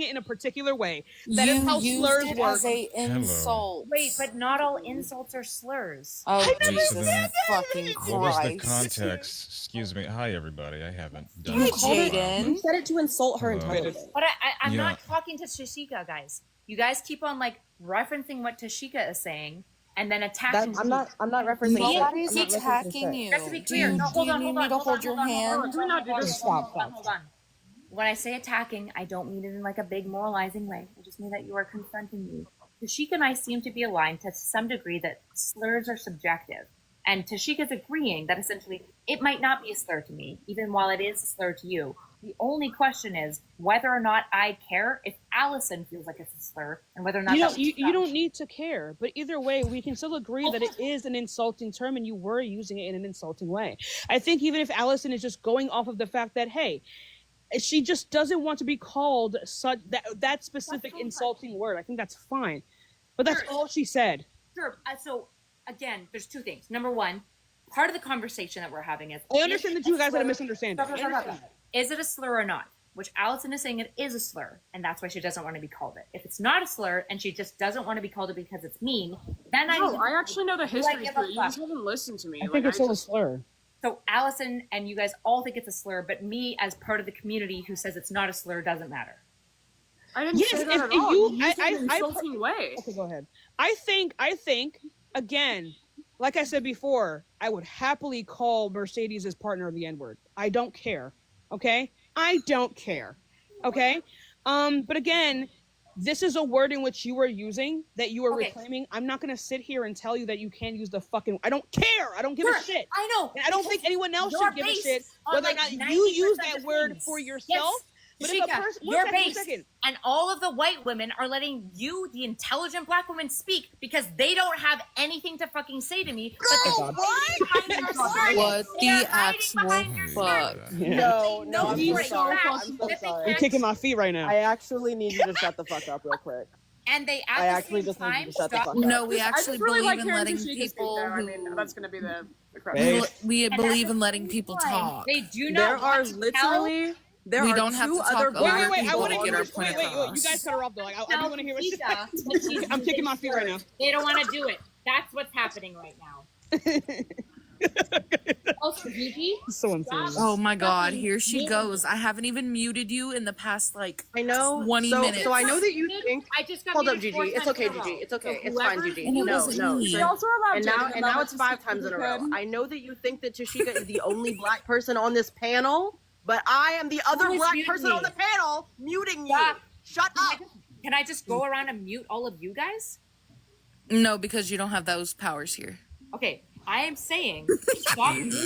in a particular way. That is how slurs it work. as a insult. Wait, but not all insults are slurs. Oh, Wait, so Jesus then fucking what was the Christ. context? Excuse me. Hi, everybody. I haven't done Hi, this in a while. Jaden. You said it to insult her Hello. entirely. But I'm Yeah. not talking to Tashika, guys. You guys keep on like referencing what Tashika is saying and then attacking. I'm not referencing Nobody's shit. I'm not referencing attacking shit. you. Just to be Do clear, you, no, do hold you on, need hold me on, to hold hold on, your hold on, hand? hold on, hold on, hold on, Stop. hold on. When I say attacking, I don't mean it in like a big moralizing way. I just mean that you are confronting me. Tashika and I seem to be aligned to some degree that slurs are subjective. And Tashika's agreeing that essentially it might not be a slur to me, even while it is a slur to you. The only question is whether or not I care if Allison feels like it's a slur, and whether or not You don't need to care, but either way, we can still agree that it is an insulting term and you were using it in an insulting way. I think even if Allison is just going off of the fact that, hey, she just doesn't want to be called such that specific insulting word, I think that's fine. But that's all she said. Sure. So again, there's two things. Number one, part of the conversation that we're having is I understand that you guys had a misunderstanding. Stop. Is it a slur or not? Which Allison is saying it is a slur, and that's why she doesn't want to be called it. If it's not a slur and she just doesn't want to be called it because it's mean, then I actually know the history. You just haven't listened to me. I think it's still a slur. So Allison and you guys all think it's a slur, but me as part of the community who says it's not a slur doesn't matter. I didn't say that at all. You used it in an insulting way. Okay, go ahead. I think, again, like I said before, I would happily call Mercedes' partner the N-word. I don't care. Okay? I don't care. Okay? But again, this is a word in which you are using that you are reclaiming. I'm not going to sit here and tell you that you can't use the fucking. I don't care. I don't give a shit. I know. And I don't think anyone else should give a shit whether or not you use that word for yourself. Yes. But Tashika, if a person, you're based, and all of the white women are letting you, the intelligent black women, speak because they don't have anything to fucking say to me. What the actual fuck? No, I'm so sorry. I'm so sorry. You're kicking my feet right now. I actually need you to shut the fuck up real quick. And they I actually just need you to shut the fuck up. No, we actually I just really believe like in letting Tashika people speak, though. I who mean, that's going to be the we believe in letting people talk. They do There not. are want to literally. There We are don't have two to talk other over black Wait, I people want to on hear. our Wait, panel. you guys cut her off though. Like, I do want to hear what Tashika, I'm kicking my feet right now. They don't want to do it. That's what's happening right now. Also, Gigi, So insane. Oh my god, here she goes. I haven't even muted you in the past like I know 20 minutes. So I know that you think. I just got Hold up, muted Gigi. 4 It's times okay, in a row. Gigi. It's okay. So It's fine, whoever- Gigi. And it No, wasn't no. me. She also allowed And Jaden now to it's 5 speak times in a row. because- I know that you think that Tashika is the only black person on this panel, but I am the other Who is black muting person me? on the panel muting you. Stop. Shut up. Can I just go around and mute all of you guys? No, because you don't have those powers here. Okay, I am saying stop muting me.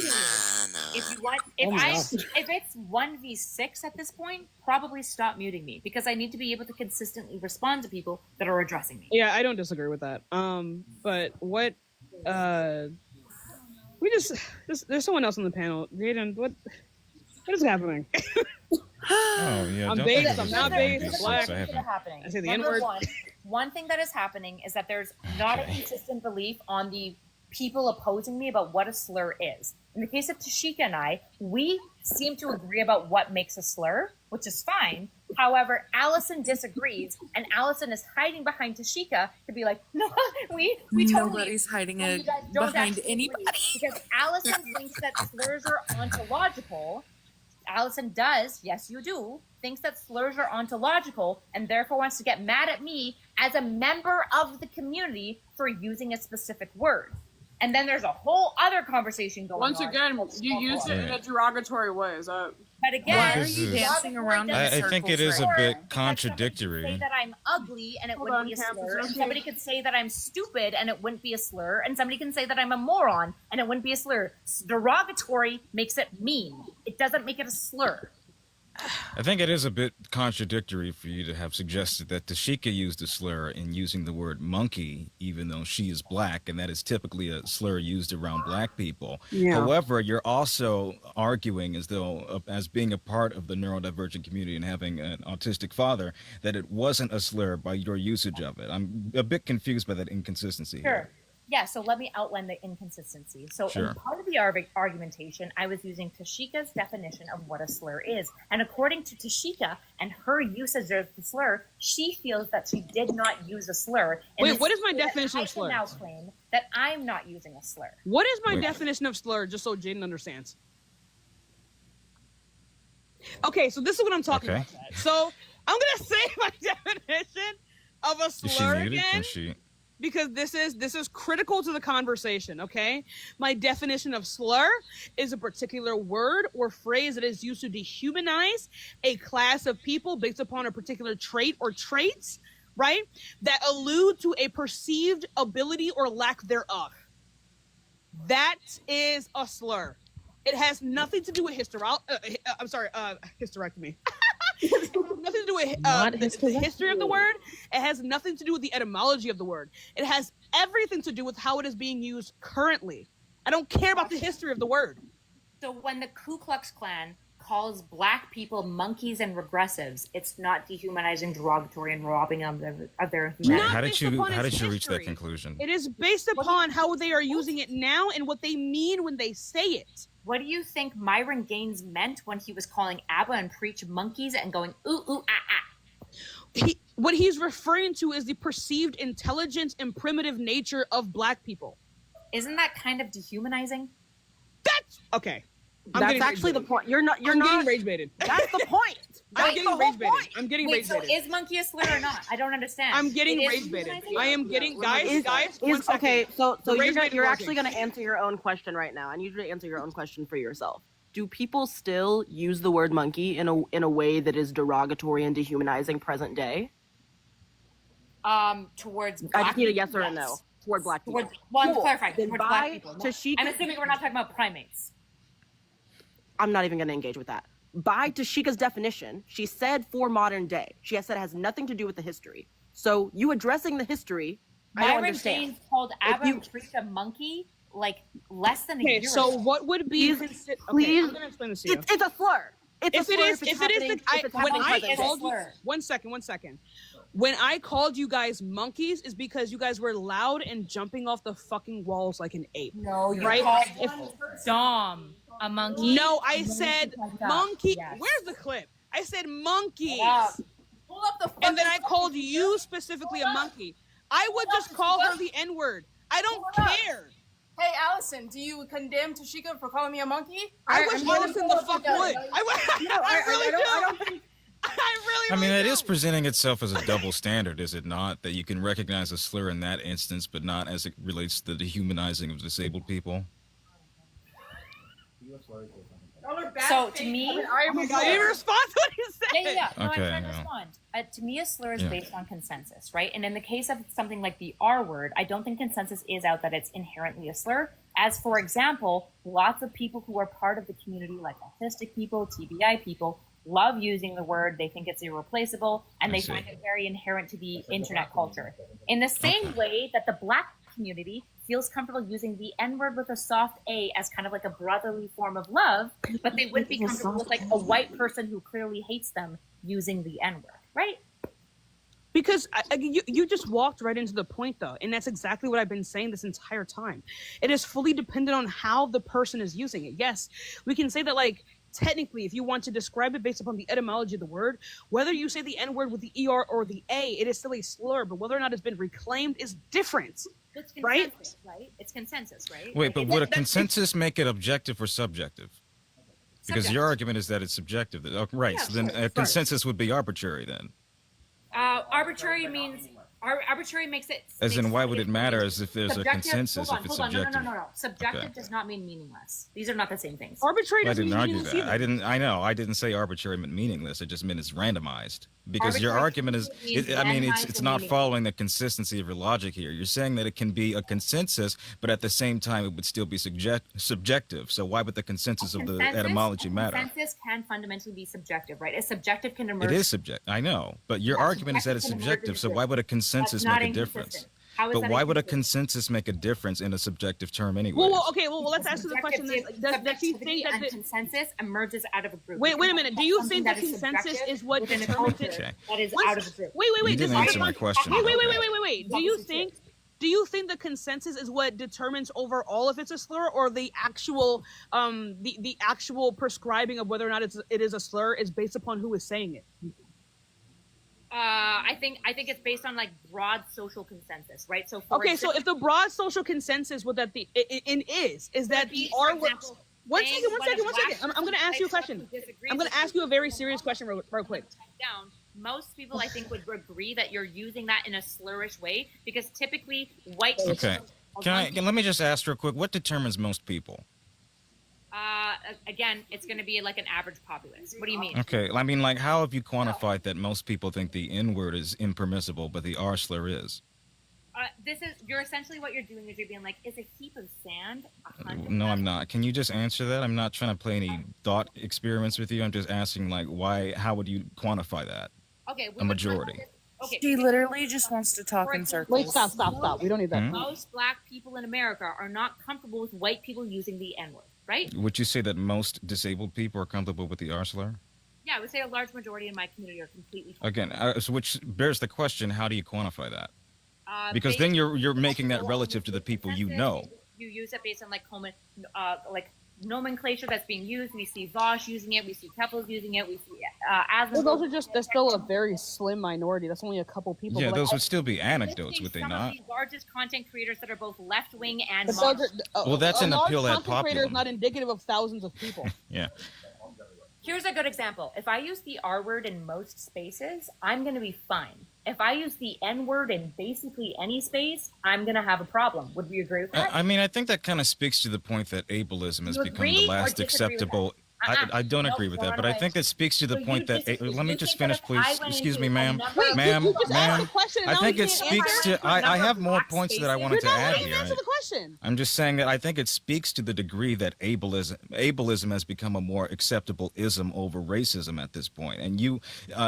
If you want, if it's 1v6 at this point, probably stop muting me because I need to be able to consistently respond to people that are addressing me. Yeah, I don't disagree with that. But what? We just there's someone else on the panel. Jaden, what is happening? Oh yeah, I'm don't based, think I'm this not is based, this is black. happening. I say the Number N-word. one thing that is happening is that there's not a consistent belief on the people opposing me about what a slur is. In the case of Tashika and I, we seem to agree about what makes a slur, which is fine. However, Allison disagrees, and Allison is hiding behind Tashika to be like, no, we totally. Nobody's hiding and it you guys don't behind actually anybody. agree, because Allison thinks that slurs are ontological. Allison does, yes you do, thinks that slurs are ontological and therefore wants to get mad at me as a member of the community for using a specific word. And then there's a whole other conversation going Once on. again, you used it in a derogatory way. But again, Why are you dancing around in I think it is a bit contradictory. say that I'm ugly and it wouldn't be a slur. And somebody could say that I'm stupid and it wouldn't be a slur. And somebody can say that I'm a moron and it wouldn't be a slur. Derogatory makes it mean. It doesn't make it a slur. I think it is a bit contradictory for you to have suggested that Tashika used a slur in using the word monkey, even though she is black, and that is typically a slur used around black people. Yeah. However, you're also arguing as though, as being a part of the neurodivergent community and having an autistic father, that it wasn't a slur by your usage of it. I'm a bit confused by that inconsistency. Sure. Yeah, so let me outline the inconsistency. So Sure. in part of the argumentation, I was using Tashika's definition of what a slur is. And according to Tashika and her usage of the slur, she feels that she did not use a slur. Wait, what is my definition of slur? I can now claim that I'm not using a slur. What is my definition of slur, just so Jaden understands? Okay, so this is what I'm talking about. So I'm gonna say my definition of a Is she slur muted? again. Can she? Because this is critical to the conversation, okay? My definition of slur is a particular word or phrase that is used to dehumanize a class of people based upon a particular trait or traits, right? That allude to a perceived ability or lack thereof. That is a slur. It has nothing to do with hysterectomy. Nothing to do with the history of the word. It has nothing to do with the etymology of the word. It has everything to do with how it is being used currently. I don't care about the history of the word. So when the Ku Klux Klan calls black people monkeys and regressives, it's not dehumanizing, derogatory, and robbing them of their humanity. How did you reach that conclusion? It is based upon how they are using it now and what they mean when they say it. What do you think Myron Gaines meant when he was calling ABBA and Preach monkeys and going, ooh, ooh, ah, ah? What he's referring to is the perceived intelligence and primitive nature of black people. Isn't that kind of dehumanizing? That's Okay. That's actually the point. You're not. I'm getting rage baited. That's the point. I'm getting rage baited. I'm getting rage So baited. is monkey a slur or not? I don't understand. I'm getting It is rage baited. humanizing? I am getting guys. One second. Okay, so The rage bait you're is actually working. going to answer your own question right now. I need you to answer your own question for yourself. Do people still use the word monkey in a way that is derogatory and dehumanizing present day? Towards I black just need a people, yes or a no. Toward black people. Well, Cool. clarify. Then Towards by black people. No. Tashika- I'm assuming we're not talking about primates. I'm not even going to engage with that. By Tashika's definition, she said for modern day. She has said it has nothing to do with the history. So you addressing the history, I don't Myron understand. James called If you- Abram Treat a monkey like less than a Okay, year so ago. what would be considered? Okay, I'm gonna explain this to you. It's a slur. It's If a it slur is, if it's if it is, happening- the, I, if it's when happening I present called day. you, one second. When I called you guys monkeys, is because you guys were loud and jumping off the fucking walls like an ape. No, you right? called Dom a monkey. No, I said monkey. Yes. Where's the clip? I said monkeys. Yeah. Pull up the And then I called you specifically a monkey. I would just call her the N-word. I don't care. Hey, Allison, do you condemn Tashika for calling me a monkey? I wish Allison the fuck would. I really do. I mean, it is presenting itself as a double standard, is it not? That you can recognize a slur in that instance, but not as it relates to the dehumanizing of disabled people. So to me, I respond to what you said. Yeah. No, Okay, I'm trying to yeah. respond. To me, a slur is Yeah. based on consensus, right? And in the case of something like the R word, I don't think consensus is out that it's inherently a slur. As for example, lots of people who are part of the community, like autistic people, TBI people, love using the word. They think it's irreplaceable, and I they see. find it very inherent to the internet culture. In the same way that the Black community feels comfortable using the N-word with a soft A as kind of like a brotherly form of love, but they wouldn't be comfortable with like a white person who clearly hates them using the N-word, right? Because you just walked right into the point, though, and that's exactly what I've been saying this entire time. It is fully dependent on how the person is using it. Yes, we can say that, like, technically, if you want to describe it based upon the etymology of the word, whether you say the N-word with the ER or the A, it is still a slur, but whether or not it's been reclaimed is different. It's Right? consensus, right? It's consensus, right? Wait, Like, but it's- would a consensus make it objective or subjective? Because your argument is that it's subjective. Oh, right, so then a consensus would be arbitrary then. Arbitrary means arbitrary makes it. As in, makes why would it matter subjective. as if there's a Subjective- consensus hold if it's on, subjective? No. Subjective Okay. does not mean meaningless. These are not the same things. Arbitrary Well, I doesn't didn't mean argue meaningless that. either. I know. I didn't say arbitrary meant meaningless. It just meant it's randomized. Because your Arbitrary argument is, means I mean, randomized it's and not meaningless. following the consistency of your logic here. You're saying that it can be a consensus, but at the same time, it would still be subjective. So why would the consensus of the etymology matter? Consensus can fundamentally be subjective, right? A subjective can emerge. It is subjective. I know, but your argument is that it's subjective. So why would a consensus That's not make a difference? inconsistent. How is But that why would a inconsistent? consensus make a difference in a subjective term anyway? Well, okay, well, let's ask you the question. Then, does she think that and consensus emerges out of a group? Wait a minute. Do you Something think the that is consensus subjective is what within a determines culture it? Okay. that is Wait, out of a group? Wait. You didn't answer my question. Wait. Do you think the consensus is what determines overall if it's a slur, or the actual the actual prescribing of whether or not it is a slur is based upon who is saying it? I think it's based on like broad social consensus, right? So for Okay, so example, if the broad social consensus was that is that the R word. One second. I'm going to ask you a question. I'm going to ask you a very serious question real quick. down, most people I think would agree that you're using that in a slurish way because typically white people Okay. Let me just ask real quick, what determines most people? again, it's going to be like an average populace. What do you mean? Okay, I mean, like, how have you quantified that most people think the N-word is impermissible, but the R slur is? You're essentially what you're doing is you're being like, is a heap of sand 100? No, I'm not. Can you just answer that? I'm not trying to play any thought experiments with you. I'm just asking, like, how would you quantify that? Okay, a majority. Okay. She literally just wants to talk in circles. Wait, stop. We don't need that. Most black people in America are not comfortable with white people using the N-word, right? Would you say that most disabled people are comfortable with the R slur? Yeah, I would say a large majority in my community are completely Again, so which bears the question, how do you quantify that? Because then you're making that relative to the people you know. You use it based on like nomenclature that's being used. We see Vosh using it. We see Keppels using it. We see Well, those are that's still a very slim minority. That's only a couple people. Yeah, but, those like, would still be anecdotes, would they some not? of the largest content creators that are both left wing and but moderate. Well, that's a an large appeal at content creator is popular. not indicative of thousands of people. Yeah. Here's a good example. If I use the R word in most spaces, I'm going to be fine. If I use the N word in basically any space, I'm going to have a problem. Would we agree with that? I mean, I think that kind of speaks to the point that ableism has You become agree the or last disagree with acceptable. I don't agree with that, but I think it speaks to the point that. Let me just finish, please. Excuse me, ma'am. Ma'am. I think it speaks to. I have more points that I wanted to add here. Answer the question. I'm just saying that I think it speaks to the degree that ableism has become a more acceptable ism over racism at this point. And you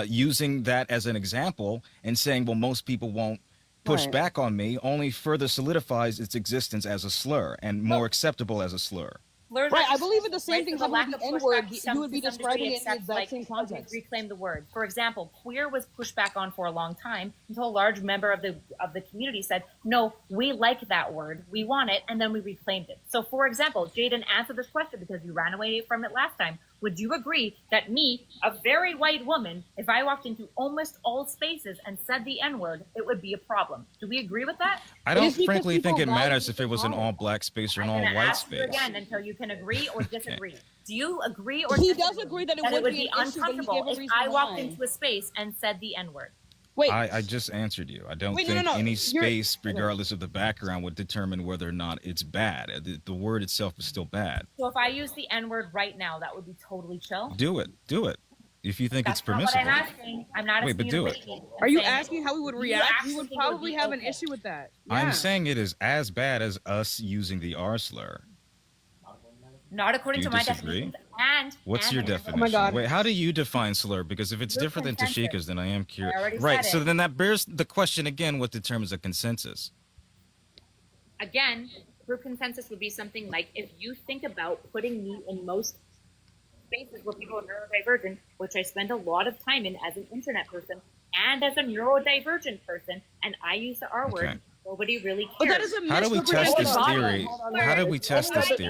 using that as an example and saying, well, most people won't push Right. back on me only further solidifies its existence as a slur and more acceptable as a slur. Right, I believe in the same Right, thing for the lack happened of with the N-word. pushback, You would be to some describing degree it in the accept, exact same context. Reclaim the word. For example, queer was pushed back on for a long time until a large member of the community said, no, we like that word, we want it, and then we reclaimed it. So, for example, Jaden, answer this question because you ran away from it last time. Would you agree that me, a very white woman, if I walked into almost all spaces and said the N-word, it would be a problem? Do we agree with that? I don't frankly think it matters if it was an all-black space or an I'm gonna all-white ask you space. again until you can agree or disagree. Do you agree or He disagree does agree that it would be an issue, but he uncomfortable gave a if reason I walked why. into a space and said the N-word? Wait. I just answered you. I don't Wait, no, think no, no. any You're- space, regardless of the background, would determine whether or not it's bad. The word itself is still bad. So if I use the N-word right now, that would be totally chill? Do it. Do it. If you think it's That's not what permissible. I'm asking. I'm not Wait, asking but you do to it. rate me. I'm Are you saying, asking how we would do you react? actually We would think it would probably be have an okay? issue with that. I'm Yeah. saying it is as bad as us using the R slur. Not according Do to you my disagree? definitions. And What's your definition? Oh my God. Wait, how do you define slur? Because if it's Group different than consensus. Tashika's, then I am curious. already Right, said so it. then that bears the question again, what determines a consensus? again, group consensus would be something like if you think about putting me in most spaces where people are neurodivergent, which I spend a lot of time in as an internet person and as a neurodivergent person, and I use the R word, Okay. nobody really cares. But that is a How do we test this misrepresentation. theory? How do we test this theory?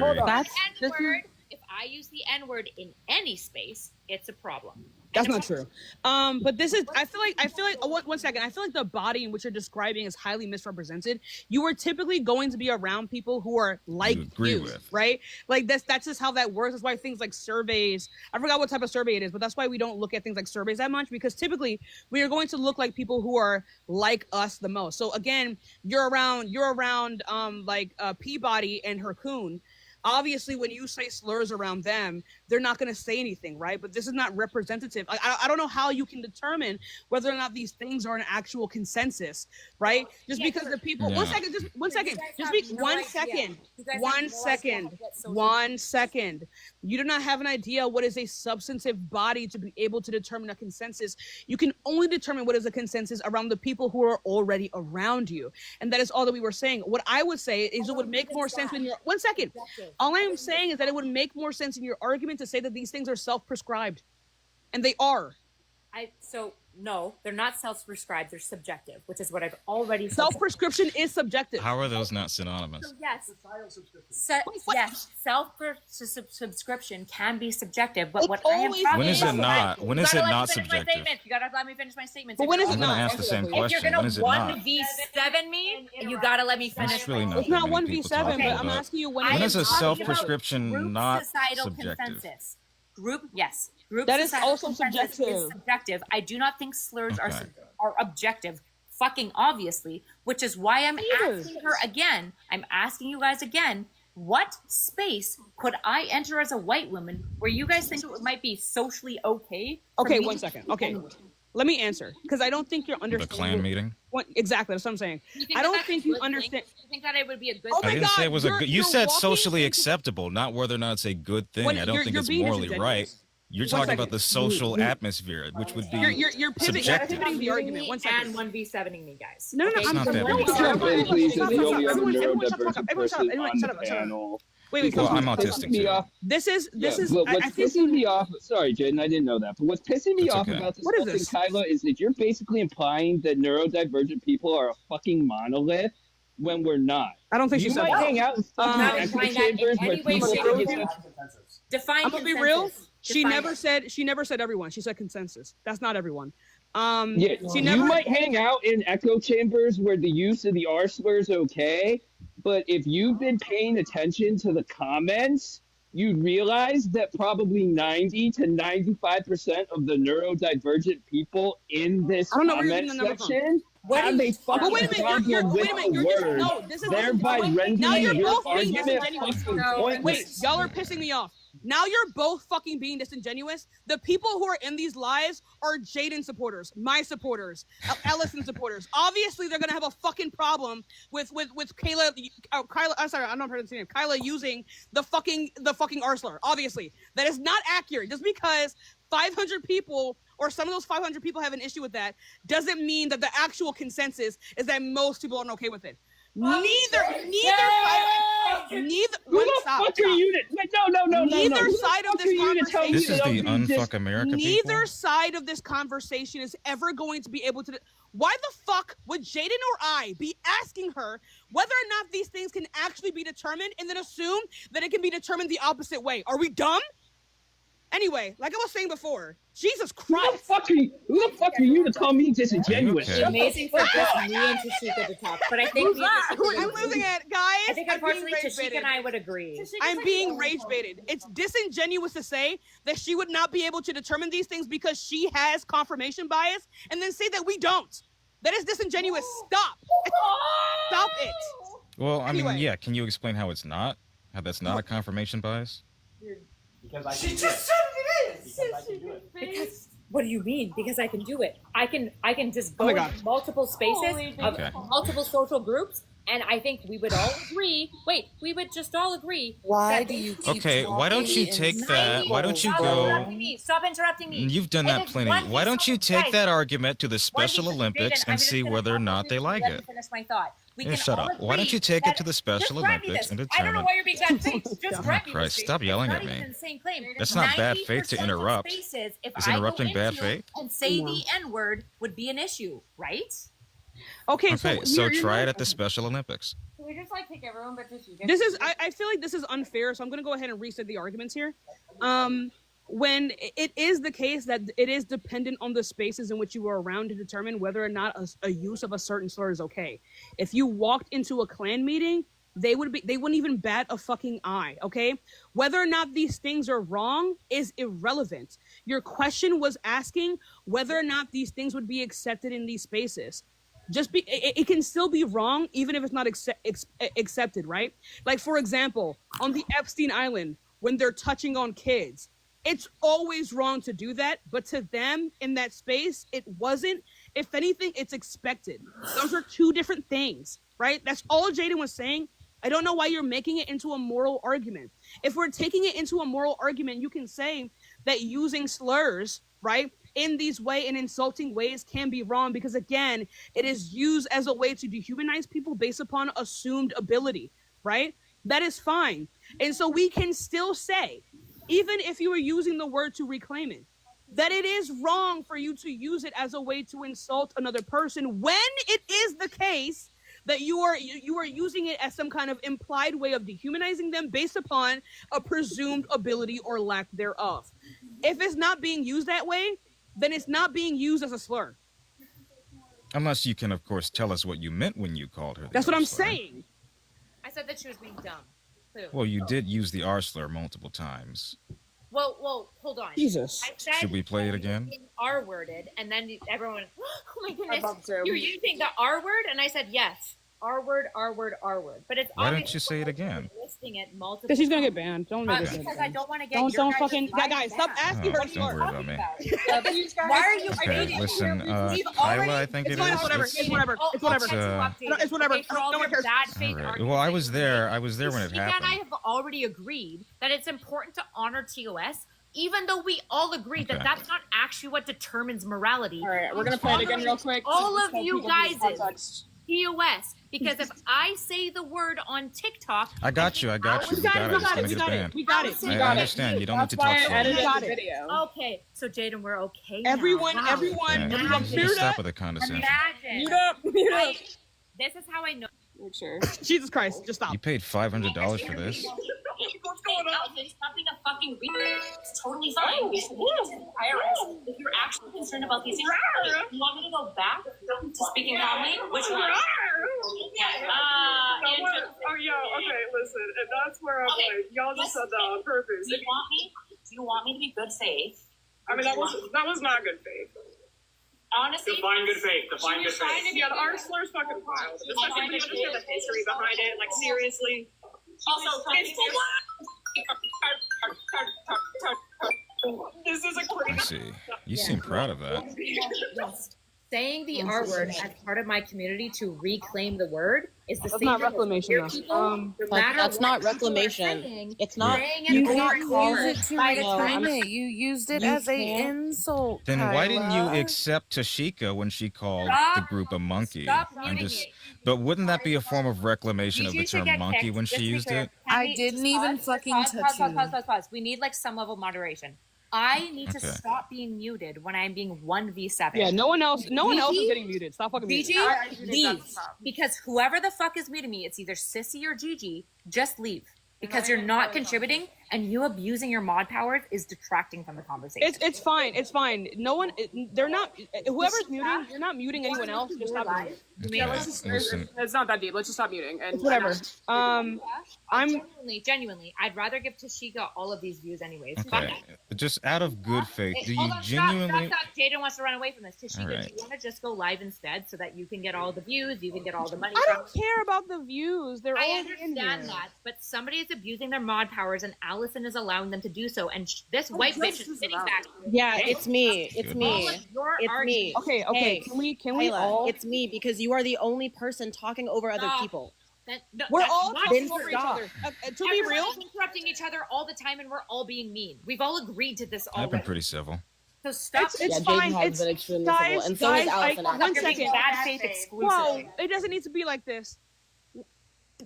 N-word, if I use the N-word in any space, it's a problem. That's not true. But this is. I feel like. One second. I feel like the body in which you're describing is highly misrepresented. You are typically going to be around people who are like agree with. right? Like that's just how that works. That's why things like surveys. I forgot what type of survey it is, but that's why we don't look at things like surveys that much, because typically we are going to look like people who are like us the most. So again, you're around Peabody and Hercune. Obviously, when you say slurs around them, they're not going to say anything, right? But this is not representative. I don't know how you can determine whether or not these things are an actual consensus, right? Just because the people. Yeah. One second. Just one second. Just be 1 second. 1 second. 1 second. You do not have an idea what is a substantive body to be able to determine a consensus. You can only determine what is a consensus around the people who are already around you, and that is all that we were saying. What I would say is it would make more sense when you're. 1 second. All I am saying is that it would make more sense in your argument to say that these things are self-prescribed, and they are. No, they're not self-prescribed. They're subjective, which is what I've already said. Self-prescription is subjective. How are those not synonymous? So yes, yes, self-subscription can be subjective, but what I am talking When is it about- not? When is You it gotta let not me finish my subjective? statement. You gotta let me finish my statement. But when is it I'm gonna not? ask the same If you're question. gonna When is it not? 1v7 me, you gotta let me finish. That's really my not It's not that many people 1v7, talking but I'm about. asking you when When it is a talking about self-prescription Group not societal subjective? consensus. Group, Group That is societal also consensus subjective. Is subjective. I do not think slurs Okay. are objective. Fucking obviously, which is why I'm asking her again. I'm asking you guys again. What space could I enter as a white woman where you guys think it might be socially okay? for Okay, me 1 to- second. Okay, let me answer, because I don't think you're The understanding. clan meeting? Exactly, that's what I'm saying. You think I that don't that's think a you good thing? understand. You think that it would be a good Oh thing? my I didn't say God, it was a you're- good. You you're said walking socially into- acceptable, not whether or not it's a good thing. When I don't think you're it's being morally disingenuous. right. You're 1 talking second. about the social atmosphere, which would be You're subjective. pivoting the argument. 1 second. And 1v7ing me, guys. No, Okay? not that big a deal. Please, Stop, the stop, only stop. other Everyone shut the fuck up. neurodivergent Everyone shut up. person Everyone on shut the up. Shut up. panel. Wait, Well, stop. I'm What's autistic pissing me too. off. This is. What's I think. pissing me off? Sorry, Jaden, I didn't know that. But what's pissing me It's off okay. about What is discussing this? Kyla is that you're basically implying that neurodivergent people are a fucking monolith, when we're not. I don't think you she said might that. hang out in some Not echo implying that in chambers where any way, people shape, or get form. Define I'm gonna be real. consensus. She Define never it. said everyone. She said consensus. That's not everyone. Yeah, She you never. might hang out in echo chambers where the use of the R slur is okay, but if you've been paying attention to the comments, you'd realize that probably 90 to 95% of the neurodivergent people in this I don't know where you're comment getting the number from. section have a fucking Wait a minute, problem with the word, no, this is thereby rendering now you're your both being argument disingenuous. fucking Wait, pointless. y'all are pissing me off. Now you're both fucking being disingenuous. The people who are in these lives are Jaden supporters, my supporters, Ellison supporters. Obviously, they're gonna have a fucking problem with Kyla. I'm sorry, I'm not pronouncing her name. Kyla using the fucking R slur. Obviously, that is not accurate. Just because 500 people or some of those 500 people have an issue with that doesn't mean that the actual consensus is that most people aren't okay with it. Neither side of this conversation. This is the Unfuck America people. Neither side of this conversation is ever going to be able to. Why the fuck would Jaden or I be asking her whether or not these things can actually be determined and then assume that it can be determined the opposite way? Are we dumb? Anyway, like I was saying before, Jesus Christ. Who the fuck are you to call me disingenuous? It's amazing for just me and Tashika to talk, but I think I'm losing it, guys. I think unfortunately Tashika and I would agree. I'm being rage baited. It's disingenuous to say that she would not be able to determine these things because she has confirmation bias, and then say that we don't. That is disingenuous. Stop. Stop it. Well, I mean, yeah. Can you explain how it's not? How that's not a confirmation bias? Because she just said it is. Because I can do it. Because what do you mean? Because I can do it. I can just go into multiple spaces of multiple social groups, and I think we would all agree. Wait, we would just all agree. Why do you? Okay, why don't you take that? Why don't you go? Stop interrupting me. You've done that plenty. Why don't you take that argument to the Special Olympics and see whether or not they like it? Finish my thought. Yeah, shut up. Why don't you take it to the Special Olympics and I don't know determine? why you're being bad faith. Just grab me. Christ, stop yelling at me. That's not bad faith to interrupt. Is interrupting bad faith? And say the N-word would be an issue, right? Okay, so try it at the Special Olympics. Can we just like pick everyone but Tashika? This is I feel like this is unfair, so I'm gonna go ahead and reset the arguments here. When it is the case that it is dependent on the spaces in which you are around to determine whether or not a use of a certain slur is okay. If you walked into a Klan meeting, they wouldn't even bat a fucking eye, okay? Whether or not these things are wrong is irrelevant. Your question was asking whether or not these things would be accepted in these spaces. It can still be wrong even if it's not accepted, right? Like, for example, on the Epstein Island, when they're touching on kids, it's always wrong to do that, but to them in that space, it wasn't. If anything, it's expected. Those are two different things, right? That's all Jaden was saying. I don't know why you're making it into a moral argument. If we're taking it into a moral argument, you can say that using slurs, right, in these in insulting ways can be wrong because, again, it is used as a way to dehumanize people based upon assumed ability, right? That is fine. And so we can still say, even if you were using the word to reclaim it, that it is wrong for you to use it as a way to insult another person when it is the case that you are using it as some kind of implied way of dehumanizing them based upon a presumed ability or lack thereof. If it's not being used that way, then it's not being used as a slur. Unless you can, of course, tell us what you meant when you called her. That's what I'm saying. I said that she was being dumb. Clearly. Well, you did use the R slur multiple times. Well, hold on. Jesus. I said Should we play it again? R-worded, and then everyone went, oh my goodness, to. you're using the R word? And I said, yes. R word. But it's Why don't you say it again? Listing it multiple Because she's gonna get banned. Don't make it. Because I don't want to get Don't fucking guys. Stop asking her. Don't worry about me. Why are you Okay, listen, Kyla, I think it is. It's whatever. It's whatever. No one cares. All right. Well, I was there when it Tashika and I happened. have already agreed that it's important to honor TOS, even though we all agree that that's not actually what determines morality. All right, we're gonna play it again real quick. All of you guys TOS, because if I say the word on TikTok, I got you. You got it. It's gonna get banned. We got it. I understand. You don't need to talk slow. Okay, so Jaden, we're okay. Everyone. Yeah, just stop with the condescension. Imagine. Mute up. This is how I know. Sure. Jesus Christ, just stop. You paid $500 for this? What's going on? Stop being a fucking retard. It's totally fine. You should leave it to the IRS if you're actually concerned about these issues. You want me to go back to speaking calmly? Which one? Oh yeah, okay, listen, and that's where I'm like, y'all just said that on purpose. Do you want me to be good faith? I mean, that was not good faith. Honestly, define good faith. Define good faith. Yeah, the R slur's fucking wild. Especially when you understand the history behind it. Like, seriously. Also, this is a crazy. I see. You seem proud of that. Saying the R word as part of my community to reclaim the word is the That's same not thing as reclamation, queer though. people, no Like, matter that's what not people are reclamation. saying, It's not. saying You an cannot R call word it to by the no, time reclaim it. You used it You as a can't. insult. Then why didn't you Kyla. accept Tashika when she called Stop. the group a monkey? Stop I'm muting just. me. But wouldn't that be a form of reclamation of You the should term get monkey kicked, when just she to be used clear. it? Can I we didn't just even pause, fucking pause, touch pause, you. pause. We need like some level of moderation. I need to Okay. stop being muted when I'm being 1v7. Yeah, no one else is Gigi? getting muted. Stop fucking muting. Gigi, leave. Because whoever the fuck is muting me, it's either Sissy or Gigi, just leave. Because you're not contributing, and you abusing your mod powers is detracting from the conversation. It's fine. It's fine. No one. They're not. Whoever's muting, you're not muting anyone else. Just stop muting. Okay, listen. It's not that deep. Let's just stop muting and Whatever. I'm. Genuinely, I'd rather give Tashika all of these views anyways. Okay, just out of good faith, do you Hold on, genuinely? Stop. Jaden wants to run away from this. Tashika, All right. do you want to just go live instead so that you can get all the views, you can get all the money I from don't care about the views. They're I all in understand here. that, but somebody is abusing their mod powers, and Allison is allowing them to do so. And this white bitch is sitting back. Yeah, it's me. It's me. Your It's me. Okay. Hey, Can we Kyla, all? It's me because you are the only person talking over other Stop. people. We're all not talking true. over each other. To be Everyone real, is interrupting each other all the time, and we're all being mean. We've all agreed to this I've been already. pretty civil. So stop. it's Yeah, fine. Jaden has It's been extremely guys, civil, and so is guys. Allison. One You're being second. bad faith exclusively. Whoa! It doesn't need to be like this.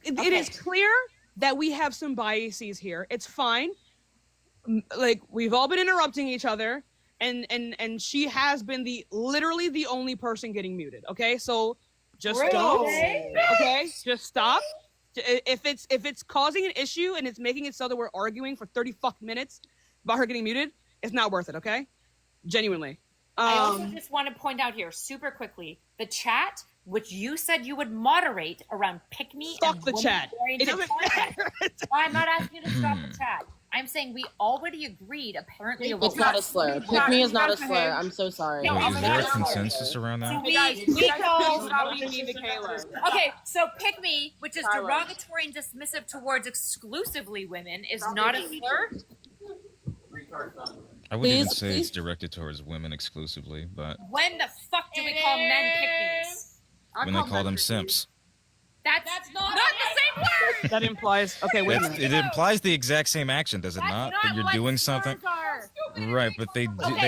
It is clear that we have some biases here. It's fine. Like, we've all been interrupting each other, and she has been literally the only person getting muted. Okay, so just don't. Okay, just stop. If it's causing an issue and it's making it so that we're arguing for 30 fucking minutes about her getting muted, it's not worth it. Okay, genuinely. I also just want to point out here, super quickly, the chat, which you said you would moderate around pick me. Fuck and the chat. woman-oriented It doesn't content. I'm not asking you to stop the chat. I'm saying we already agreed, apparently. It's not a slur. Pick me is not a slur. I'm so sorry. No, Is there a consensus around that? Okay, so pick me, which is derogatory and dismissive towards exclusively women, is not a slur. I wouldn't even say it's directed towards women exclusively, but When the fuck do we call men pick-me's? when they call them simps. That's not the same word! That implies. Okay, wait a minute. It implies the exact same action, does it not? That you're doing something. Right, but they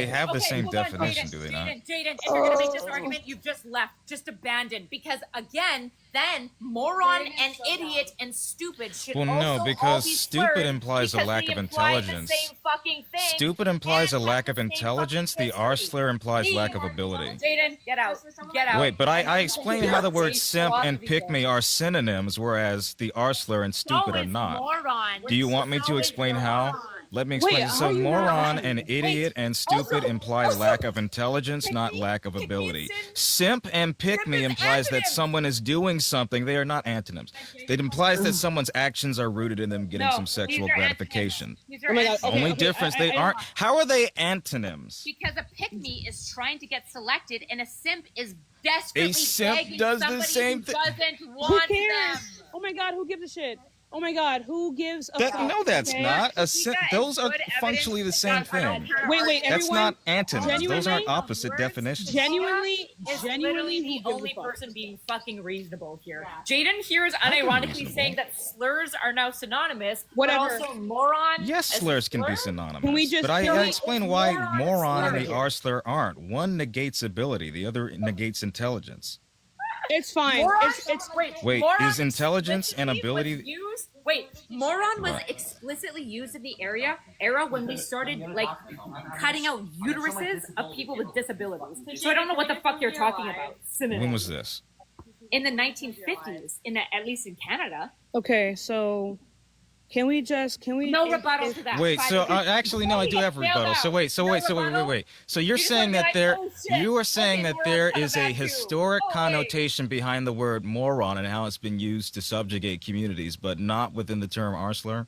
have the same hold on, definition, do they not? Jaden, if you're gonna make this argument, you've just left, just abandoned. Because again, then moron and idiot and stupid should Well, also no, because all be stupid slurred implies a because lack they of imply the intelligence. same fucking thing. Stupid implies a lack of intelligence. The R slur implies lack of ability. Jaden, get out. Get out. Wait, but I explained how the words simp and pick me are synonyms, whereas the R slur and stupid are not. Moron. Do you want me to explain how? Let me explain. So moron and idiot and stupid imply lack of intelligence, not lack of ability. Simp and pick me implies that someone is doing something. They are not antonyms. It implies that someone's actions are rooted in them getting some sexual gratification. Oh my God, Only difference, they aren't. How are they antonyms? Because a pick-me is trying to get selected, and a simp is desperately A simp begging does the somebody same who thing. doesn't Who want cares? them. Oh my God, who gives a shit? Oh my God, who gives a fuck? No, that's Okay? not. Those are functionally the same thing. Wait, That's everyone. not antonyms. Those aren't Genuinely? opposite definitions. Genuinely, Is genuinely, literally who the gives a only fuck? person being fucking reasonable here. Jaden here is unironically saying that slurs are now synonymous, Whatever. but also moron. Yes, as a slurs can be slur? synonymous. Can we just- but I can we- explain why moron and the R slur aren't. One negates ability, the other negates intelligence. It's fine. Moron? It's Wait, moron is intelligence and explicitly ability? moron was What? explicitly used in the era when we started like cutting out uteruses of people with disabilities. So I don't know what the fuck you're talking about. When was this? in the 1950s, at least in Canada. Okay, so can we no rebuttal to that? Wait, so actually no, I do have a rebuttal. So wait. So you're saying that you are saying that there is a historic connotation behind the word moron and how it's been used to subjugate communities, but not within the term R slur?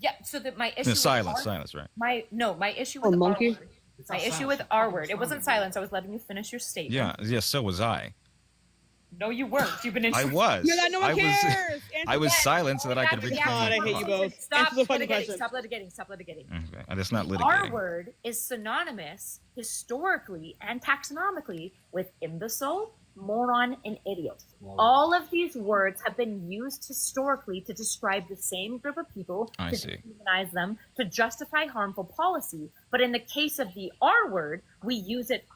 Yeah, so that my issue silence, right? My issue with monkey? R-word. My issue with R-word. It wasn't silence. I was letting you finish your statement. Yeah, so was I. No, you weren't. You've been. I was. No one cares. I was silent so that I could read. God, I hate you both. Stop Answer the fucking litigating. question. Stop litigating. Stop litigating. Okay, that's not litigating. R-word is synonymous historically and taxonomically with imbecile, moron, and idiot. All of these words have been used historically to describe the same group of people, to dehumanize them, to justify harmful policy. But in the case of the R word, we use it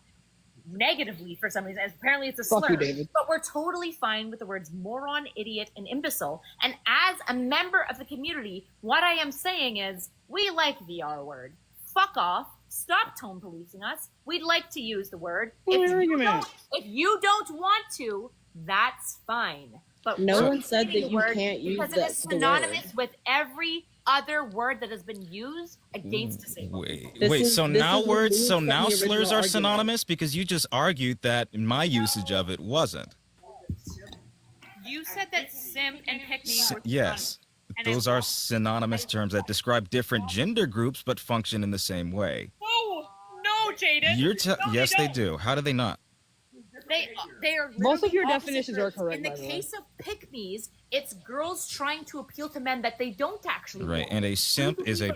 negatively for some reason. Apparently it's a slur. Fuck you, David. But we're totally fine with the words moron, idiot, and imbecile. And as a member of the community, what I am saying is we like the R word. Fuck off. Stop tone policing us. We'd like to use the word. If you don't want to, that's fine. But no one said that you can't use because it is synonymous with every other word that has been used against disabled people. So now slurs are synonymous because you just argued that my usage of it wasn't. You said that simp and pick me were yes. Those are synonymous terms that describe different gender groups but function in the same way. No, Jaden. Yes, they do. How do they not? They are most of your opposite definitions groups. are correct. In the case of pick-me's, it's girls trying to appeal to men that they don't actually right. want. And a simp is a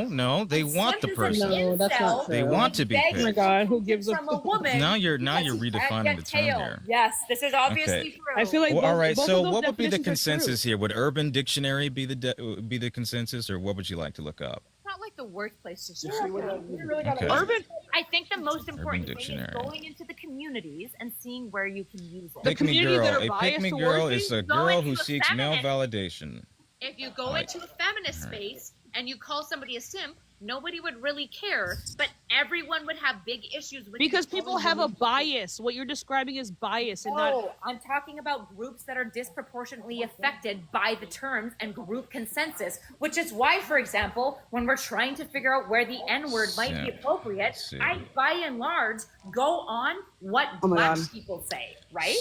no. They want the person. No, that's not true. They want to be picked. Oh my God, who gives a woman? Now you're redefining the term here. Yes, this is obviously true. I feel like all right. both So of what would be the definitions are consensus here? Would Urban Dictionary be the consensus, or what would you like to look up? Not like the workplace dictionary. Okay. Urban. I think the most important thing Dictionary. is going into the communities and seeing where you can use it. Pick me girl. A pick me girl is a girl Go who into a seeks male feminine- validation. If you go into a feminist space and you call somebody a simp, nobody would really care, but everyone would have big issues with Because you people calling have a women- bias. What you're describing is bias and not. No, I'm talking about groups that are disproportionately affected by the terms and group consensus, which is why, for example, when we're trying to figure out where the N-word might be appropriate, I, by and large, go on what black people say, right?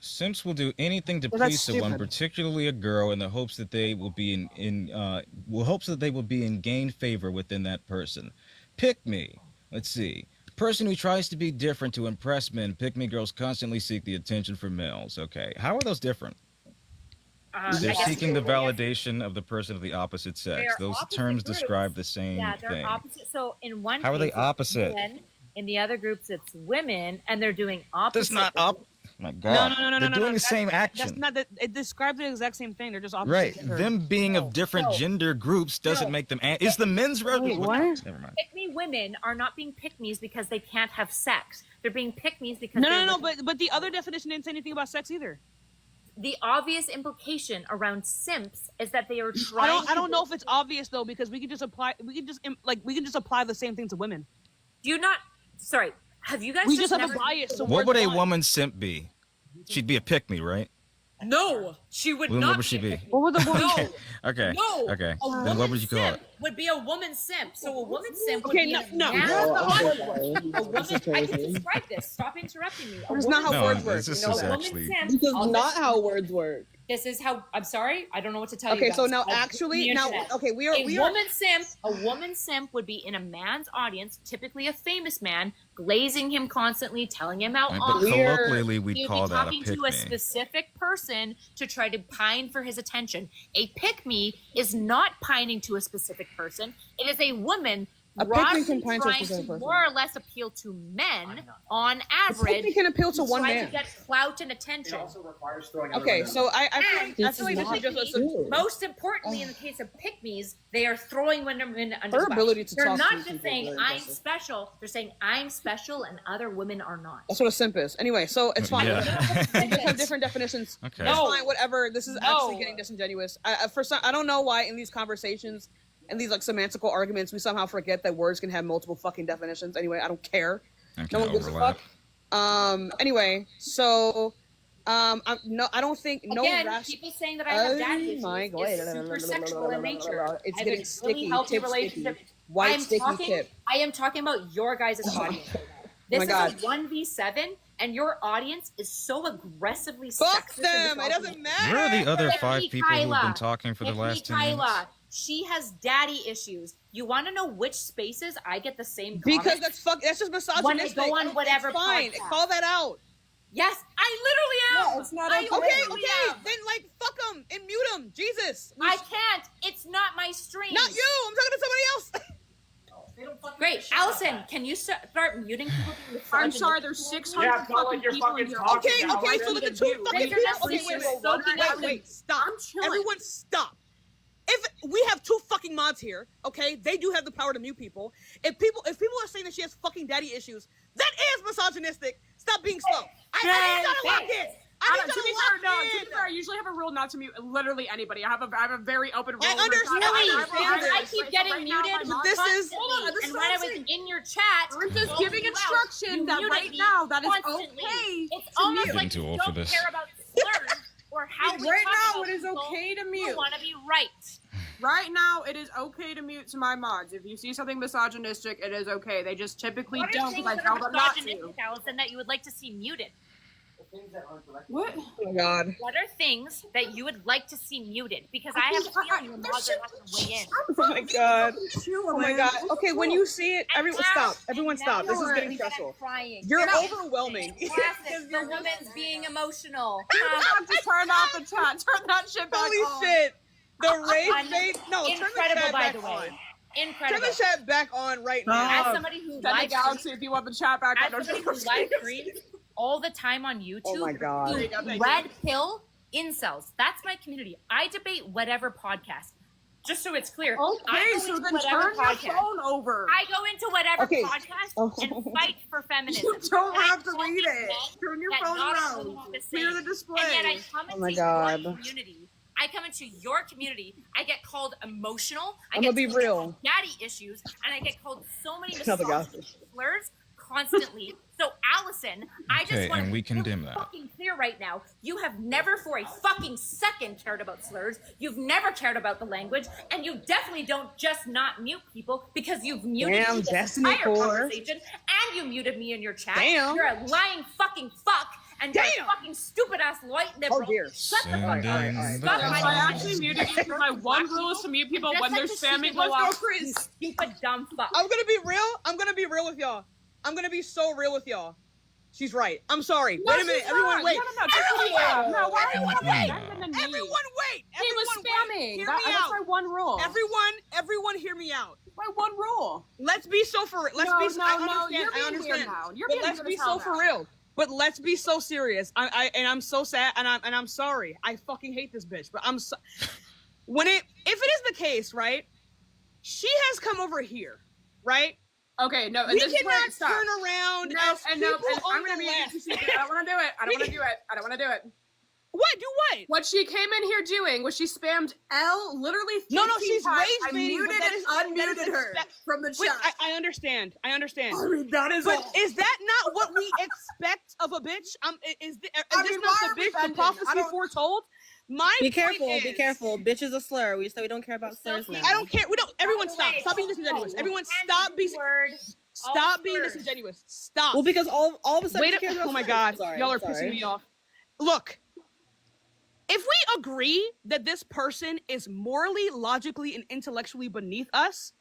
Simps will do anything to Well, that's please someone, stupid. particularly a girl, in the hopes that they will be in gain favor within that person. Pick me. Let's see. Person who tries to be different to impress men. Pick me girls constantly seek the attention from males. Okay, how are those different? They're seeking the validation of the person of the opposite sex. Those terms describe the same they're thing. opposite. So in one How are case, they it's opposite? men, in the other groups, it's women, and they're doing opposite. That's not up. My God. No. They're doing the same That's action. not that. It describes the exact same thing. They're just opposite. Right. gender. Them being of different gender groups doesn't make them. Is the men's road? Wait, what? Never mind. Pick-me women are not being pick-me's because they can't have sex. They're being pick-me's because No. But the other definition didn't say anything about sex either. The obvious implication around simps is that they are trying. I don't know if it's obvious though, because we can just apply. We can just apply the same thing to women. Do you not? Sorry. Have you guys? We just have a never- bias. So What would a woman simp be? She'd be a pick me, right? No, she would Then not. what would she be? What would the woman? No. Okay. No. Okay. A Then woman what would you call simp it? would be a woman simp. So a woman simp would Okay, be no. a woman. I can describe this. Stop interrupting me. That's not how words work. This is A woman actually. simp. This is I'll not just- how words work. This is how. I'm sorry. I don't know what to tell you. Okay, guys. so now I'll- actually, the now internet. okay, we are. A woman simp would be in a man's audience, typically a famous man, glazing him constantly, telling him how Right, awesome. but colloquially, we'd He'd call be that a talking pick to a me. specific person to try to pine for his attention. A pick me is not pining to a specific person. It is a woman. A pick-me broadly can pine to a trying specific person. more or less appeal to men on average. pick-me can appeal to one trying man. to get clout and attention. Okay, so I And feel like this is just a. most importantly, in the case of pick-me's, they are throwing women under Her the bus. ability to They're talk not to just people is saying really I'm impressive. special. They're saying I'm special and other women are not. That's what a simp is. Anyway, so it's fine. Yeah. We just have different definitions. Okay. It's No. fine, whatever. This is actually getting disingenuous. I don't know why in these conversations and these like semantical arguments we somehow forget that words can have multiple fucking definitions. Anyway, I don't care. And No can one gives a overlap. fuck. Anyway, so I don't think Again, no people saying that I have daddy issues my God. is super sexual in nature. It's I have getting a sticky, really healthy tip relationship. sticky. White sticky tip. I am talking about your guys' audience right now. This my God. is a 1v7, and your audience is so aggressively Fuck sexist. them! It doesn't matter! Where are the other Pick 5 me, people who've Kyla. been talking for the Pick me, last 10 minutes? Kyla. She has daddy issues. You want to know which spaces I get the same Because comments? that's just misogynistic. When I go on whatever it's fine. podcast. Call that out. Yes, I literally am. Yeah, it's not I okay. literally am. Then like fuck them and mute them. Jesus. I can't. It's not my stream. Not you. I'm talking to somebody else. Great, Allison. Can you start muting people? I'm sorry. There's 600 Yeah, call it your fucking talking. Okay. So the two fucking people. Wait. Stop. Everyone, stop. If we have 2 fucking mods here, okay, they do have the power to mute people. If people are saying that she has fucking daddy issues, that is misogynistic. Stop being slow. I need to lock in. To be fair, I usually have a rule not to mute literally anybody. I have a very open rule. I understand. I keep getting right muted. Now, this is and when I was in your chat, I'm just giving instruction that right now that is okay. It's almost Getting like too you old for don't this. care about slurs or how we Right talk now, about it is people okay to who mute. want to be right. Right now, it is okay to mute to my mods. If you see something misogynistic, it is okay. They just typically What are don't things because I that tell are them not to. misogynistic, Allison, that you would like to see muted? What? Oh my God. What are things that you would like to see muted? Because I have a feeling your mods are not going to weigh in. Oh my God. Oh my God. Okay, when you see it, everyone stop. Everyone stop. This is getting stressful. You're overwhelming. Classic. The woman's being emotional. Just turn off the chat. Turn that shit back on. Holy shit. The rage bait. No, turn the chat back on. Incredible. Turn the chat back on right now. As somebody who Send the live Galaxy if you want the chat back on. As somebody who live streams all the time on YouTube. Oh my God. who red pill incels. That's my community. I debate whatever podcast. Just so it's clear. Okay, so then turn your phone over. I go into whatever Okay. podcast and fight for feminism. You don't And I have to tell read it. men Turn your that phone not around. all women are the Clear same. the display. And yet I come Oh into my your God. community. I come into your community. I get called emotional. I I'm get gonna be real. daddy issues, and I get called so many Another guy. slurs constantly. So Allison, I just Okay, want and to we be condemn that. fucking clear right now. You have never for a fucking second cared about slurs. You've never cared about the language, and you definitely don't just not mute people because you've muted Damn, me this Destiny entire Core. conversation, and you muted me in your chat. Damn. You're a lying fucking fuck. And you're a Damn. fucking stupid ass white liberal. Oh dear. Shut the fuck up. Sending Stop the- my I actually muted you because my one rule is to mute people Just when like they're the spamming. stupid Let's law. go, Chris. You stupid dumb fuck. I'm gonna be real. I'm gonna be real with y'all. I'm gonna be so real with y'all. She's right. I'm sorry. No, wait a minute. she's Everyone not. wait. No, Everyone wait. No, why are you No. wait? Everyone wait. He was Everyone spamming. wait. Hear That- me that's out. my one rule. Everyone hear me out. My one rule. Let's be so for let's No, be no, I no, understand. you're I being understand. weird now. You're but being let's weird be as hell so for now. real. But let's be so serious. I'm so sad and I'm sorry. I fucking hate this bitch. But I'm so if it is the case, right? She has come over here, right? Okay, no, and We this is where cannot it stops. turn around No, as and no, people and on I'm gonna the be left. I don't want to do it. I don't want to do it. I don't want to do it. What? Do what? What she came in here doing was she spammed L literally 15 No, she's times. rage I baiting. muted but that and is- that is unmuted her expect- from the Wait, chat. I understand. I understand. I mean, that is But all. is that not what we expect of a bitch? Is this I not mean, the why are we bitch the bending? prophecy I don't- foretold? My Be point careful, is, be careful. Bitch is a slur. We said we don't care about slurs now. I don't care. We don't. Everyone By the stop. way, Stop being disingenuous. Everyone and stop being. word. Stop being disingenuous. Stop. Well, because all of a sudden Wait. she cares about Oh my slurs. God. Sorry, Y'all are sorry. pissing me off. Look. If we agree that this person is morally, logically, and intellectually beneath us,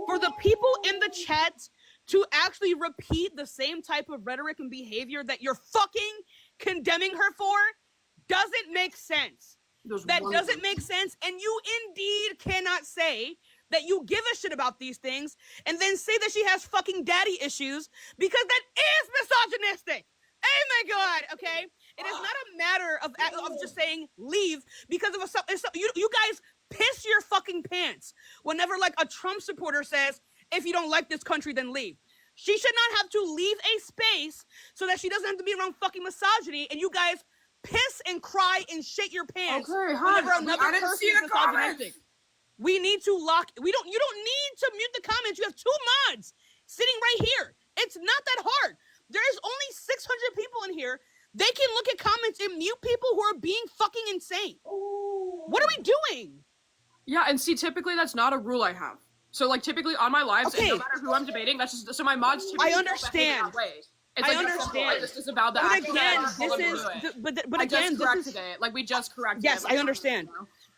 for the people in the chat to actually repeat the same type of rhetoric and behavior that you're fucking condemning her for doesn't make sense. That doesn't make sense. And you indeed cannot say that you give a shit about these things and then say that she has fucking daddy issues because that is misogynistic. Oh my God, okay? It is not a matter of just saying leave because of you guys piss your fucking pants whenever like a Trump supporter says, if you don't like this country, then leave. She should not have to leave a space so that she doesn't have to be around fucking misogyny and you guys piss and cry and shit your pants Okay, whenever hon, another I didn't person see is the comments. misogynistic. We need to you don't need to mute the comments. You have 2 mods sitting right here. It's not that hard. There's only 600 people in here. They can look at comments and mute people who are being fucking insane. What are we doing? Yeah, and see, typically that's not a rule I have. So, like, typically on my lives, and no matter who I'm debating, that's just so my mods typically I understand. That way. It's I like understand. This is about the but action. Again, But again, this is like we just corrected. Yes, it, I understand.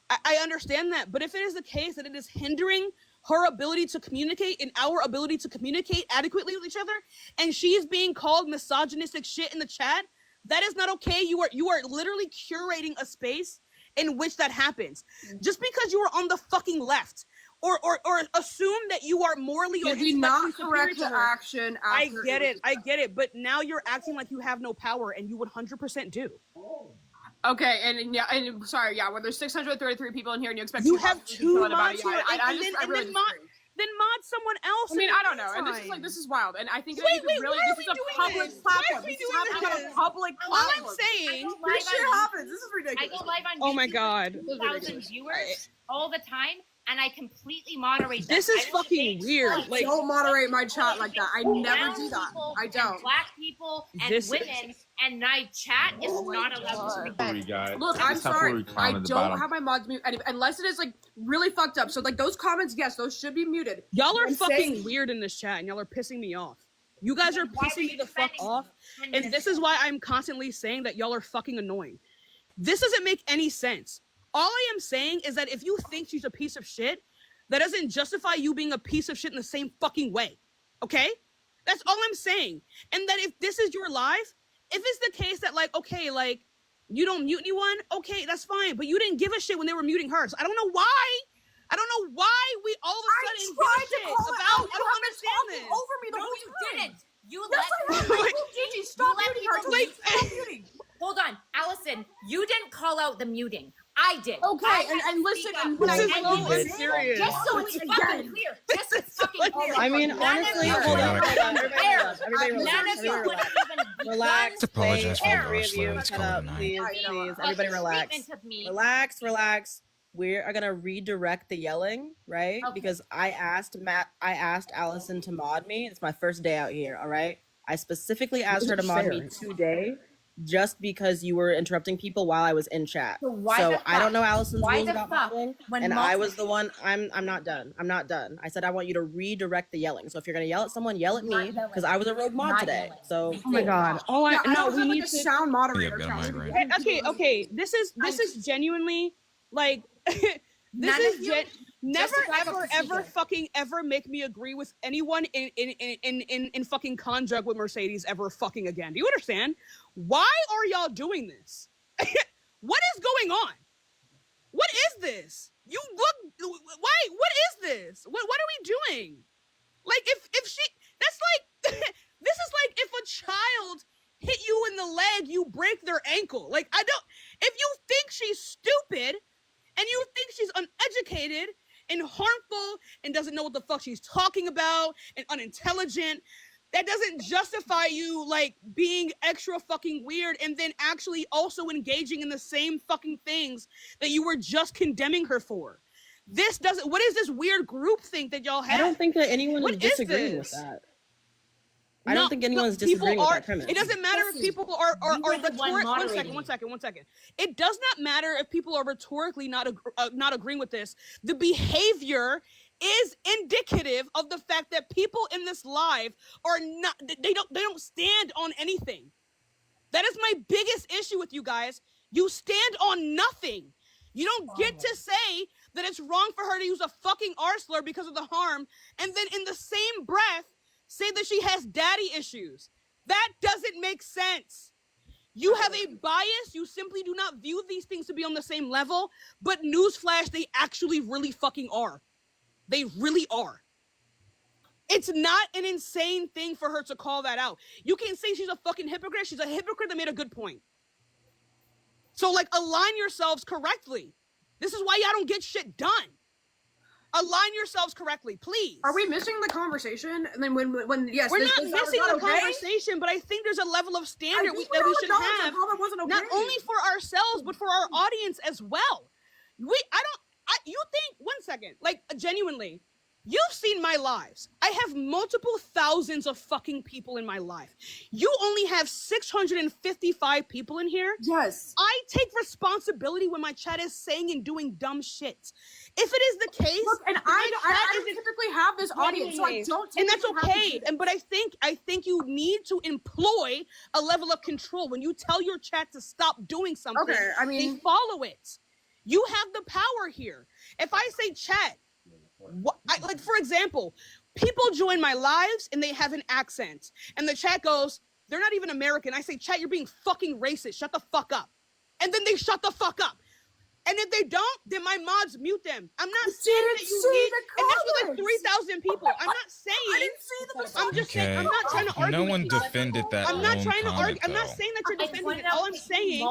I understand that. But if it is the case that it is hindering her ability to communicate and our ability to communicate adequately with each other, and she's being called misogynistic shit in the chat, that is not okay. You are literally curating a space in which that happens. Just because you are on the fucking left or assume that you are morally or intellectually not superior correct to her. action. I get it. But now you're acting like you have no power, and you 100% do. Okay, and sorry, when there's 633 people in here, and you expect you have two mods, then mod someone else. I mean, I don't know, and this is wild, and I think this is a public platform. This is happening on a public platform. All I'm saying, this shit happens. This is ridiculous. I go live on Oh my God, 2,000 viewers all the time, and I completely moderate them. This is fucking weird. Like, don't moderate my chat like that. I never do that. I don't. Black people and women and my chat is not allowed to speak. Look, I'm sorry. I don't have my mods mute unless it is like really fucked up. So like those comments, yes, those should be muted. Y'all are fucking weird in this chat, and y'all are pissing me off. You guys are pissing me the fuck off, and this is why I'm constantly saying that y'all are fucking annoying. This doesn't make any sense. All I am saying is that if you think she's a piece of shit, that doesn't justify you being a piece of shit in the same fucking way. Okay? That's all I'm saying. And that if this is your life, if it's the case that like, okay, like you don't mute anyone, okay, that's fine. But you didn't give a shit when they were muting hers. I don't know why. I don't know why we all of a sudden tried to call it out. I don't understand this. Over me the No, whole you time. didn't. You Yes, I let have. Gigi, stop muting her. people Stop muting. Hold on, Allison. You didn't call out the muting. I did. Okay, and listen, and when I serious. Just so it's fucking clear. Just so it's fucking clear. I mean, honestly, hold on. Everybody relax. None of you would have even Relax. Apologize for Three of you, It's shut called up, a night. please. Everybody relax. Relax. We are gonna redirect the yelling, right? Okay. Because I asked Allison to mod me. It's my first day out here, all right? I specifically asked her to mod me today just because you were interrupting people while I was in chat. So I don't know Allison's rules about modding, and I was the one. I'm not done. I'm not done. I said I want you to redirect the yelling. So if you're gonna yell at someone, yell at me because I was a rogue mod today. So oh my God. We need to sound moderator. Okay. This is genuinely like never ever fucking ever make me agree with anyone in fucking conjunct with Mercedes ever fucking again. Do you understand? Why are y'all doing this? What is going on? What is this? You look why what is this? What are we doing? Like if she that's like this is like if a child hit you in the leg, you break their ankle. Like if you think she's stupid and you think she's uneducated and harmful and doesn't know what the fuck she's talking about and unintelligent, that doesn't justify you like being extra fucking weird and then actually also engaging in the same fucking things that you were just condemning her for. This doesn't, what is this weird group think that y'all have? I don't think that anyone is disagreeing with that. I don't think anyone's disagreeing with that premise. It doesn't matter if people are rhetorically. One second. It does not matter if people are rhetorically not agreeing with this. The behavior is indicative of the fact that people in this live are not. They don't stand on anything. That is my biggest issue with you guys. You stand on nothing. You don't get to say that it's wrong for her to use a fucking R slur because of the harm, and then in the same breath say that she has daddy issues. That doesn't make sense. You have a bias. You simply do not view these things to be on the same level. But newsflash, they actually really fucking are. They really are. It's not an insane thing for her to call that out. You can say she's a fucking hypocrite. She's a hypocrite that made a good point. So, like, align yourselves correctly. This is why y'all don't get shit done. Align yourselves correctly, please. Are we missing the conversation? And then when yes, we're not missing the conversation, but I think there's a level of standard that we should have, not only for ourselves but for our audience as well. You think, one second, like genuinely, You've seen my lives. I have multiple thousands of fucking people in my life. You only have 655 people in here. Yes. I take responsibility when my chat is saying and doing dumb shit. If it is the case, look, and I don't typically have this audience, so I don't. And that's okay. But I think you need to employ a level of control. When you tell your chat to stop doing something, Okay, I mean, they follow it. You have the power here. If I say chat, like for example, people join my lives and they have an accent, and the chat goes, "They're not even American." I say, "Chat, you're being fucking racist. Shut the fuck up." And then they shut the fuck up. And if they don't, then my mods mute them. I'm not saying that you need, and that's with like 3,000 people. I'm not saying. I didn't see the. I'm just saying. I'm not trying to argue. No one with you. defended that. I'm not trying to argue. I'm though. not saying that you're defending it. All I'm saying.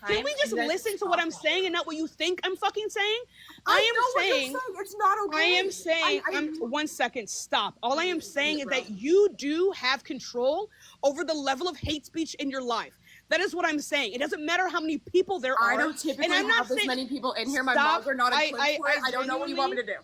Can we just listen to what I'm saying and not what you think I'm fucking saying? I am saying it's not okay. I am saying. I'm 1 second. Stop. All I am saying is that you do have control over the level of hate speech in your life. That is what I'm saying. It doesn't matter how many people there are. I don't typically have this many people in here. My mods are not in I don't know what you want me to do.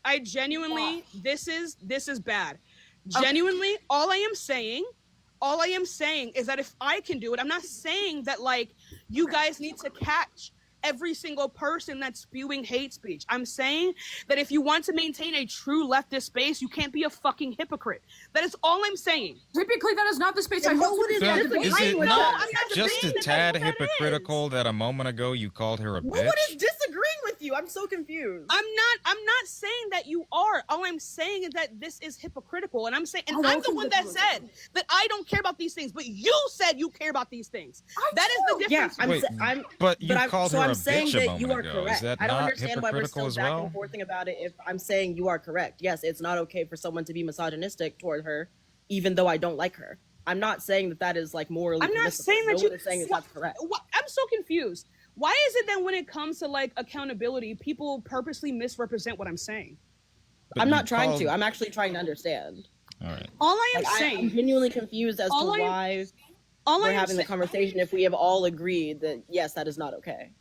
I genuinely, this is bad. Genuinely, all I am saying is that if I can do it, I'm not saying that like you guys need to catch every single person that's spewing hate speech. I'm saying that if you want to maintain a true leftist space, you can't be a fucking hypocrite. That is all I'm saying. Typically, that is not the space I hope Is it not just a tad hypocritical that a moment ago you called her a bitch? What is disagreeing with you? I'm so confused. I'm not saying that you are. All I'm saying is that this is hypocritical. And I'm saying, and I'm the one that said that I don't care about these things, but you said you care about these things. That is the difference. Yeah, but you called her a saying bitch a that you moment are ago. correct. Is that I don't not understand why we're hypocritical still as back well? and forthing about it if I'm saying you are correct. Yes, it's not okay for someone to be misogynistic toward her, even though I don't like her. I'm not saying that is like morally I'm not permissible. saying that no you one is saying that that's correct. I'm so confused. Why is it that when it comes to like accountability, people purposely misrepresent what I'm saying? I'm not trying to. I'm actually trying to understand. All right. All I am saying. I'm genuinely confused as to why we're having the conversation if we have all agreed that yes, that is not okay.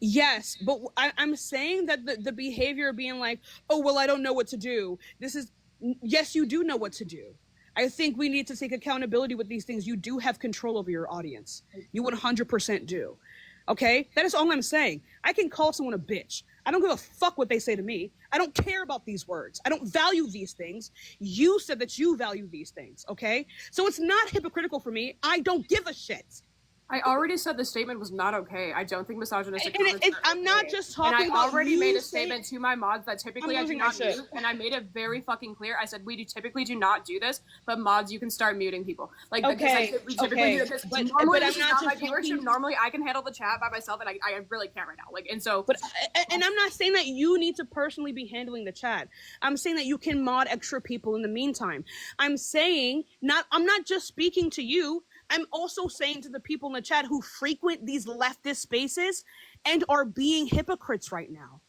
Yes, but I'm saying that the behavior being like, oh, well, I don't know what to do. Yes, you do know what to do. I think we need to take accountability with these things. You do have control over your audience. You 100% do. Okay? That is all I'm saying. I can call someone a bitch. I don't give a fuck what they say to me. I don't care about these words. I don't value these things. You said that you value these things, okay? So it's not hypocritical for me. I don't give a shit. I already said the statement was not okay. I don't think misogynistic comments are I'm not just talking and I about already you made a saying- statement to my mods that typically I do not mute, and I made it very fucking clear. I said we typically do not do this, but mods, you can start muting people. Like Okay, we typically do this. Normally, but I'm this is not my just viewership. talking- Normally, I can handle the chat by myself, and I really can't right now. Like, and so. But and I'm not saying that you need to personally be handling the chat. I'm saying that you can mod extra people in the meantime. I'm not just speaking to you. I'm also saying to the people in the chat who frequent these leftist spaces and are being hypocrites right now.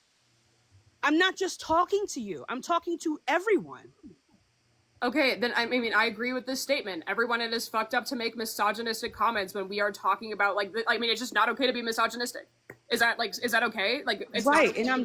I'm not just talking to you. I'm talking to everyone. Okay, then I mean I agree with this statement. Everyone it is fucked up to make misogynistic comments when we are talking about like I mean it's just not okay to be misogynistic. Is that okay? Like it's right, not okay and to I'm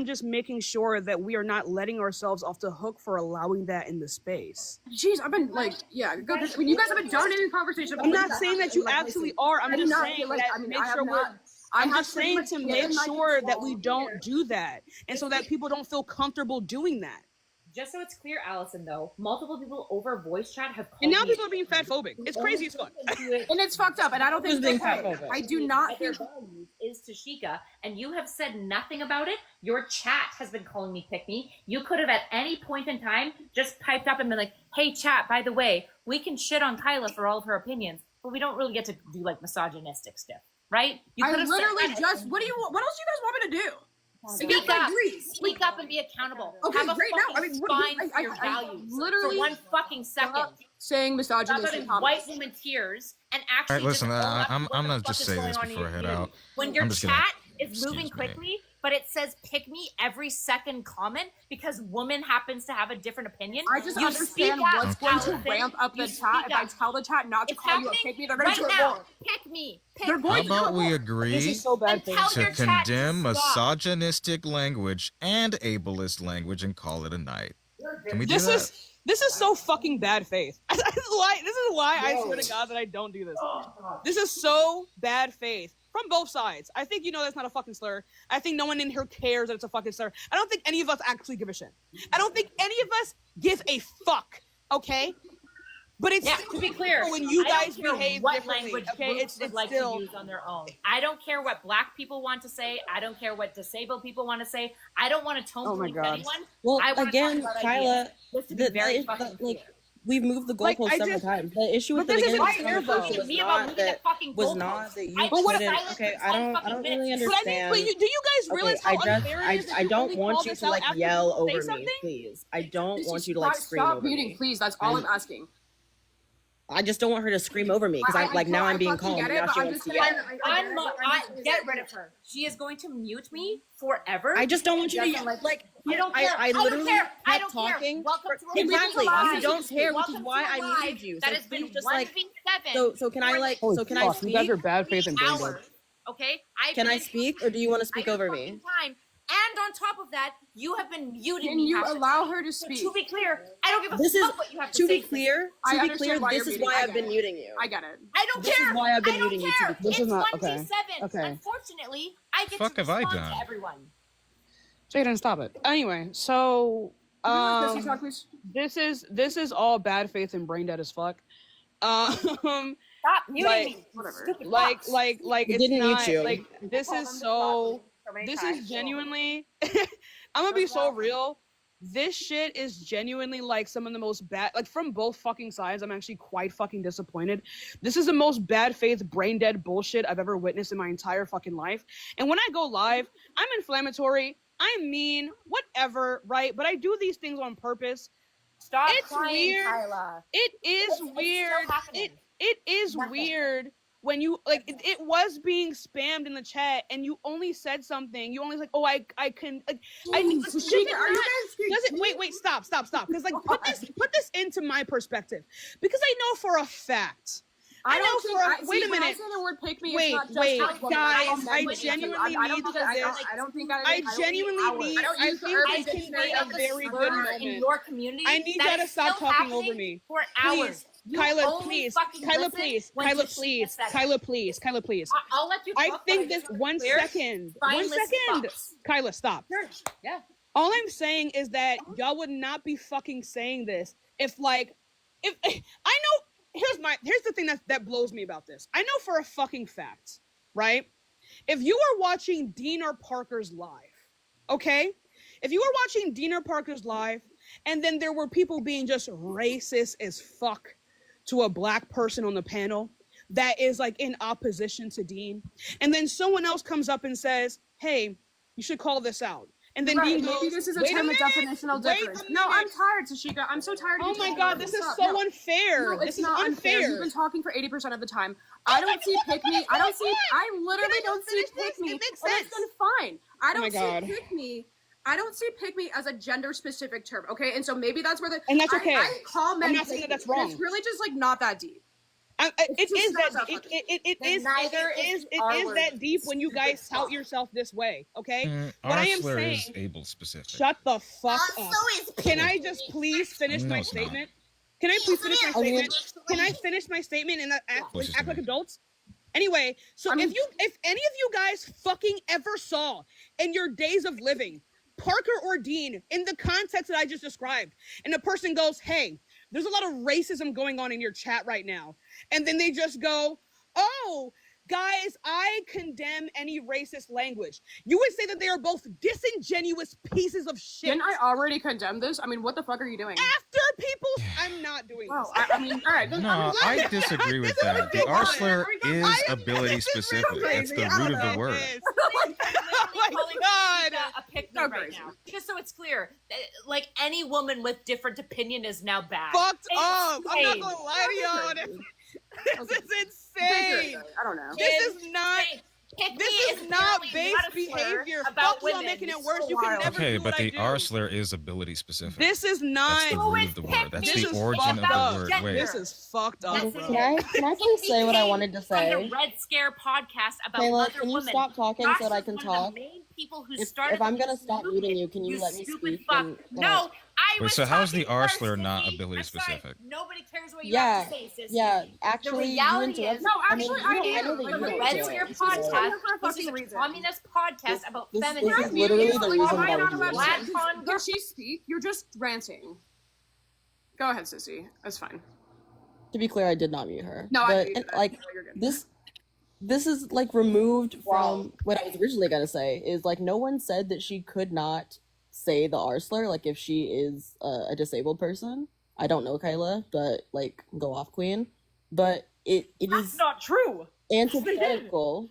be just making sure that we are not letting ourselves off the hook for allowing that in the space. Jeez, I've been like, yeah, go. I mean, you guys have been dominating conversation. I'm not saying that you actually are. I'm just saying that make sure we're. I'm have just saying pretty to much make given my sure that control. we don't do that, and so that people don't feel comfortable doing that. Just so it's clear, Allison, though, multiple people over voice chat have called And now me people are being fatphobic. It's crazy as fuck. And it's fucked up, and I don't think Who's being it's okay. fatphobic? I do not Their think values is Tashika, and you have said nothing about it. Your chat has been calling me pick me. You could have at any point in time just piped up and been like, hey, chat, by the way, we can shit on Kyla for all of her opinions, but we don't really get to do like misogynistic stuff, right? You I could have literally said, just. What else do you guys want me to do? Speak up. Speak up and be accountable. Okay, Have a great. No, I fucking mean, spine for your I values. literally for 1 fucking second. Saying Stop misogynistic letting comments. white women tears and All actually right, listen, just own up to I'm what the gonna fuck just is say going this on in before I your head community. out. When your I'm just gonna- chat is excuse moving me. quickly, but it says pick me every second comment because woman happens to have a different opinion. I just You understand speak up, what's going to Allison. ramp up the You chat speak if I up. tell the chat not to It's call you a happening pick me. They're going right to do it now. more. Pick me. Pick They're me. going How about we This agree is so bad. And tell to your chat to condemn stop. misogynistic language and ableist language and call it a night? Can we do This that? this is so fucking bad faith. This is why I swear to God that I don't do this. This is so bad faith from both sides. I think you know that's not a fucking slur. I think no one in here cares that it's a fucking slur. I don't think any of us actually give a shit. I don't think any of us give a fuck. Okay. But it's to be clear, when you I don't guys care behave what differently. language Okay, groups would like still to use on their own. I don't care what black people want to say. I don't care what disabled people want to say. I don't want to tone police anyone. Well, I want again, to talk about Kyla, ideas. Just to be very fucking clear. we've moved the Like, goalposts I several just- times. The issue with but the this beginning of isn't the fair, though. conversation was Me about not moving the fucking that you I was couldn't. silent Okay, for I 10 don't fucking really minutes. understand. But I mean, do you guys realize how unfair it is that I you don't only want call you this to out like after yell people say over me, something? please. I don't This want is you to like stop- scream stop over muting, me. please. That's all I'm asking. I just don't want her to scream over me because I'm like now I'm being calm. get it, Now but she I'm wants just to yell. saying- Get rid of her. She is going to mute me forever. I just don't want you to Doesn't like. I don't care. I literally don't care. I kept don't talking. care. Welcome to Exactly. live. You don't care, which is Welcome why to I live muted you. That So has been please just like. 1v7. So can I like? Holy So can I fuck, you guys speak? are bad faith and brain dead. Okay. Can I speak, or do you want to speak over me? Time. And on top of that, you have been muting Can me. you half the allow time. her to So speak? to be clear, I don't give a This is fuck what you have to to say. be clear. I To be understand clear, why this you're is muting. why I I've get been it. muting you. I get it. I don't This care. is why I've been I don't muting you. care. To be This It's is not- 1v7. okay. Unfortunately, I get Fuck to have I respond done? to everyone. Jaden, stop it. Anyway, so Talk, please. this is all bad faith and brain dead as fuck. Stop muting like, me. Stupid like fox. It it's didn't mute not you. like this is so. This is genuinely. I'm gonna be so real. This shit is genuinely like some of the most bad, like from both fucking sides. I'm actually quite fucking disappointed. This is the most bad faith, brain dead bullshit I've ever witnessed in my entire fucking life. And when I go live, I'm inflammatory, I'm mean, whatever, right? But I do these things on purpose. Stop It's crying, weird. Kyla. It is It's still weird. happening. It is Nothing. weird when you like it was being spammed in the chat and you only said something. You only like, oh, I can like, I Tashika, does are it you not- guys- does it wait stop because like put this into my perspective because I know for a fact. I know don't for think- wait a see, when I minute. say the word pick me, Wait, it's not just wait, how women- guys, I don't genuinely think need that- this. I don't think that I don't think genuinely hours. need. don't I use the think urban it can dictionary be a of the very slur good in moment. your community. I need that y'all to is stop still talking happening over me. for Please, hours. You Kyla, only please, fucking Kyla, listen please, when Kyla, Tashika please, says it. Kyla, please, Kyla, please. I'll let you I talk, think but this just one clear, second. spineless fucks. Kyla, stop. Sure. Yeah. All I'm saying is that y'all would not be fucking saying this if like if I know here's the thing that blows me about this. I know for a fucking fact, right? If you are watching Dean Parker's live, okay? If you were watching Dean Parker's live and then there were people being just racist as fuck to a black person on the panel that is like in opposition to Dean, and then someone else comes up and says, hey, you should call this out. And then Right, Dean goes, maybe this is a "Wait term of minute, definitional wait difference. a No, I'm minute." tired, Tashika. I'm so tired of Oh you my talking God, about this this is stuff. so No. unfair. No, This it's is not unfair. unfair. You've been talking for 80% of the time. I don't see pick me. I don't see. I literally don't see pick me. It makes And sense. it's been fine. I Oh my don't see God. pick me. I don't see pick me as a gender specific term. Okay, and so maybe that's where the And that's okay. I call men. I'm not saying that pick that's me, but wrong. It's really just like not that deep. It just is not that that it is that deep when you guys tout yourself this way, okay? What Our I am slur saying, is able specific. shut the fuck up. Can I just please finish No, my it's not. statement? Can I please finish my I mean- statement? Can I finish my statement and Voices act like to me. adults? Anyway, so if any of you guys fucking ever saw in your days of living Parker or Dean in the context that I just described, and the person goes, hey, there's a lot of racism going on in your chat right now. And then they just go, oh, guys, I condemn any racist language. You would say that they are both disingenuous pieces of shit. Didn't I already condemn this? I mean, what the fuck are you doing? After people, I'm not doing this. I mean, all right. No, I disagree with that. The R slur is ability specific. It's the root of the word. Oh my God. A pick me So right crazy. now. Just so it's clear, like any woman with different opinion is now bad. Fucked It's up. I'm not insane. gonna lie to y'all. This is Okay. insane. I don't know. This is not. Pick-me This is not base not a slur behavior. about Fuck you, I'm women. making it worse. You can never Okay, do but what I the do. R slur is ability specific. This is not. That's the root of the word. That's This the is origin of fucked the up. word. Wait. This is fucked up, bro. Can I please say what I wanted to From the say? Red Scare podcast about Kayla, other can you women. stop talking Josh so that I is can one talk? of the main people who If started I'm this gonna stop muting you, can you let me stupid speak? fuck. And, No, I Wait, was so how is the talking R first, slur not Sissy. ability I'm sorry. specific? Nobody cares what you Yeah, have to say, Sissy. yeah. The Actually, you reality interrupted. is, no, I mean, actually, I know that you the don't Red care. Scare This is like- podcast, this is a communist podcast about feminism. This is literally the reason why we're doing Can this. she speak? You're just ranting. Go ahead, Sissy. That's fine. To be clear, I did not mute her. No, I but, muted her. like No, you're good. this is like removed from what I was originally gonna say. Is like no one said that she could not say the R slur. Like if she is a disabled person. I don't know Kyla, but like go off, Queen. But it is not true. Antithetical.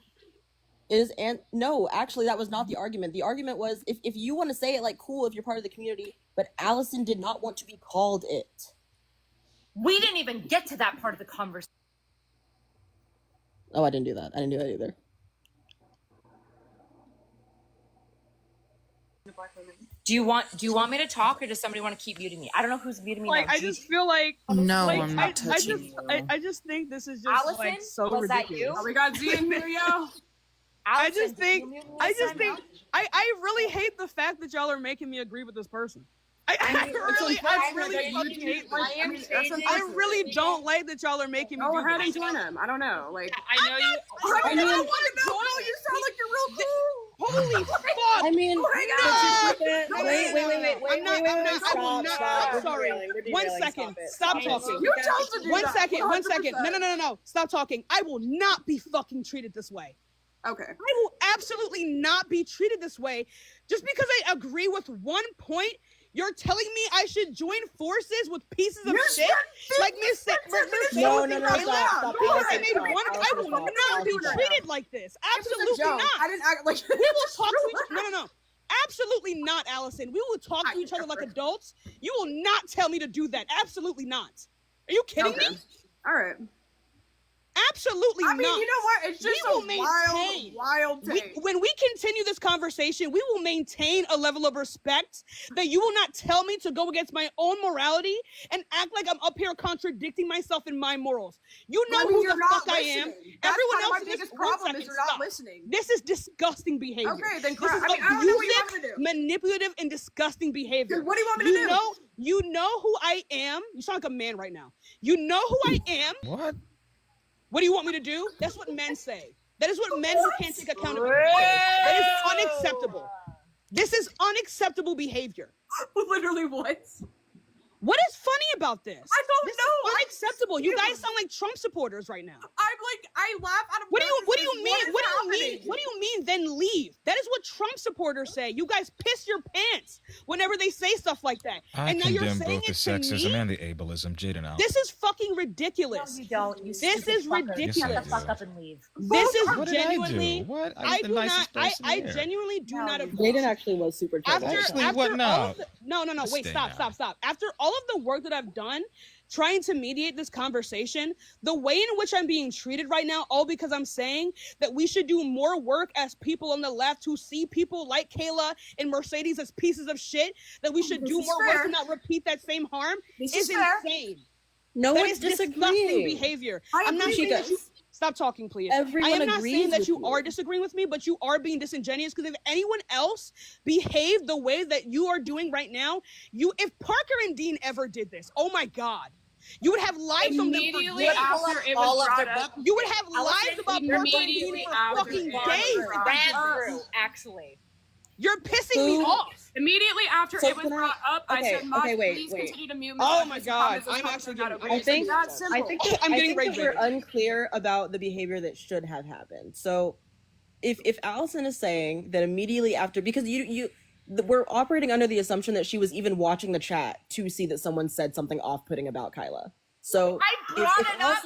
No, actually that was not the argument. The argument was if you want to say it, like cool, if you're part of the community, but Allison did not want to be called it. We didn't even get to that part of the conversation. Oh, I didn't do that. I didn't do that either. Do you want me to talk, or does somebody want to keep muting me? I don't know who's muting me Like now. I just feel like No, like, I'm not touching you. I just think this is just Allison, like so was that ridiculous. you? Oh, we got Z and Muriel. I just think I really hate the fact that y'all are making me agree with this person. I really fucking hate I really don't like that y'all are making me Go do ahead this. and join him. I don't know. Like I know you. I mean, want to join. You sound like you're real cool. Holy fuck! I mean, I'm sorry. 1 second. Stop talking. You chose to do 1 that. second. 1 second. 100%. No. Stop talking. I will not be fucking treated this way. Okay. I will absolutely not be treated this way. Just because I agree with one point, you're telling me I should join forces with pieces of shit? Like Miss No, stop. I made one. I will not be treated like this. Absolutely not. I didn't act like we will talk to each No. Absolutely not, Allison. We will talk to each other like adults. You will not tell me to do that. Absolutely not. Are you kidding me? All right. Absolutely I mean, not. you know what? It's just a wild take. When we continue this conversation, we will maintain a level of respect that you will not tell me to go against my own morality and act like I'm up here contradicting myself in my morals. You know who the fuck I am. Everyone else in this problem is you're not listening. This is disgusting behavior. Okay, then this is I don't know what you want me to do. manipulative, and disgusting behavior. What do you want me to do? You know who I am. You sound like a man right now. You know who I am. What? What do you want me to do? That's what men say. That is what men who can't take accountability say. That is unacceptable. This is unacceptable behavior. Literally what? What is funny about this? I don't This know. is unacceptable. You guys sound like Trump supporters right now. I laugh out of What do you mean? nervousness. What do you What is mean? What do you mean then leave? That is what Trump supporters say. You guys piss your pants whenever they say stuff like that. I and now you're condemn saying both the it to sexism me? and the ableism. Jaden out. This is fucking ridiculous. No, you don't. You This stupid is fucker. ridiculous. Shut the fuck up and leave. This is What did I do? genuinely. What? I'm I the do not. nicest person I here. genuinely do not agree. Jaden actually was super chill. Actually, what now? No. Wait, Stay stop. now. After all of the work that I've done trying to mediate this conversation, the way in which I'm being treated right now, all because I'm saying that we should do more work as people on the left who see people like Kayla and Mercedes as pieces of shit, that we should do more work and not repeat that same harm, is insane. No That one's is disgusting disagreeing. behavior. I I'm not agree saying with that you. you stop talking, please. Everyone I am not agrees saying that with you you. are disagreeing with me, but you are being disingenuous, because if anyone else behaved the way that you are doing right now, if Parker and Dean ever did this, oh my God. You would have lives from them for Immediately days. after it was brought up, You would have lives about Parker and Dean immediately for after fucking it was days. brought up. Actually. You're pissing me off. Immediately after So it was can I- brought up, I okay, said, "Maj, okay, wait, please wait. continue to mute me." Oh because my his God, comments I'm are actually not getting- okay. I think It's that simple. I think I'm getting that rage we're baited. unclear about the behavior that should have happened. So if Allison is saying that immediately after, because we're operating under the assumption that she was even watching the chat to see that someone said something off-putting about Kyla. So I brought it up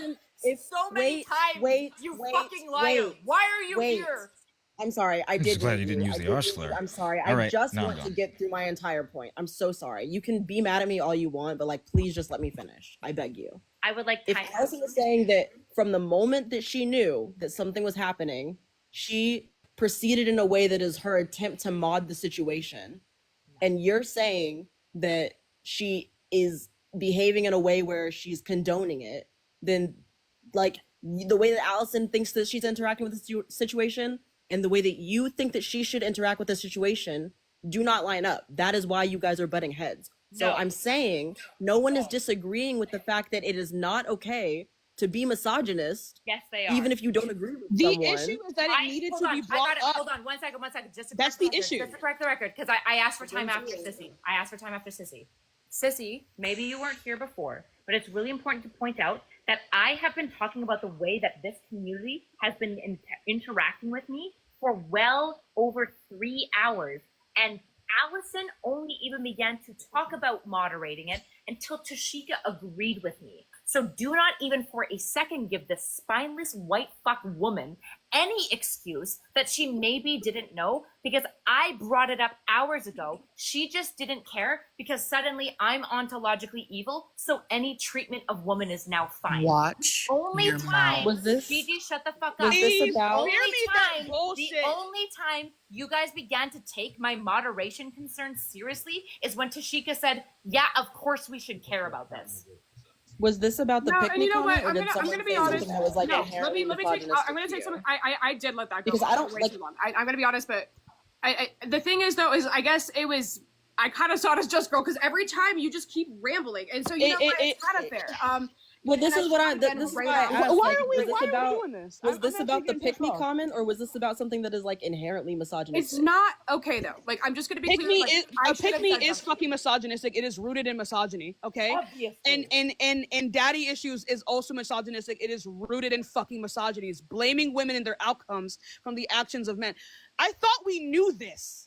so many times. Wait, you fucking liar. Why are you here? I'm sorry. I I'm did. just glad mute you didn't use I the did R mute you. slur. I'm sorry. All I right, just now I'm want to done. get through my entire point. I'm so sorry. You can be mad at me all you want, but like, please just let me finish. I beg you. I would like If Allison is saying that from the moment that she knew that something was happening, she proceeded in a way that is her attempt to mod the situation, and you're saying that she is behaving in a way where she's condoning it, then like the way that Allison thinks that she's interacting with the situation and the way that you think that she should interact with the situation do not line up. That is why you guys are butting heads. So No. I'm saying no one is disagreeing with the fact that it is not okay to be misogynist. Yes, they are. Even if you don't agree with The someone. issue is that it needed to be brought up. Hold on, one second. Just to That's correct the issue. Just to correct the record, because I asked for time after Sissy. Sissy, maybe you weren't here before, but it's really important to point out that I have been talking about the way that this community has been interacting with me for well over 3 hours. And Allison only even began to talk about moderating it until Tashika agreed with me. So do not even for a second give this spineless white fuck woman any excuse that she maybe didn't know, because I brought it up hours ago. She just didn't care because suddenly I'm ontologically evil, so any treatment of woman is now fine. Watch Only your time mouth. Was this- Gigi, shut the fuck was up. this about- Only Hear me that time, the bullshit. only time you guys began to take my moderation concerns seriously is when Tashika said, yeah, of course we should care about this. Was this about the No, pick and me you know what? comment, or did I'm someone gonna be say honest. something that was like No, inherently let me take. misogynistic I'm gonna to take you? something. I did let that go. Because I don't, way like- too long. I'm gonna be honest, but the thing is though is I guess it was. I kind of saw it as just girl because every time you just keep rambling, and so you know what? It's kind of fair. Well, this and is what I. tried This to is bring why I up- asked. Why like, are we was this about, doing this? Was I'm this actually about the getting pick me pissed off. comment, or was this about something that is like inherently misogynistic? It's not okay though. Like I'm just gonna be Pick clear. me like, is I a should pick have me said is something. fucking misogynistic. It is rooted in misogyny. Okay. Obviously. And daddy issues is also misogynistic. It is rooted in fucking misogyny. It's blaming women and their outcomes from the actions of men. I thought we knew this.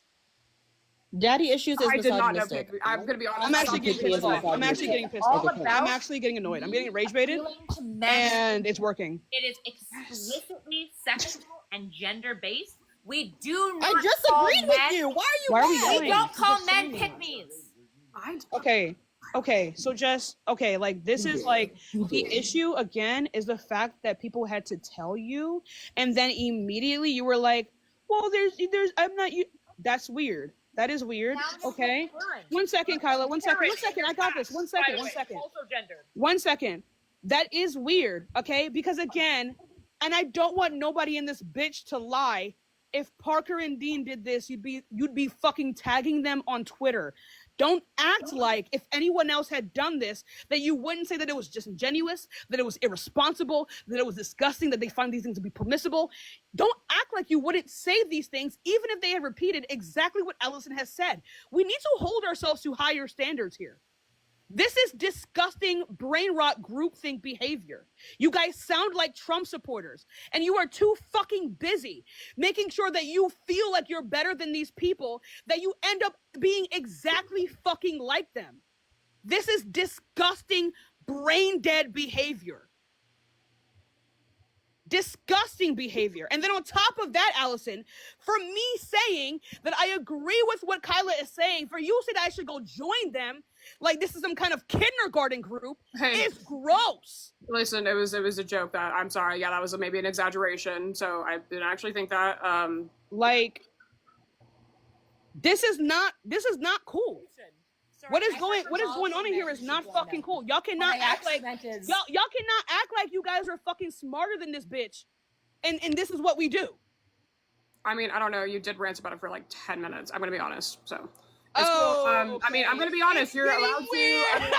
Daddy issues is I did not know. misogynistic. I'm gonna be honest. I'm actually Pick getting me pissed is off. I'm actually getting pissed All off. about I'm actually getting annoyed. I'm getting rage baited, appealing to men. and it's working. It is explicitly sexual and gender based. We do not. I just call agreed with men- you. Why are you? Why are we mad? yelling? We don't call men pick-me's. Okay, so just okay, like this is like the issue again is the fact that people had to tell you, and then immediately you were like, well, there's I'm not you. That's weird. That is weird. Okay. 1 second, Kyla. 1 second. 1 second. I got this. 1 second. 1 second. Also gendered. 1 second. That is weird, okay? Because again, and I don't want nobody in this bitch to lie. If Parker and Dean did this, you'd be fucking tagging them on Twitter. Don't act like if anyone else had done this, that you wouldn't say that it was disingenuous, that it was irresponsible, that it was disgusting, that they find these things to be permissible. Don't act like you wouldn't say these things, even if they had repeated exactly what Allison has said. We need to hold ourselves to higher standards here. This is disgusting brain rot groupthink behavior. You guys sound like Trump supporters, and you are too fucking busy making sure that you feel like you're better than these people that you end up being exactly fucking like them. This is disgusting brain dead behavior. Disgusting behavior. And then on top of that, Allison, for me saying that I agree with what Kyla is saying, for you to say that I should go join them, like this is some kind of kindergarten group, is gross. Listen, it was a joke. That I'm sorry. Yeah, that was maybe an exaggeration. So I didn't actually think that. Like, this is not cool. What is going on in here is not fucking cool. Y'all cannot act like y'all cannot act like you guys are fucking smarter than this bitch. And this is what we do. I mean, I don't know. You did rant about it for like 10 minutes. I'm gonna be honest. So. It's cool. I mean, I'm gonna be honest. You're allowed to. I mean,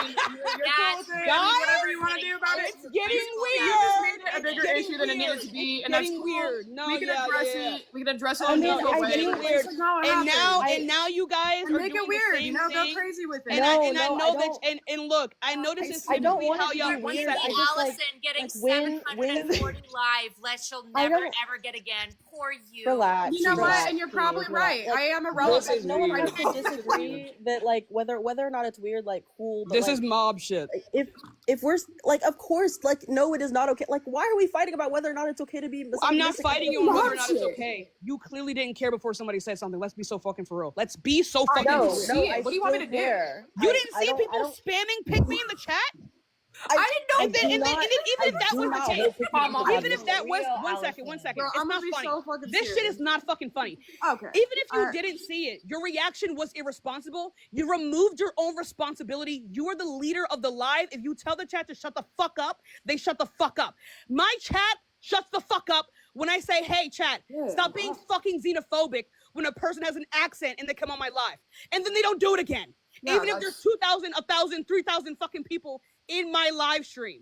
you're cool with it. I mean, whatever you want to do about it. It's getting weird. You just made it a bigger issue than it needed to be, and that's Getting cool. weird. No, we can yeah, address yeah. it. We can address it I in mean, a different I way. get It's weird. just not what And now you guys are make doing it weird. the same You know, thing. go crazy with it. And I know I that. And look, I know this is I don't typically want how it to y'all be want weird. that. I just, Allison like, getting when 740 live, lest she'll I never don't- ever get again. Poor you. Relax. You know what? relax, And you're please, probably relax. right. Like, I am irrelevant. no one has to disagree that like whether or not it's weird, like cool. But, This like, is mob shit. if we're like, of course, like no, it is not okay. Like, why are we fighting about whether or not it's okay to be? I'm not misogynistic? fighting you on whether or not it's okay. You clearly didn't care before somebody said something. Let's be so fucking for real. Let's be so fucking for real. No, I What do you want me to do? care. You didn't see people spamming pick me in the chat? I didn't know. And then even if that was the case, even if that was one second, Bro, it's I'm not gonna be funny. so fucking This shit serious. is not fucking funny. Okay. Even if you Alright. didn't see it, your reaction was irresponsible. You removed your own responsibility. You are the leader of the live. If you tell the chat to shut the fuck up, they shut the fuck up. My chat shuts the fuck up when I say, hey, chat, stop being fucking xenophobic when a person has an accent and they come on my live. And then they don't do it again. Yeah, Even if there's 2,000, 1,000, 3,000 fucking people in my live stream.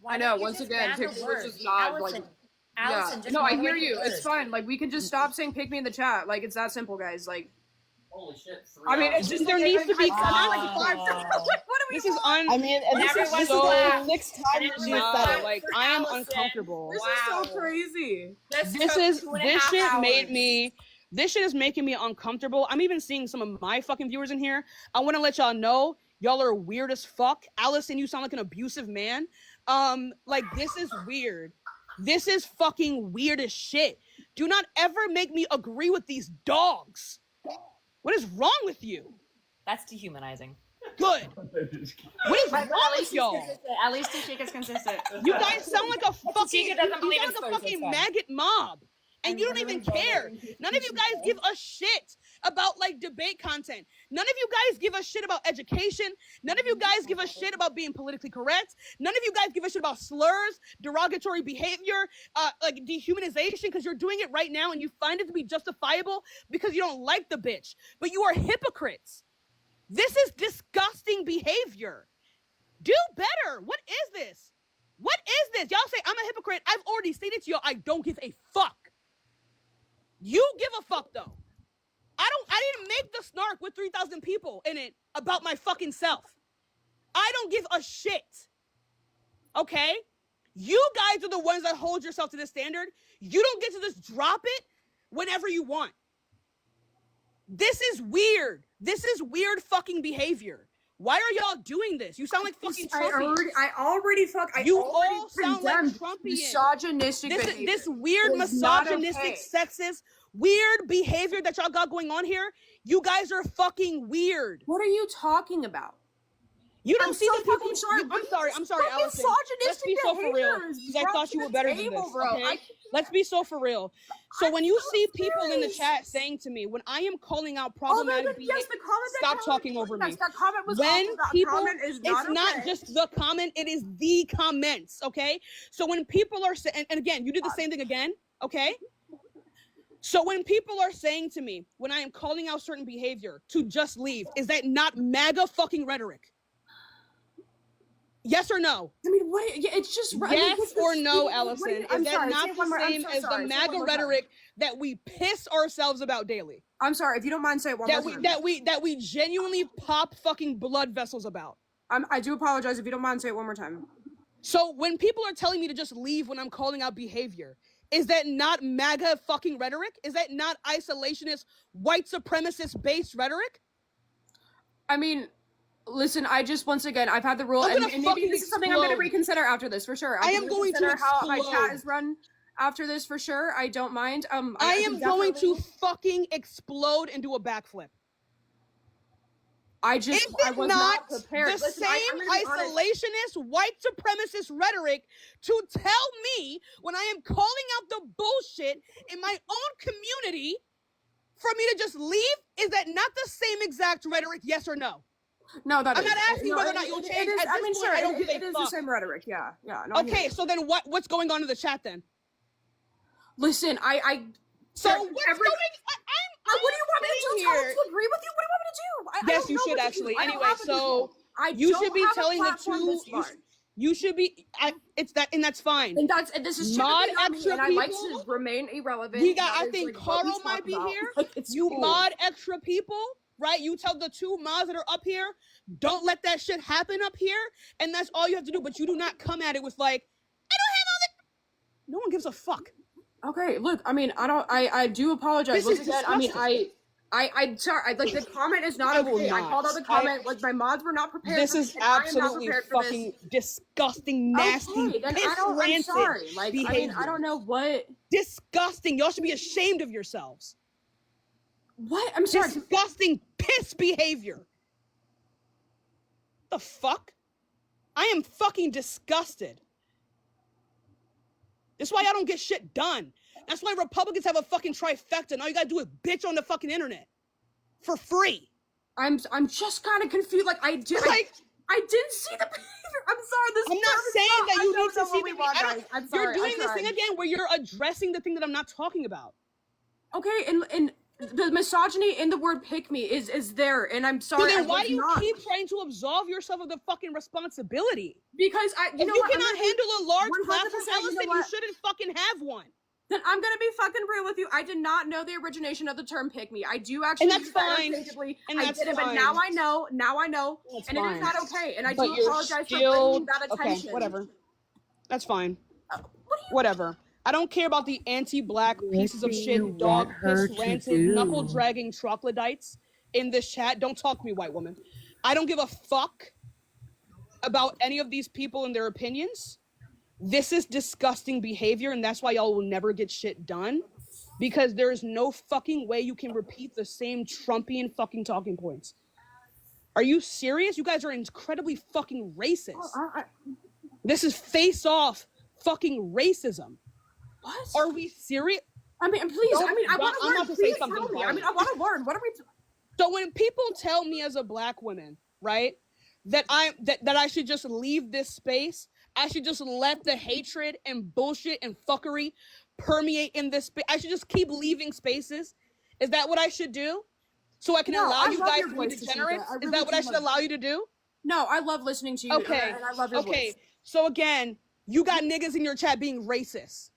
I know. Once again, Pick Me was just not like. Allison, just no, I hear moderate you. your It's words. fine. Like we can just stop saying "pick me" in the chat. Like it's that simple, guys. Like. Holy shit! I mean, it's just There needs to be like 5. What do we This is want? I mean, and this is Everyone's so laugh. next time And you everyone's said laugh. it. Like I am uncomfortable. This is so crazy. This shit made me. This shit is making me uncomfortable. I'm even seeing some of my fucking viewers in here. I want to let y'all know y'all are weird as fuck. Allison, you sound like an abusive man. Like this is weird. This is fucking weird as shit. Do not ever make me agree with these dogs. What is wrong with you? That's dehumanizing. Good. What is wrong with y'all? At least Tashika's consistent. You guys sound like a fucking, Tashika doesn't you believe sound in like a slurs, fucking it's fine. maggot mob. And you don't even care. None of you guys give a shit about like debate content. None of you guys give a shit about education. None of you guys give a shit about being politically correct. None of you guys give a shit about slurs, derogatory behavior, like dehumanization, because you're doing it right now and you find it to be justifiable because you don't like the bitch. But you are hypocrites. This is disgusting behavior. Do better. What is this? What is this? Y'all say I'm a hypocrite. I've already stated to y'all I don't give a fuck. You give a fuck though. I didn't make the snark with 3,000 people in it about my fucking self. I don't give a shit. Okay? You guys are the ones that hold yourself to this standard. You don't get to just drop it whenever you want. This is weird. This is weird fucking behavior. Why are y'all doing this? You sound like fucking Trumpians. I already You all sound like condemned Trumpians. misogynistic behavior. This weird It is not misogynistic, okay. sexist, weird behavior that y'all got going on here. You guys are fucking weird. What are you talking about? You don't I'm see so the people. fucking sorry. I'm sorry, Fucking Allison. Let's be misogynistic so for real, behaviors because I brought thought to you were the better than table, this. bro. Okay? Let's be so for real. So when you see people in the chat saying to me, when I am calling out problematic behavior, yes, the comment. stop talking over me. Yes, that comment was When awful. That people, comment is not it's not okay. just the comment, it is the comments, okay? So when people are saying, and again, you did the same thing again, okay? So when people are saying to me, when I am calling out certain behavior to just leave, is that not MAGA fucking rhetoric? Yes or no? I mean, what? Yeah, it's just Yes or no, Allison? Is that not the same as the Say it MAGA one more rhetoric that we piss ourselves about daily? I'm sorry. If you don't mind, say it one more time. That we genuinely pop fucking blood vessels about. I do apologize. If you don't mind, say it one more time. So when people are telling me to just leave when I'm calling out behavior, is that not MAGA fucking rhetoric? Is that not isolationist, white supremacist based rhetoric? I mean, listen, I just, once again, I've had the rule, and maybe this is something I'm going to reconsider after this, for sure. I am going to reconsider how my explode. chat is run after this, for sure. I don't mind. I am going to fucking explode and do a backflip. I Is was it not not prepared. the Listen, same I'm gonna be honest. isolationist, white supremacist rhetoric to tell me when I am calling out the bullshit in my own community for me to just leave? Is that not the same exact rhetoric, yes or no? No, I'm not asking whether or not you'll change. At this point, I don't give a it is fuck. the same rhetoric, yeah. No, I hear Okay, you. so then what's going on in the chat then? Listen, So what's going? What do you want me to do? Tell here? me to agree with you? What do you want me to do? I Yes, don't you know should what to actually. do. I don't Anyway, have a so control. you should be don't have a telling the platform two. this large. You should be. It's that, and that's fine. And this is mod typically not me, extra and I people. like to remain irrelevant. We got. That I is, think like, what we Carl might talk be about. here. Like, it's You cool. mod extra people, right? You tell the two mods that are up here, don't let that shit happen up here, and that's all you have to do. But you do not come at it with like, I don't have all the. No one gives a fuck. Okay, look, I mean, I do apologize. This Once is again, I mean, disgusting. I'm sorry. Like, the comment is not I will okay. I not. called out the comment. Like, my mods were not prepared. This for is this, and I am not absolutely prepared for fucking this. disgusting, nasty, Okay, then piss I'm rancid sorry. Like, behavior. I mean, I don't know what. Disgusting. Y'all should be ashamed of yourselves. What? I'm sorry. Disgusting piss behavior. The fuck? I am fucking disgusted. That's why I don't get shit done. That's why Republicans have a fucking trifecta, and all you gotta do is bitch on the fucking internet for free. I'm just kind of confused. Like I didn't see the behavior. I'm sorry. This I'm not saying that you need to see the behavior. I'm sorry. You're doing this thing again where you're addressing the thing that I'm not talking about. Okay, and the misogyny in the word "pick me" is there, and I'm sorry. So then why do you keep trying to absolve yourself of the fucking responsibility? Because you cannot handle a large platform, Allison, you shouldn't fucking have one. Then I'm gonna be fucking real with you. I did not know the origination of the term "pick me." I do actually, and that's fine. I did it, but now I know. Now I know, that's and fine. it is not okay. And I But do you're apologize still- for bringing that attention. Okay, whatever. That's fine. Whatever. I don't care about the anti-black pieces of shit, dog piss ranting, knuckle dragging troglodytes in this chat. Don't talk to me, white woman. I don't give a fuck about any of these people and their opinions. This is disgusting behavior, and that's why y'all will never get shit done. Because there is no fucking way you can repeat the same Trumpian fucking talking points. Are you serious? You guys are incredibly fucking racist. This is face-off fucking racism. What? Are we serious? I mean, please. I mean, I want to learn. about to Please say something. tell me. I mean, I want to learn. What are we? So when people tell me as a black woman, right, that I should just leave this space, I should just let the hatred and bullshit and fuckery permeate in this space. I should just keep leaving spaces. Is that what I should do? So I can allow you guys to be degenerates? Is that what I should allow you to do? No, I love listening to you. Okay. And I love your voice. So again, you got niggas in your chat being racist.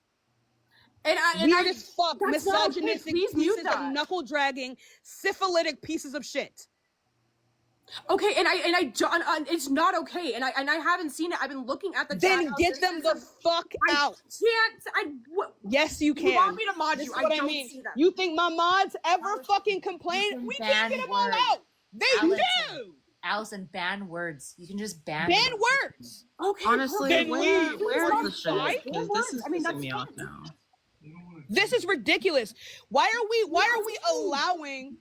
And Weird as fuck, that's not okay. misogynistic Please mute pieces of that. knuckle dragging, syphilitic pieces of shit. Okay, and I don't. It's not okay, and I haven't seen it. I've been looking at the. Then get them the fuck out. Yes, you can. You want me to mod This you? is what I don't mean. see that. You think my mods ever fucking complain? We can't get them all out. They do. Allison, ban words. You can just ban Ban them. words. Okay. Honestly, then where's leave. the It's shit? fine. Because this is I mean, pissing that's me off now. This is ridiculous. Why are we allowing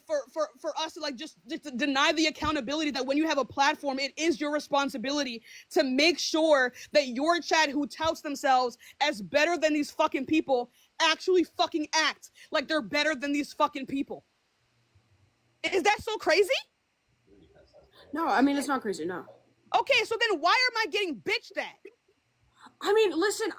for us to like just to deny the accountability that when you have a platform, it is your responsibility to make sure that your chat who touts themselves as better than these fucking people actually fucking act like they're better than these fucking people. Is that so crazy? No, I mean it's not crazy. No. Okay, so then why am I getting bitched at? I mean, listen.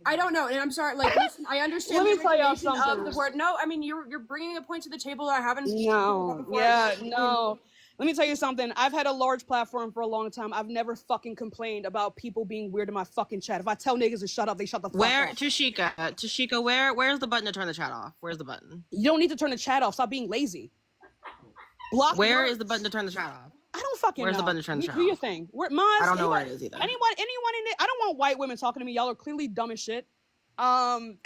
I don't know, and I'm sorry. Like, listen, I understand. Let me the tell y'all origination something. Of the word. No, I mean you're bringing a point to the table that I haven't. No. before. Yeah, no. Let me tell you something. I've had a large platform for a long time. I've never fucking complained about people being weird in my fucking chat. If I tell niggas to shut up, they shut the fuck up. Tashika, where's the button to turn the chat off? Where's the button? You don't need to turn the chat off. Stop being lazy. Where is the button to turn the chat off? I don't fucking Where's know. the button to turn the chat Do your off? thing. I don't know where it is either. Anyone in it? I don't want white women talking to me. Y'all are clearly dumb as shit. And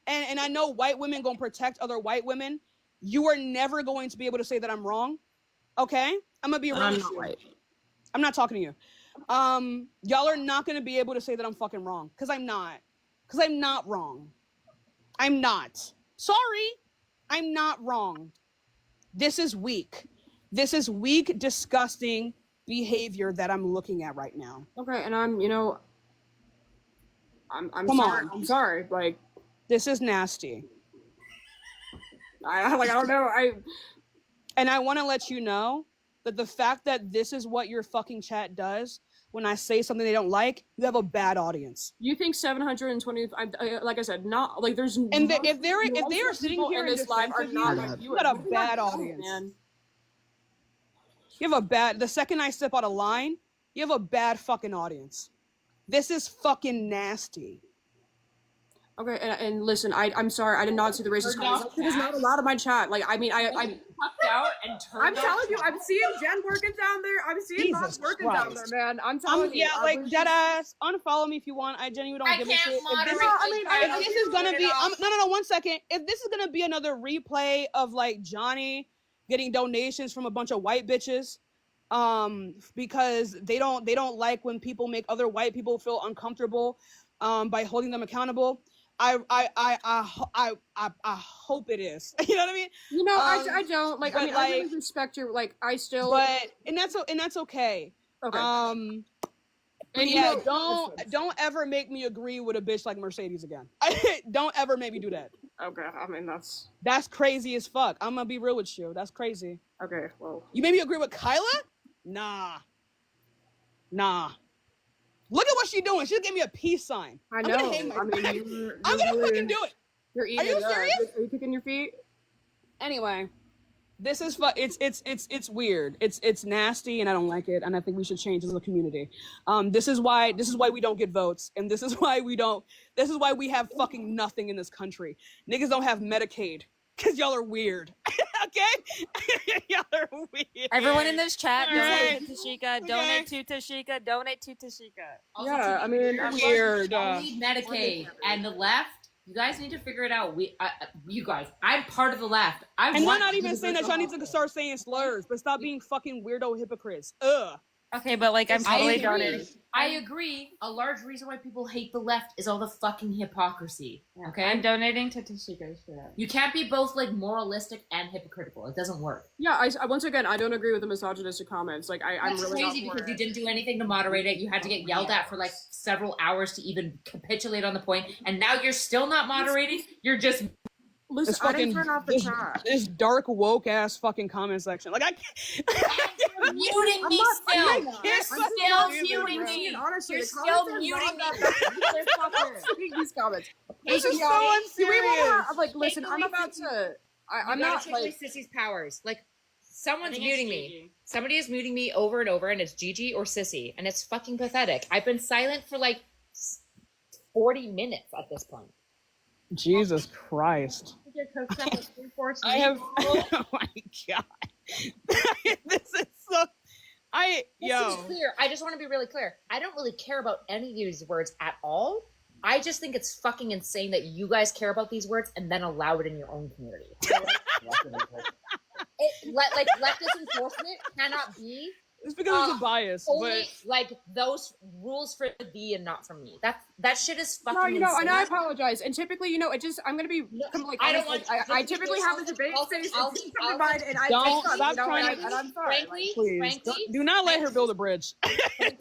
I know white women gonna protect other white women. You are never going to be able to say that I'm wrong. Okay? I'm gonna be real with you. White. I'm not talking to you. Y'all are not gonna be able to say that I'm fucking wrong. Cause I'm not. Cause I'm not wrong. I'm not. Sorry. I'm not wrong. This is weak. This is weak, disgusting behavior that I'm looking at right now. Okay, and I'm Come sorry. on. I'm sorry. Like, this is nasty. I don't know. And I want to let you know that the fact that this is what your fucking chat does when I say something they don't like, you have a bad audience. You think 720? Like I said, not like there's. And if they are sitting here in this live, are not. You got a bad audience. Man. You have a bad. The second I step out of line, you have a bad fucking audience. This is fucking nasty. Okay, and listen, I'm sorry, I did not see the racist comments. There's not a lot of my chat. Like, I mean, I Tucked out and turned. I'm telling you, I'm seeing Jen working down there. I'm seeing Bob working down there, man. I'm telling you. Yeah, like dead ass. Unfollow me if you want. I genuinely don't give a shit. If this is gonna be, no, 1 second. If this is gonna be another replay of like Johnny getting donations from a bunch of white bitches, because they don't like when people make other white people feel uncomfortable, by holding them accountable. I hope it is. You know what I mean? You know, I don't like. I mean, I really respect your like. I still, and that's okay. Okay. And yeah, don't ever make me agree with a bitch like Mercedes again. Don't ever make me do that. Okay, I mean that's crazy as fuck. I'm gonna be real with you. That's crazy. Okay, well, you made me agree with Kyla? Nah. Look at what she's doing. She gave me a peace sign. I know. I'm gonna fucking do it. You're eating. Are you serious? Are you kicking your feet? Anyway, this is it's weird. It's nasty, and I don't like it. And I think we should change as a community. This is why we don't get votes, and this is why we have fucking nothing in this country. Niggas don't have Medicaid because y'all are weird. Okay, y'all are weird. Everyone in this chat, Right. donate to Tashika. Donate to Tashika. Donate to Tashika. Also, Yeah, I mean, weird. We need Medicaid, and the left. You guys need to figure it out. You guys, I'm part of the left. And we're not even saying that y'all need to start saying slurs, but stop being fucking weirdo hypocrites. Ugh. Okay, but like I'm totally donating. I agree. A large reason why people hate the left is all the fucking hypocrisy. Okay, I'm donating to Tashika. You can't be both like moralistic and hypocritical. It doesn't work. Yeah, I once again I don't agree with the misogynistic comments. Like I'm That's really crazy because you didn't do anything to moderate it. You had to get yelled at for like several hours to even capitulate on the point, and now you're still not moderating. You're just listen. I didn't turn off the chat. This dark woke ass fucking comment section. Like I can't. You're muting me still. You're still muting me. Honestly, You're still muting me. These comments. This is y'all, so unserious. Like, listen, I'm about to. I'm not take away Sissy's powers. Like someone's muting me. Somebody is muting me over and over, and it's Gigi or Sissy, and it's fucking pathetic. I've been silent for like 40 minutes at this point. Jesus Christ. I have. Oh my god. This is so. This is clear. I just want to be really clear. I don't really care about any of these words at all. I just think it's fucking insane that you guys care about these words and then allow it in your own community. Leftist enforcement cannot be. It's because it's a bias. Only like those rules for thee and not for me. That shit is fucking. No, you know, insane. and I apologize. And typically, you know, it just I'm gonna be like I don't want. I typically have a debate space and and I don't take stop you know, trying and I'm sorry. Frankly, Please, do not let her build a bridge. I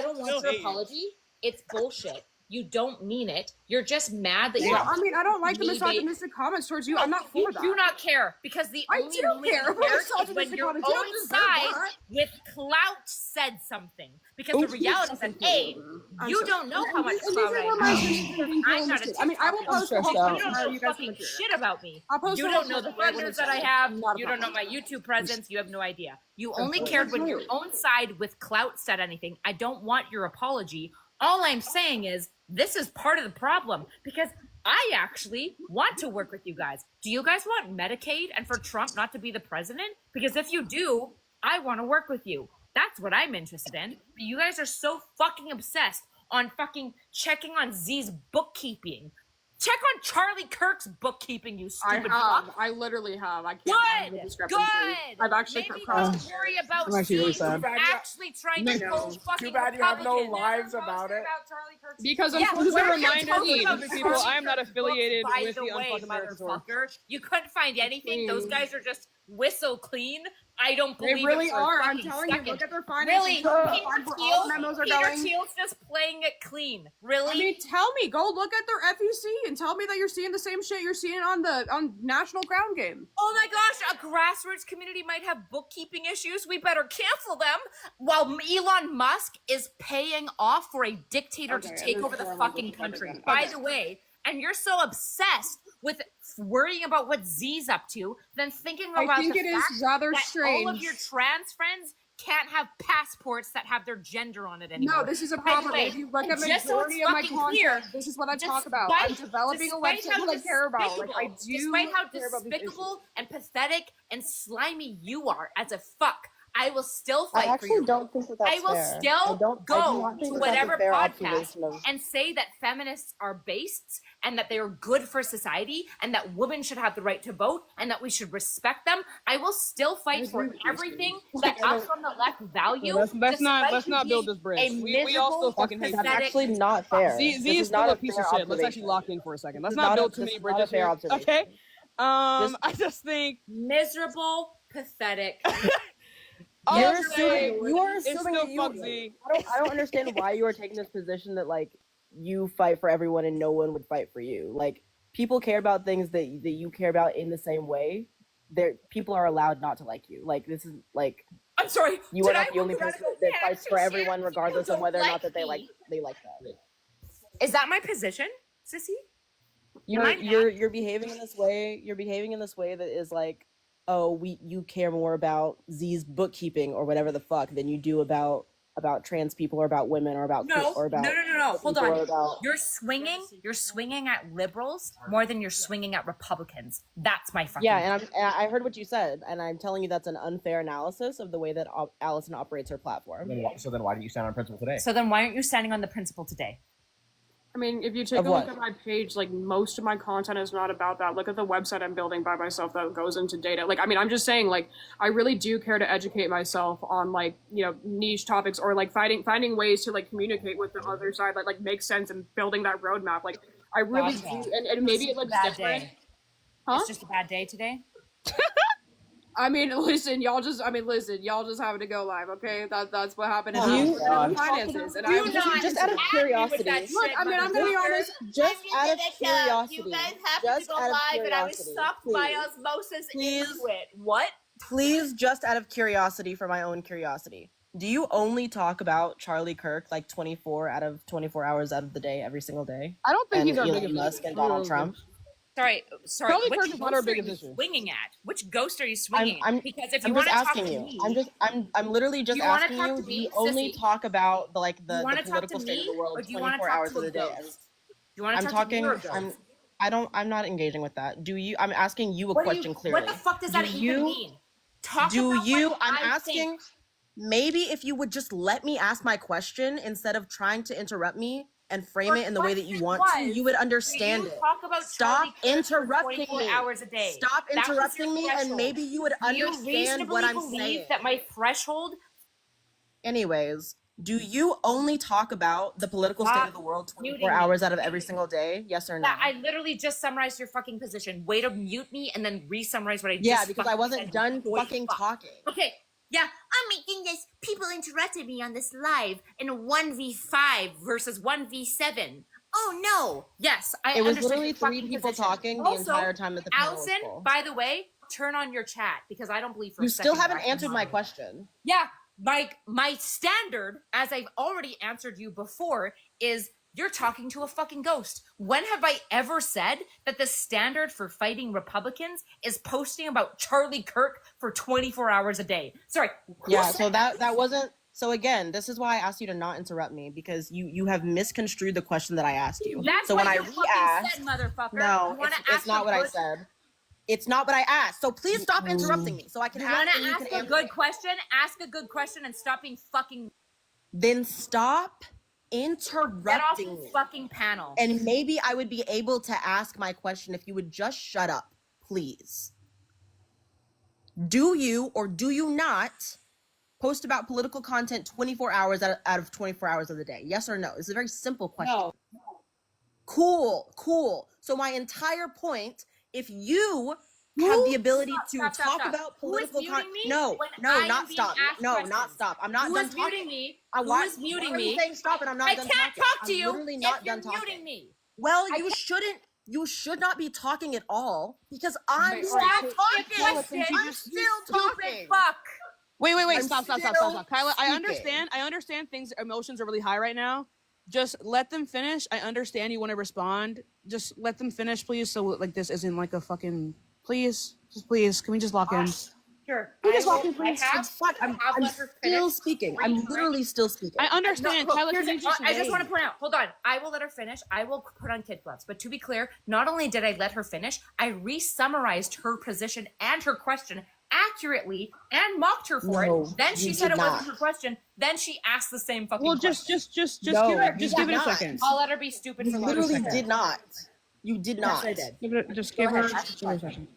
don't want your apology. It's bullshit. You don't mean it. You're just mad that you're. I mean, I don't like the misogynistic comments towards you. I'm not for that. You do not care because the I only do moment care you about care is when misogynistic your comments. You don't own deserve side that. with clout said something. Because the reality is that you don't know how much clout I have. I'm not a I mean, I will post the whole you don't know fucking shit about me. You don't know the followers that I have. You don't know my YouTube presence. You have no idea. You only cared when your own side with clout said anything. I don't want your apology. All I'm saying is this is part of the problem because I actually want to work with you guys. Do you guys want Medicaid and for Trump not to be the president? Because if you do, I want to work with you. That's what I'm interested in. But you guys are so fucking obsessed on fucking checking on Z's bookkeeping. Check on Charlie Kirk's bookkeeping, you stupid fuck. I literally have. I can't find the Good. discrepancy. Good. I've actually Maybe don't worry about I'm actually really Steve sad. actually trying to go fucking Too bad you have no Republican. lives about it. Because Yeah, I'm where a are your reminder to talking about the people I am not Kirk's affiliated books, by with the way, UnFuck American Tour. motherfucker. You couldn't find anything. Those guys are just whistle clean. I don't They believe really it for a are. I'm fucking telling second. you. Look at their finances. Really? All memos are Peter going. Thiel's just playing it clean. Really? I mean, tell me. Go look at their FEC and tell me that you're seeing the same shit you're seeing on National Ground Game. Oh my gosh, a grassroots community might have bookkeeping issues. We better cancel them. While Elon Musk is paying off for a dictator to take over the fucking country. By the way, and you're so obsessed with worrying about what Z's up to, then thinking about I think the it is fact rather that strange. all of your trans friends can't have passports that have their gender on it anymore. No, this is a By the problem. way, If you look at just so majority it's of my fucking content, clear, this is what I talk about. I'm developing a website that I care about. Like I do Despite how care about these despicable and pathetic and slimy you are as a fuck, I will still fight I for you. actually don't think that that's I will fair. still I do go not think to that that's a whatever fair podcast observation of. and say that feminists are based and that they are good for society and that women should have the right to vote and that we should respect them. I will still fight for everything that us on the left value. Let's not build this bridge. We all still fucking hate That's you. actually not fair. Z This is is still not a a piece fair of shit. Let's actually observation. lock in for a second. Let's This is not not a- build too this many is not a bridges fair here. observation. Okay. I just think miserable, pathetic. You're It's assuming still that fuck Z. I don't understand why you are taking this position that like you fight for everyone and no one would fight for you. Like people care about things that you care about in the same way. People are allowed not to like you. Like this is like I'm sorry. You are not the only person that fights for everyone regardless of whether or not that they like that. Is that my position, sissy? You're behaving in this way. You're behaving in this way that is like, oh, you care more about Z's bookkeeping or whatever the fuck than you do about trans people or about women or about No. or about Hold people on. or about- You're swinging at liberals more than you're swinging at Republicans. That's my fucking. Yeah, and I heard what you said, and I'm telling you that's an unfair analysis of the way that Allison operates her platform. So then why didn't you stand on principle today? So then why aren't you standing on the principle today? I mean, if you take Of a look what? at my page, like most of my content is not about that. Look at the website I'm building by myself that goes into data. Like, I mean, I'm just saying, like, I really do care to educate myself on like, niche topics or like finding ways to like communicate with the other side, like make sense and building that roadmap. Like, I really do, and maybe it looks different. Huh? It's just a bad day today. I mean, listen, y'all just having to go live, okay? That's what happened in You- finances. And Do not just out of curiosity. Look, I mean, I'm gonna be honest. Just out of curiosity. You guys have just to go out of live, and I was curiosity, sucked by please. osmosis Please. into it. What? Please, just out of curiosity, for my own curiosity, do you only talk about Charlie Kirk like 24 hours out of the day, every single day? I don't think and he's our Elon biggest Musk and Donald Trump. Sorry. Charlie Which Kirk is not our ghost are biggest you issue. swinging at? Which ghost are you swinging at? Because if you I'm want just to talk asking to you. me, I'm literally just you wanna asking talk you. to Do me, you only sissy? talk about the you want to talk political to state of me, the world or do you want to 24 talk hours to of a the day? ghost? Do you want to I'm talk talking. to me or a ghost? I'm not engaging with that. Do you? I'm asking you a question clearly. What the fuck does that even mean? Talk Do about you? what I'm I asking. think. Maybe if you would just let me ask my question instead of trying to interrupt me and frame it in the way that you want to, you would understand it. Talk about Stop Charlie Kirk for interrupting 24 me. hours a day. Stop That was your interrupting me, and threshold. maybe you would Do you understand what reasonably I'm believe saying. that my threshold? Anyways, do you only talk about the political state of the world 24 muting me. hours out of every single day? Yes or no? That I literally just summarized your fucking position. Way to mute me and then re-summarize what I just Yeah, because I fucking wasn't said. done Boy, fucking fuck. talking. Okay, yeah, I'm making this. People interrupted me on this live in a 1v5 versus 1v7. Oh no! Yes, I It was understand literally your 3 fucking people position. talking the Also, entire time that the panel was Allison, full. by the way, turn on your chat because I don't believe for You a still second haven't that I can answered my moderate. question. Yeah, my standard, as I've already answered you before, is you're talking to a fucking ghost. When have I ever said that the standard for fighting Republicans is posting about Charlie Kirk for 24 hours a day? Sorry. who Yeah, said so that wasn't. So again, this is why I asked you to not interrupt me because you have misconstrued the question that I asked you. That's so what when I you fucking re-asked, said, motherfucker. no, You wanna it's ask not a what I good- said. It's not what I asked. So please stop interrupting me so I can You ask want to and you ask can a answer. good question? Ask a good question and stop being fucking. Then stop Get off interrupting the me. fucking panel. And maybe I would be able to ask my question if you would just shut up, please. Do you or do you not post about political content 24 hours out of 24 hours of the day? Yes or no? It's a very simple question. No. Cool. So my entire point, if you have the ability to talk about political content. No, not stop. No, not stop. I'm not Who done is muting talking. me? I Who is muting why are you me? saying stop and I'm not I done can't talking? talk to I'm you literally not if you're done talking. muting me. Well, you should not be talking at all because I'm Wait, still wait, talking. you I'm still talking. Fuck. Wait, I'm stop. still Kyla, I speaking. understand emotions are really high right now. Just let them finish. I understand you want to respond. Just let them finish, please. So like this isn't like a fucking please. Can we just lock in? Sure. You just walk in, I please. have, Fuck, I'm let her still finish. speaking. I'm literally still speaking. I understand. No, Kyla, here's can you just I just wait? want to point out. Hold on. I will let her finish. I will put on kid gloves. But to be clear, not only did I let her finish, I re-summarized her position and her question accurately and mocked her for No, it. Then she you said did it wasn't not. her question. Then she asked the same fucking Well, question. just No, give it, you give it a did not. second. I'll let her be stupid You for literally like a did not. You did not. Yes, I did. Just Go give her ahead, ask give her a second.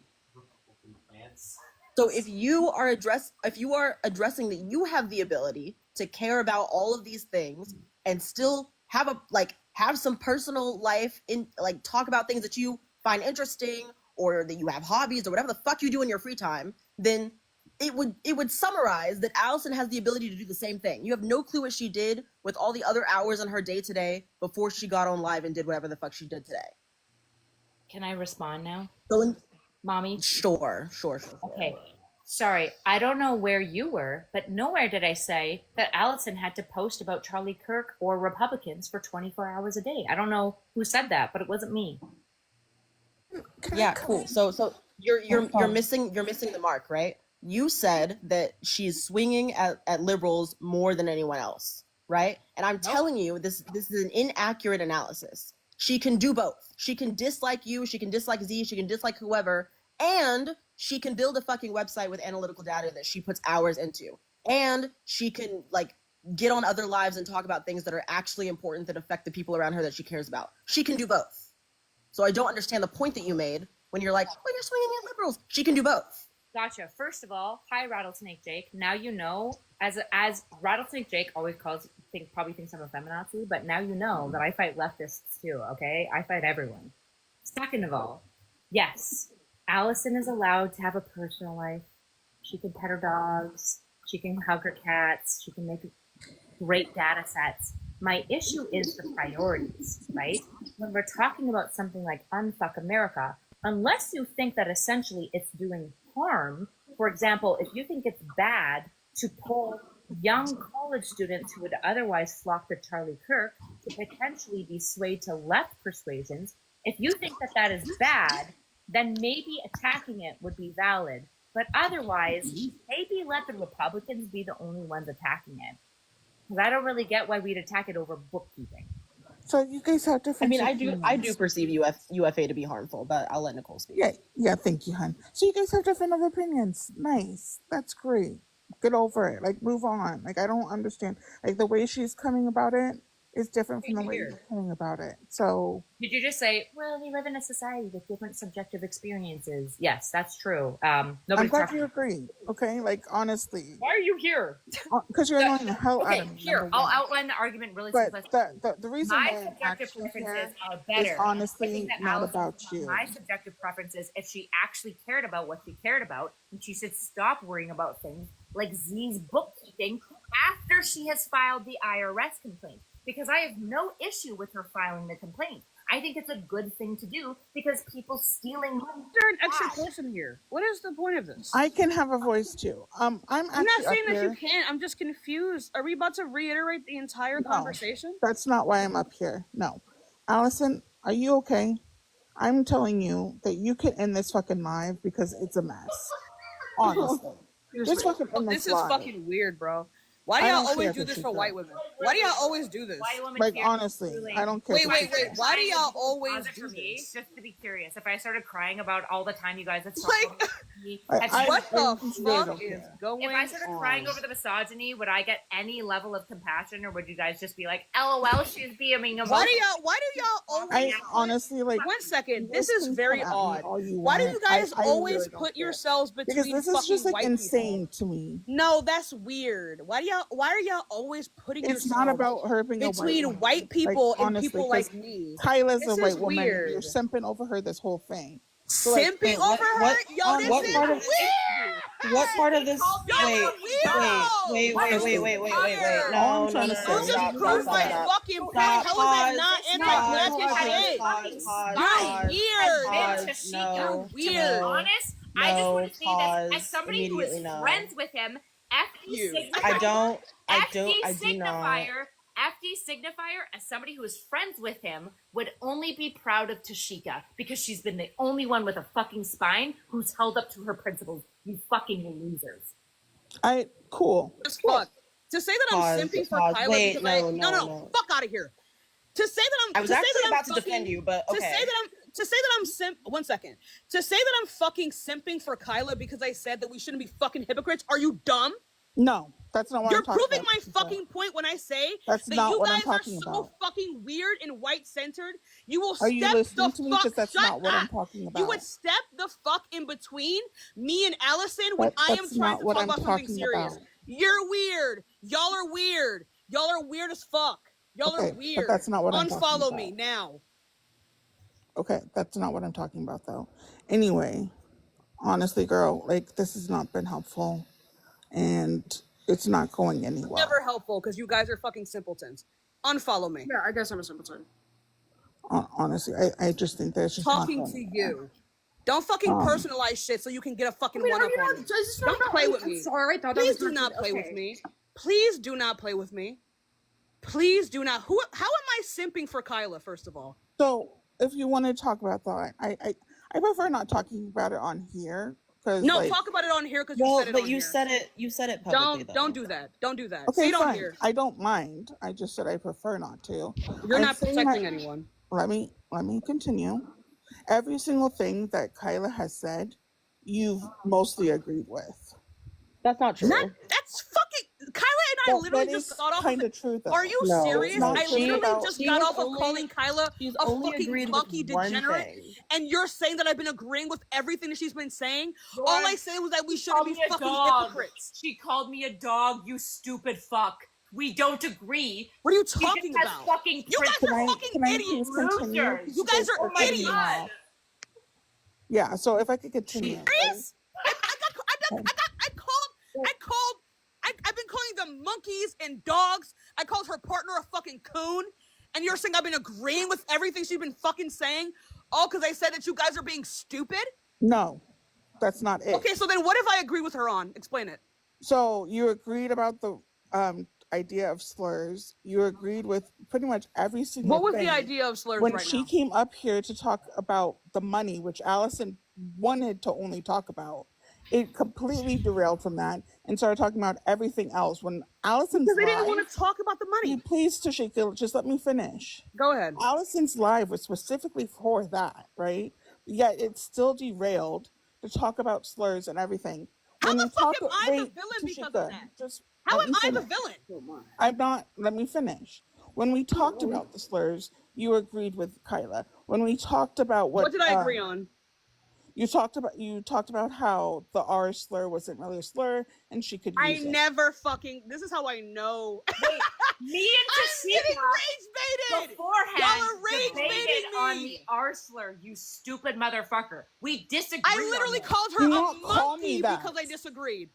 So if you are addressing that you have the ability to care about all of these things and still have have some personal life in talk about things that you find interesting or that you have hobbies or whatever the fuck you do in your free time, then it would summarize that Allison has the ability to do the same thing. You have no clue what she did with all the other hours on her day today before she got on live and did whatever the fuck she did today. Can I respond now? Mommy? Sure. Okay. Sorry, I don't know where you were, but nowhere did I say that Allison had to post about Charlie Kirk or Republicans for 24 hours a day. I don't know who said that, but it wasn't me. Yeah, cool. So you're missing the mark, right? You said that she's swinging at liberals more than anyone else, right? And I'm telling you, this is an inaccurate analysis. She can do both. She can dislike you, she can dislike Z, she can dislike whoever, and she can build a fucking website with analytical data that she puts hours into. And she can get on other lives and talk about things that are actually important that affect the people around her that she cares about. She can do both. So I don't understand the point that you made when you're like, well, you're swinging at liberals. She can do both. Gotcha. First of all, hi Rattlesnake Jake. Now you know, as Rattlesnake Jake always probably thinks I'm a feminazi, but now you know that I fight leftists too, okay? I fight everyone. Second of all, yes, Allison is allowed to have a personal life. She can pet her dogs. She can hug her cats. She can make great data sets. My issue is the priorities, right? When we're talking about something like UnFuck America, unless you think that essentially it's doing harm, for example, if you think it's bad to pull young college students who would otherwise flock to Charlie Kirk to potentially be swayed to left persuasions, if you think that that is bad, then maybe attacking it would be valid. But otherwise, maybe let the Republicans be the only ones attacking it. Because I don't really get why we'd attack it over bookkeeping. So you guys have different. I mean, I do perceive UFA to be harmful, but I'll let Nicole speak. Yeah. Thank you, hon. So you guys have different opinions. Nice. That's great. Get over it. Move on. I don't understand. The way she's coming about it is different from the way you're coming about it. So Did you just say, well, we live in a society with different subjective experiences? Yes, that's true. I'm glad you agree. Okay, honestly. Why are you here? Because you're annoying the hell out of me. Here, I'll outline the argument really But simplistically. the reason my why I'm subjective actually preferences here are better. is honestly I think that not Allison about you. My subjective preferences, if she actually cared about what she cared about, and she should stop worrying about things like Z's bookkeeping after she has filed the IRS complaint. Because I have no issue with her filing the complaint. I think it's a good thing to do because people stealing money. There's an extra person here. What is the point of this? I can have a voice too. I'm not actually saying up that you here. can't. I'm just confused. Are we about to reiterate the entire conversation? That's not why I'm up here. No. Allison, are you okay? I'm telling you that you can end this fucking live because it's a mess. Honestly. Just fucking end This this is live. fucking weird, bro. Why do I y'all don't always care do if this it's for true. white women? Why do y'all always do this? Honestly, I don't care. Wait. Why do y'all always Pause it do for me, this? just to be curious. If I started crying about all the time you guys had me, What the fuck is going on? If I started crying over the misogyny, would I get any level of compassion, or would you guys just be like, "LOL, she's being emotional"? Why do y'all always? Honestly, 1 second. This is can very come at me odd. all you Why do want. you guys I always really don't put care. yourselves between Because this is fucking just white insane people? to me. No, that's weird. Why are y'all always putting It's yourselves not about her being a white between woman. white people and honestly, people 'cause like me? Tyla's This a white is woman. weird. You're simping over her this whole thing. So, Simping over her? Yo, this is weird. What part of this? Yo, Wait. No, All I'm trying to say You just proved my fucking point. How is that not anti-black as shit? You're weird. To be honest, I just want to say this as somebody who is friends with him. FD Signifier, as somebody who is friends with him, would only be proud of Tashika because she's been the only one with a fucking spine who's held up to her principles. You fucking losers. Cool. Just fuck. To say that I'm simping for Tyler because no, fuck out of here. To say that I'm I was actually about to defend you, but okay. to say that I'm one second. To say that I'm fucking simping for Kyla because I said that we shouldn't be fucking hypocrites, are you dumb? No, that's not what You're I'm talking proving about. my fucking point when I say That's that not you what I'm guys are talking so about. fucking weird and white-centered. You will Are you step listening the to me? fuck. Because that's Shut not what I'm up. talking about. You would step the fuck in between me and Allison when I am That's trying not to what talk I'm about something talking serious. about. You're weird. Y'all are weird. Y'all are weird as fuck. Y'all are Okay, but weird. that's not what I'm talking Unfollow about. me now. Okay, that's not what I'm talking about, though. Anyway, honestly, girl, like, this has not been helpful, and it's not going anywhere. Never helpful because you guys are fucking simpletons. Unfollow me. Yeah, I guess I'm a simpleton. Honestly, I just think that's just Talking not to going you. Don't fucking anywhere. personalize shit so you can get a fucking Wait, are one-up you on not- me. is this not Don't about play me? with I'm me. sorry, I thought that Please was do not play with me. Please do not play with me. Please do not. How am I simping for Kyla, first of all? So, if you want to talk about that, I prefer not talking about it on here. No, Like, talk about it on here because you Well, said it but on you here. said it. You said it publicly, Don't do that. Don't do that. okay, Say it on fine. here. I don't mind. I just said I prefer not to. You're I'm not saying protecting that- anyone. Let me continue. Every single thing that Kyla has said, you've mostly agreed with. That's not true. That's fucking. Kyla and I literally just got off kind of of true, though. Are you No, serious? not I true literally about- just She got has off of only- calling Kyla she's a only fucking agreed with mucky one degenerate, thing. and you're saying that I've been agreeing with everything that she's been saying. Lauren, All I said was that we shouldn't be me a fucking dog. hypocrites. She called me a dog, you stupid fuck. We don't agree. What are you She talking just has about? Fucking You guys principles. are fucking Can I idiots. please continue? Losers. You guys are Oh my idiots. God. Yeah, so if I could continue. Serious? I've been calling them monkeys and dogs. I called her partner a fucking coon. And you're saying I've been agreeing with everything she's been fucking saying? All because I said that you guys are being stupid? No, that's not it. Okay, so then what if I agree with her on? Explain it. So you agreed about the idea of slurs. You agreed with pretty much every single What was thing. the idea of slurs when right she now? came up here to talk about the money, which Allison wanted to only talk about, it completely derailed from that and started talking about everything else. When Allison's Because they didn't live, want to talk about the money. please, Tashika, just let me finish. Go ahead. Allison's live was specifically for that, right? Yet it's still derailed to talk about slurs and everything. How When the we fuck talk, am I the wait, villain because of Tashika, that? just How let am me I the finish. villain? I'm not. Let me finish. When we talked about the slurs, you agreed with Kyla. When we talked about What did I agree on? You talked about how the R slur wasn't really a slur and she could I use it. never fucking. This is how I know. Wait, me and I'm getting Tashika rage baited. beforehand Y'all are rage debated baiting me. on the arsler, you stupid motherfucker. We disagreed. I literally on that. called her Do a not call me monkey that. because I disagreed.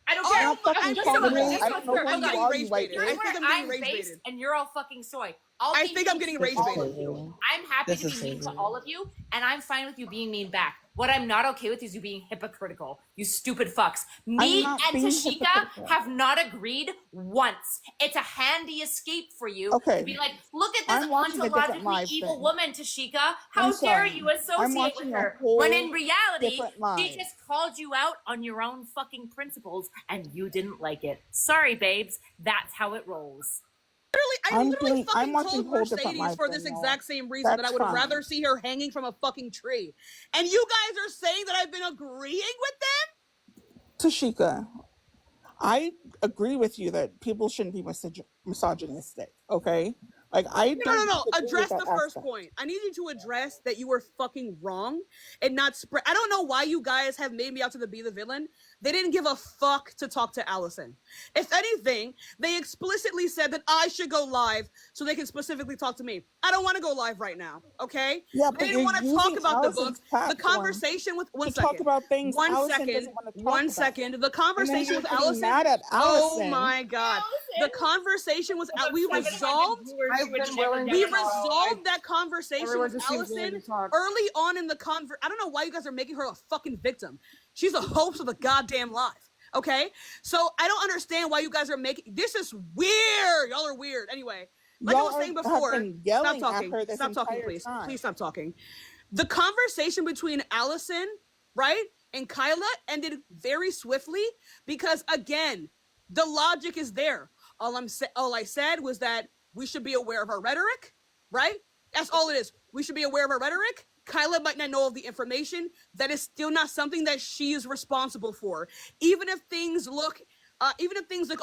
I don't Oh care. Don't fucking Listen call with me her, that. listen I don't with know her. who I'm you getting are, rage you white baited. I bitch. think I'm getting I'm rage based baited. and you're all fucking soy. I'll I be think I'm mean getting to rage all baited. of you. I'm happy This to is be mean to crazy. all of you, and I'm fine with you being mean back. What I'm not okay with is you being hypocritical, you stupid fucks. Me not and being Tashika hypocritical. have not agreed once. It's a handy escape for you Okay. to be like, look at I'm this watching a different ontologically live evil thing. woman, Tashika. How I'm dare sorry. you I'm associate watching with a her? whole When in reality, different live. she just called you out on your own fucking principles and you didn't like it. Sorry, babes. That's how it rolls. I literally I'm fucking watching told whole different Mercedes live for this thing, y'all. exact same reason that I That's would fine. rather see her hanging from a fucking tree. And you guys are saying that I've been agreeing with them? Tashika, I agree with you that people shouldn't be misogynistic, okay? Like, I No. don't disagree with Address that the first aspect. point. I need you to address that you were fucking wrong and not spread. I don't know why you guys have made me out to be the villain. They didn't give a fuck to talk to Allison. If anything, they explicitly said that I should go live so they can specifically talk to me. I don't want to go live right now, okay? Yeah, They but didn't you're want to using talk about the book. Allison's The platform conversation with to talk about things One Allison second. doesn't want to talk One about. second. The And then conversation you're with getting Allison. mad at Oh Allison. my god. The conversation was we resolved. I've been willing We to talk. resolved that conversation Everyone with just seems willing Allison to talk. early on in the I don't know why you guys are making her a fucking victim. She's a host of the goddamn live. Okay? So I don't understand why you guys are making this is weird. Y'all are weird. Anyway, like I was saying before, have been yelling stop at talking. her this Stop talking, entire please. time. Please stop talking. The conversation between Allison, right, and Kyla ended very swiftly because again, the logic is there. All I said was that we should be aware of our rhetoric, right? That's all it is. We should be aware of our rhetoric. Kyla might not know of the information. That is still not something that she is responsible for. Even if things look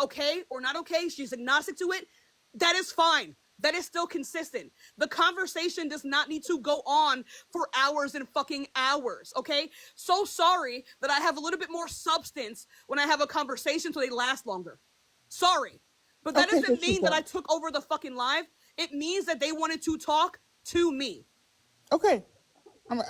okay or not okay, she's agnostic to it. That is fine. That is still consistent. The conversation does not need to go on for hours and fucking hours, okay? So sorry that I have a little bit more substance when I have a conversation so they last longer. Sorry. But that doesn't mean that I took over the fucking live. It means that they wanted to talk to me. Okay.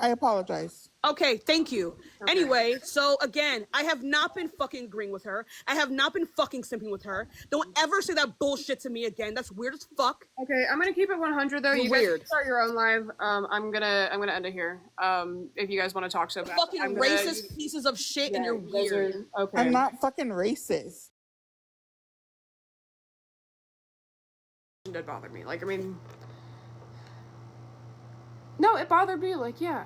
I apologize. Okay, thank you. Okay. Anyway, so again, I have not been fucking agreeing with her. I have not been fucking simping with her. Don't ever say that bullshit to me again. That's weird as fuck. Okay, I'm gonna keep it 100 though. You guys can start your own live. I'm gonna end it here. If you guys want to talk so bad. Fucking racist pieces of shit, and you're weird. Okay. I'm not fucking racist. It did bother me. Like, I mean, no, it bothered me. Like, yeah.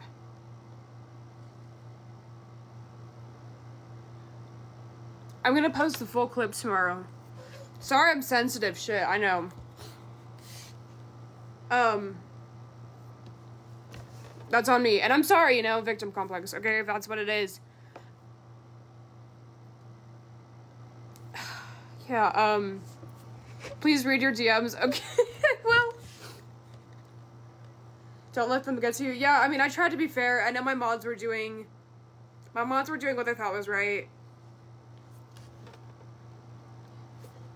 I'm gonna post the full clip tomorrow. Sorry I'm sensitive, shit, I know. That's on me. And I'm sorry, you know, victim complex, okay, if that's what it is. Yeah, please read your DMs, okay? Well, don't let them get to you. Yeah, I mean, I tried to be fair. I know my mods were doing what they thought was right.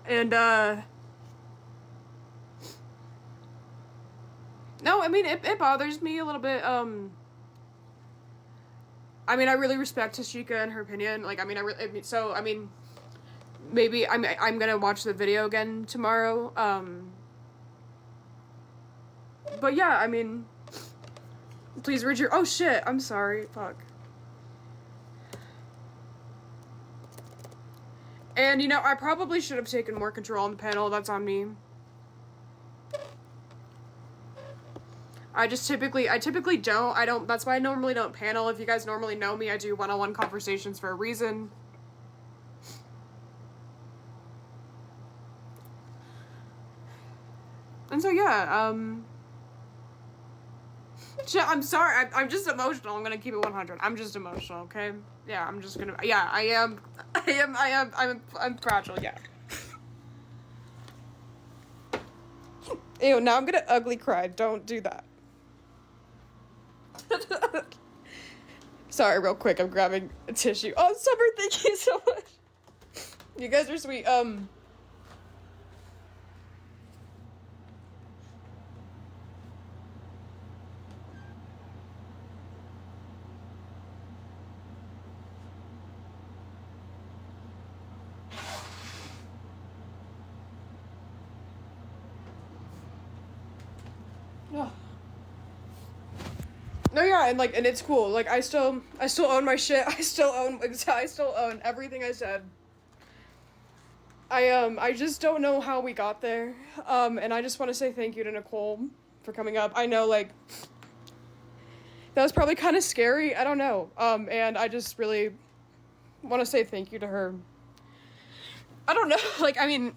And, no, I mean, it bothers me a little bit, I mean, I really respect Tashika and her opinion, like, I mean, maybe I'm gonna watch the video again tomorrow, but yeah, I mean, please read your, oh shit, I'm sorry, fuck. And, you know, I probably should have taken more control on the panel. That's on me. I typically don't. That's why I normally don't panel. If you guys normally know me, I do one-on-one conversations for a reason. And so, yeah, I'm sorry. I'm just emotional. I'm gonna keep it 100. I'm just emotional, okay? Yeah, I'm just gonna. Yeah, I'm fragile. Yeah. Ew. Now I'm gonna ugly cry. Don't do that. Sorry, real quick. I'm grabbing a tissue. Oh, Summer, thank you so much. You guys are sweet. No, yeah, and it's cool. Like, I still own my shit. I still own everything I said. I just don't know how we got there. And I just want to say thank you to Nicole for coming up. I know, like, that was probably kind of scary. I don't know. And I just really want to say thank you to her. I don't know. Like, I mean,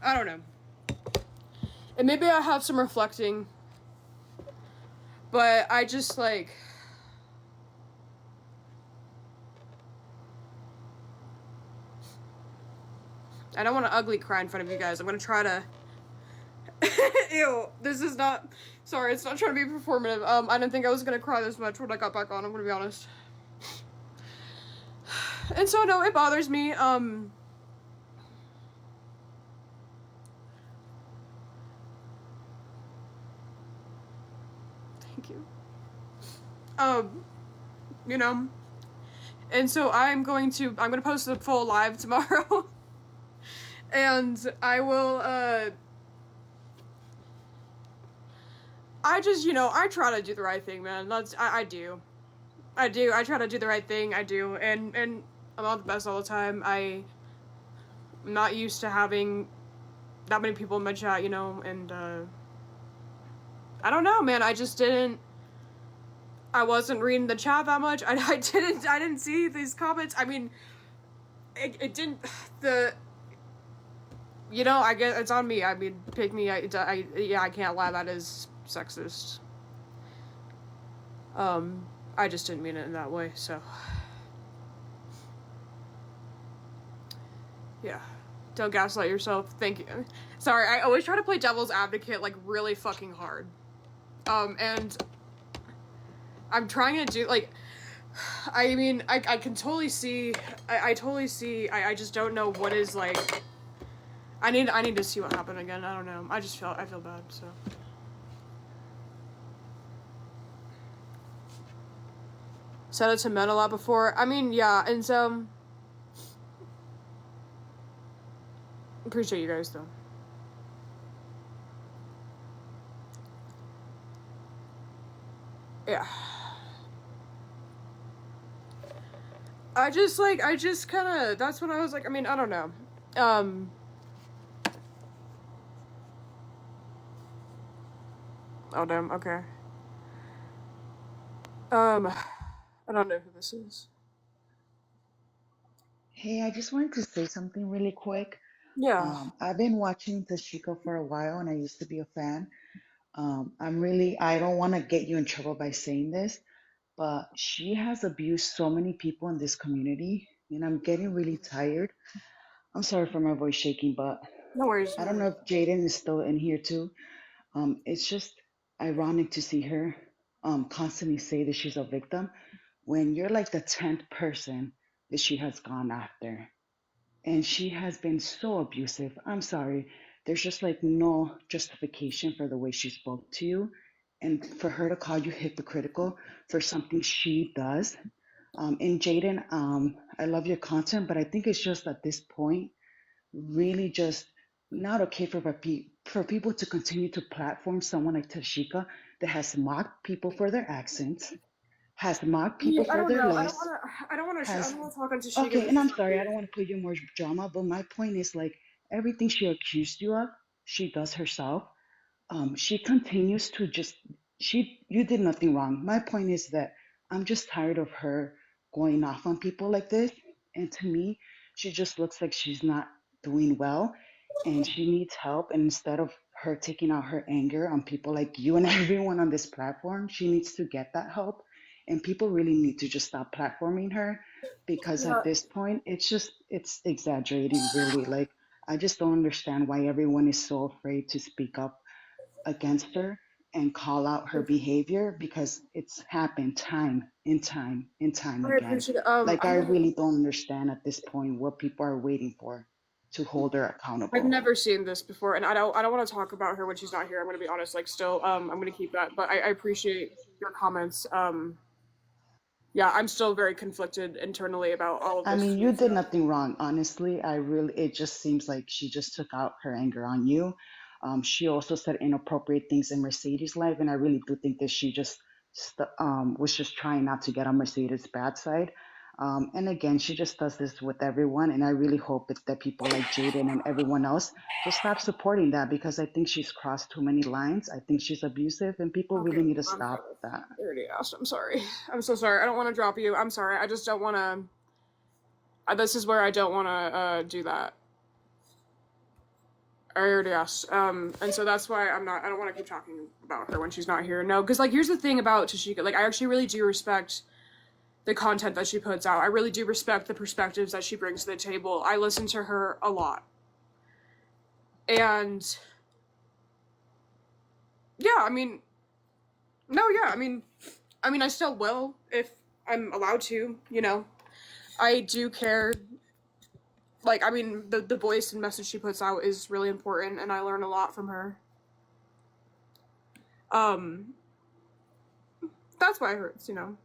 I don't know. And maybe I have some reflecting. But I just, like, I don't want to ugly cry in front of you guys. I'm going to try to, ew, this is not, sorry, it's not trying to be performative. I didn't think I was going to cry this much when I got back on, I'm going to be honest. And so, no, it bothers me, thank you. You know, and so I'm gonna post the full live tomorrow, and I will, I just, you know, I try to do the right thing, man. I do. I try to do the right thing, I do, and I'm not the best all the time. I'm not used to having that many people in my chat, you know, and, I don't know, man, I wasn't reading the chat that much. I didn't see these comments. I mean, it didn't, you know, I guess it's on me. I mean, pick me, yeah, I can't lie, that is sexist. I just didn't mean it in that way, so. Yeah. Don't gaslight yourself. Thank you. Sorry, I always try to play devil's advocate, like, really fucking hard. And I'm trying to do, like, I mean, I can totally see, I totally see, I just don't know what is, like, I need to see what happened again. I don't know. I feel bad, so. Said it to men a lot before. I mean, yeah, and so. Appreciate you guys, though. Yeah. I just kinda, that's when I was like, I mean, I don't know. Oh, damn, okay. I don't know who this is. Hey, I just wanted to say something really quick. Yeah. I've been watching Tashika for a while and I used to be a fan. I don't want to get you in trouble by saying this, but she has abused so many people in this community and I'm getting really tired. I'm sorry for my voice shaking, but No worries. I don't know if Jaden is still in here too. It's just ironic to see her constantly say that she's a victim when you're like the 10th person that she has gone after. And she has been so abusive. I'm sorry. There's just like no justification for the way she spoke to you. And for her to call you hypocritical for something she does. And Jaden, I love your content, but I think it's just at this point really just not okay for people to continue to platform someone like Tashika that has mocked people for their accents, has mocked Yeah, people I for don't their know. lives, I don't wanna has talk on Tashika. okay, This and I'm is not sorry, I weird. don't want to put you in more drama, but my point is like everything she accused you of, she does herself. She continues to just you did nothing wrong. My point is that I'm just tired of her going off on people like this. And to me, she just looks like she's not doing well and she needs help. And instead of her taking out her anger on people like you and everyone on this platform, she needs to get that help. And people really need to just stop platforming her because Yeah. at this point, it's exaggerating, really. Like, I just don't understand why everyone is so afraid to speak up against her and call out her behavior because it's happened time and time and time I again. appreciate it. Like, I really don't understand at this point what people are waiting for to hold her I've accountable. never seen this before, and I don't want to talk about her when she's not here. I'm gonna be honest. Like, still, I'm gonna keep that. But I appreciate your comments. Yeah, I'm still very conflicted internally about all of I this mean, too. you did So. nothing wrong. Honestly, it just seems like she just took out her anger on you. She also said inappropriate things in Mercedes' life, and I really do think that she just was just trying not to get on Mercedes' bad side. And again, she just does this with everyone, and I really hope that people like Jaden and everyone else just stop supporting that because I think she's crossed too many lines. I think she's abusive, and people Okay, really need to I'm stop sorry. that. I already asked. I'm sorry. I'm so sorry. I don't want to drop you. I'm sorry. I just don't want to. This is where I don't want to do that. I already asked. And so that's why I'm not. I don't want to keep talking about her when she's not here. No, because like here's the thing about Tashika. Like I actually really do respect the content that she puts out. I really do respect the perspectives that she brings to the table. I listen to her a lot, and yeah, I mean, no, yeah, I mean, I still will if I'm allowed to. You know, I do care. Like, I mean, the voice and message she puts out is really important, and I learn a lot from her. Um, that's why it hurts, you know.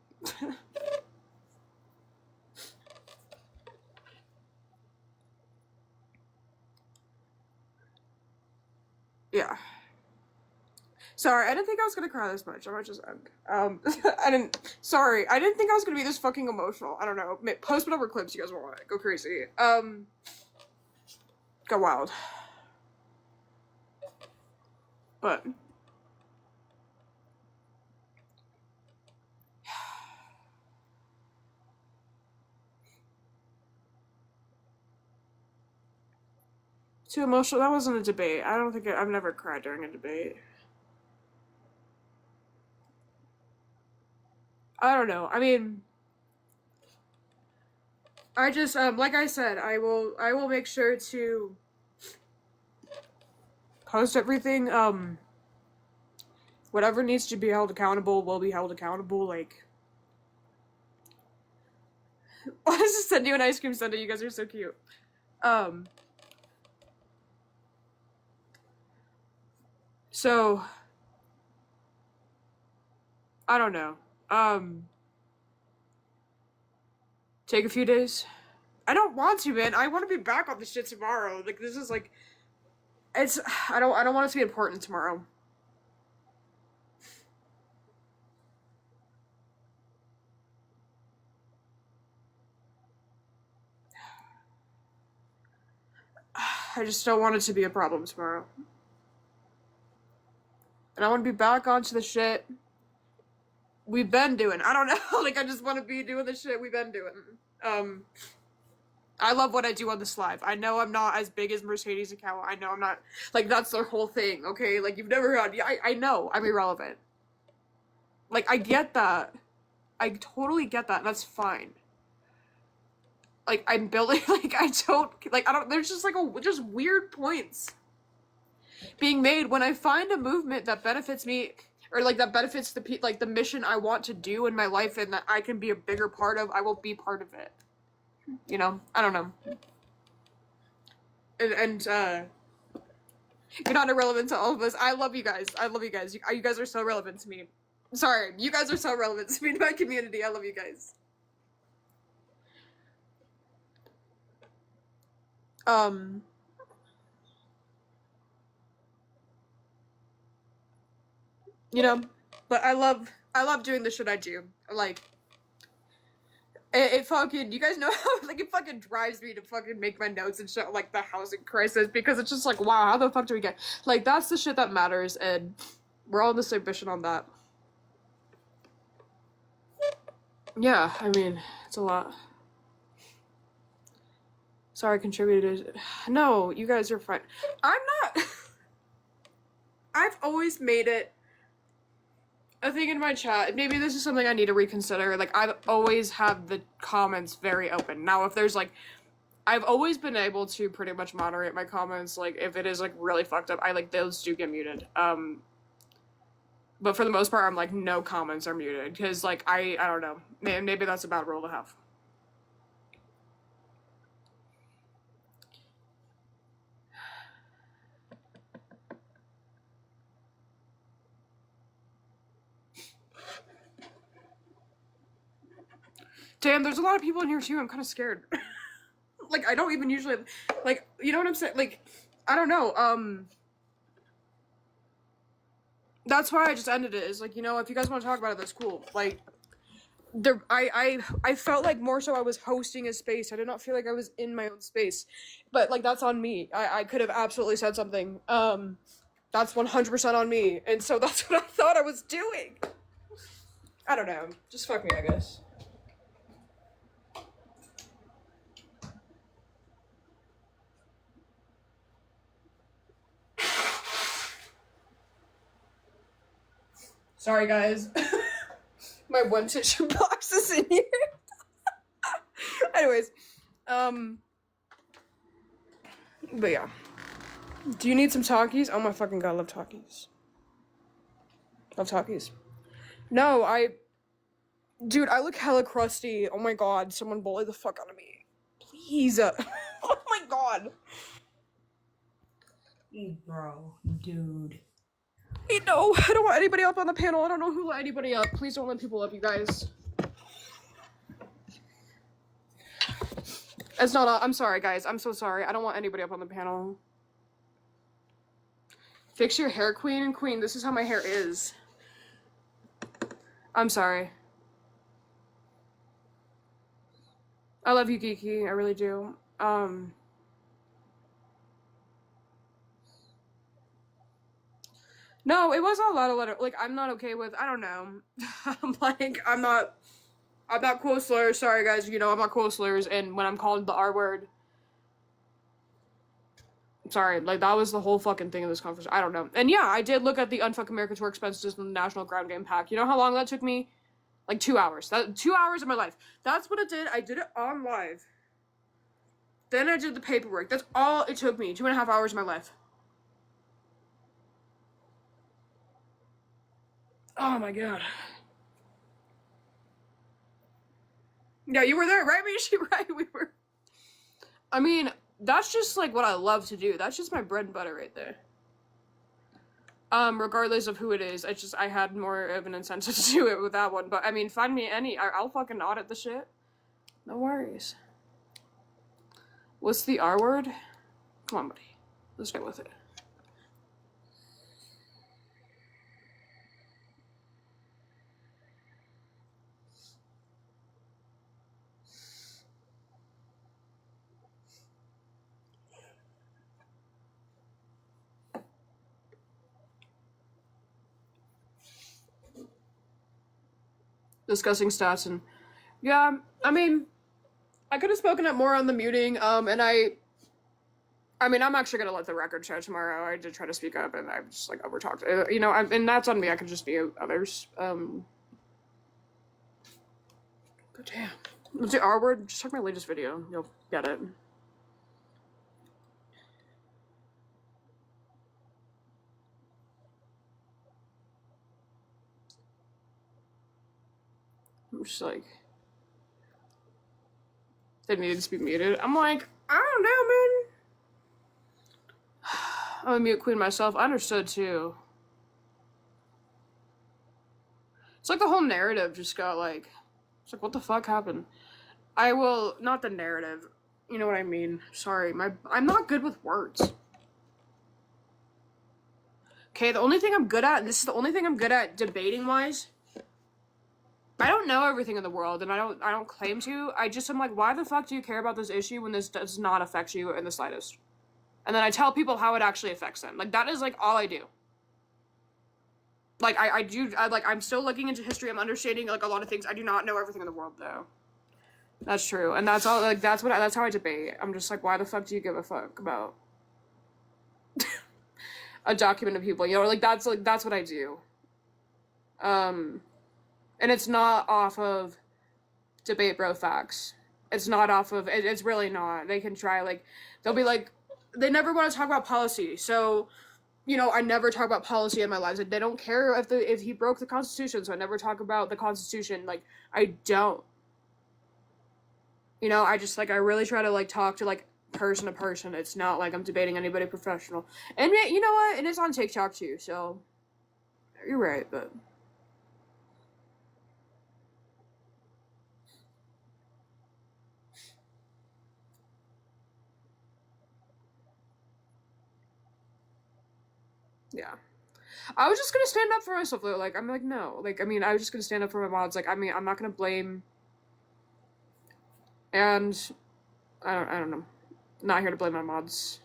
Yeah. Sorry, I didn't think I was gonna cry this much. I might just end. I didn't. Sorry, I didn't think I was gonna be this fucking emotional. I don't know. Post whatever clips you guys want. Go crazy. Go wild. But too emotional. That wasn't a debate. I don't think I've never cried during a debate. I don't know. I mean, I just like I said, I will make sure to post everything. Whatever needs to be held accountable will be held accountable. Like, I'll just send you an ice cream sundae. You guys are so cute. So I don't know. Take a few days. I don't want to, man. I want to be back on the shit tomorrow. Like, this is like, it's. I don't want it to be important tomorrow. I just don't want it to be a problem tomorrow. And I want to be back onto the shit we've been doing. I don't know. Like, I just want to be doing the shit we've been doing. I love what I do on this live. I know I'm not as big as Mercedes' account. I know I'm not, like, that's their whole thing, okay? Like, you've never heard, I know I'm irrelevant. Like, I get that. I totally get that, and that's fine. Like, I'm building, like, I don't, there's just, like, just weird points being made when I find a movement that benefits me, or, like, that benefits the mission I want to do in my life and that I can be a bigger part of, I will be part of it. You know? I don't know. And you're not irrelevant to all of us. I love you guys. I love you guys. You guys are so relevant to me. Sorry, you guys are so relevant to me in my community. I love you guys. You know, but I love doing the shit I do. Like, it fucking, you guys know how, like, it fucking drives me to fucking make my notes and shit, like, the housing crisis, because it's just like, wow, how the fuck do we get, like, that's the shit that matters, and we're all on the same mission on that. Yeah, I mean, it's a lot. Sorry, I contributed. No, you guys are fine. I'm not. I've always made it a thing in my chat. Maybe this is something I need to reconsider. Like, I've always had the comments very open. Now, if there's, like, I've always been able to pretty much moderate my comments. Like, if it is, like, really fucked up, those do get muted. But for the most part, I'm like, no comments are muted. Because, like, I don't know. Maybe that's a bad rule to have. Damn, there's a lot of people in here too. I'm kind of scared. Like, I don't even usually, like, you know what I'm saying? Like, I don't know. That's why I just ended it. Is like, you know, if you guys want to talk about it, that's cool. Like, I felt like more so I was hosting a space. I did not feel like I was in my own space. But, like, that's on me. I could have absolutely said something. That's 100% on me. And so that's what I thought I was doing. I don't know. Just fuck me, I guess. Sorry, guys. My one tissue box is in here. Anyways, but yeah. Do you need some Takis? Oh my fucking god, I love Takis. Love Takis. No, dude, I look hella crusty. Oh my god, someone bully the fuck out of me. Please. Oh my god. Bro, dude. No, I don't want anybody up on the panel. I don't know who let anybody up. Please don't let people up, you guys. It's not I'm sorry, guys. I'm so sorry. I don't want anybody up on the panel. Fix your hair, queen and queen. This is how my hair is. I'm sorry. I love you, Geeky. I really do. No, it wasn't a lot of like, I'm not okay with, I don't know. I'm not cool slurs. Sorry, guys. You know, I'm not cool slurs. And when I'm called the R word, sorry, like, that was the whole fucking thing of this conference. I don't know. And yeah, I did look at the UnFuck America Tour expenses in the National Ground Game Pack. You know how long that took me? Like 2 hours. 2 hours of my life. That's what it did. I did it on live. Then I did the paperwork. That's all it took me. 2.5 hours of my life. Oh my god. Yeah, you were there, right, Mishi? Right, we were. I mean, that's just like what I love to do. That's just my bread and butter right there. Regardless of who it is, I had more of an incentive to do it with that one. But I mean, find me I'll fucking audit the shit. No worries. What's the R word? Come on, buddy. Let's get with it. Discussing stats and yeah, I mean, I could have spoken up more on the muting, and I mean, I'm actually gonna let the record show tomorrow. I did try to speak up, and I just like overtalked. You know, and that's on me. I could just be others. But damn, what's the R word? Just check my latest video. You'll get it. I'm just like, they needed to be muted. I'm like, I don't know, man. I'm a mute queen myself. I understood too. It's like the whole narrative just got like, it's like, what the fuck happened? I will, not the narrative. You know what I mean? Sorry, I'm not good with words. Okay, the only thing I'm good at, and this is the only thing I'm good at debating wise. I don't know everything in the world, and I don't claim to. I just am like, why the fuck do you care about this issue when this does not affect you in the slightest? And then I tell people how it actually affects them. Like, that is like all I do. Like, I'm still looking into history. I'm understanding like a lot of things. I do not know everything in the world though. That's true, and that's all. Like, that's how I debate. I'm just like, why the fuck do you give a fuck about a document of people? You know, like that's what I do. And it's not off of debate bro facts. It's not off of, it's really not. They can try, like, they'll be like, they never want to talk about policy. So, you know, I never talk about policy in my lives. Like, they don't care if he broke the Constitution, so I never talk about the Constitution. Like, I don't. You know, I just, like, I really try to, like, talk to, like, person to person. It's not like I'm debating anybody professional. And, you know what? And it's on TikTok, too, so you're right, but... Yeah. I was just gonna stand up for myself, though. Like, I'm like, no. Like, I mean, I was just gonna stand up for my mods. Like, I mean, I'm not gonna blame... And... I don't know. Not here to blame my mods.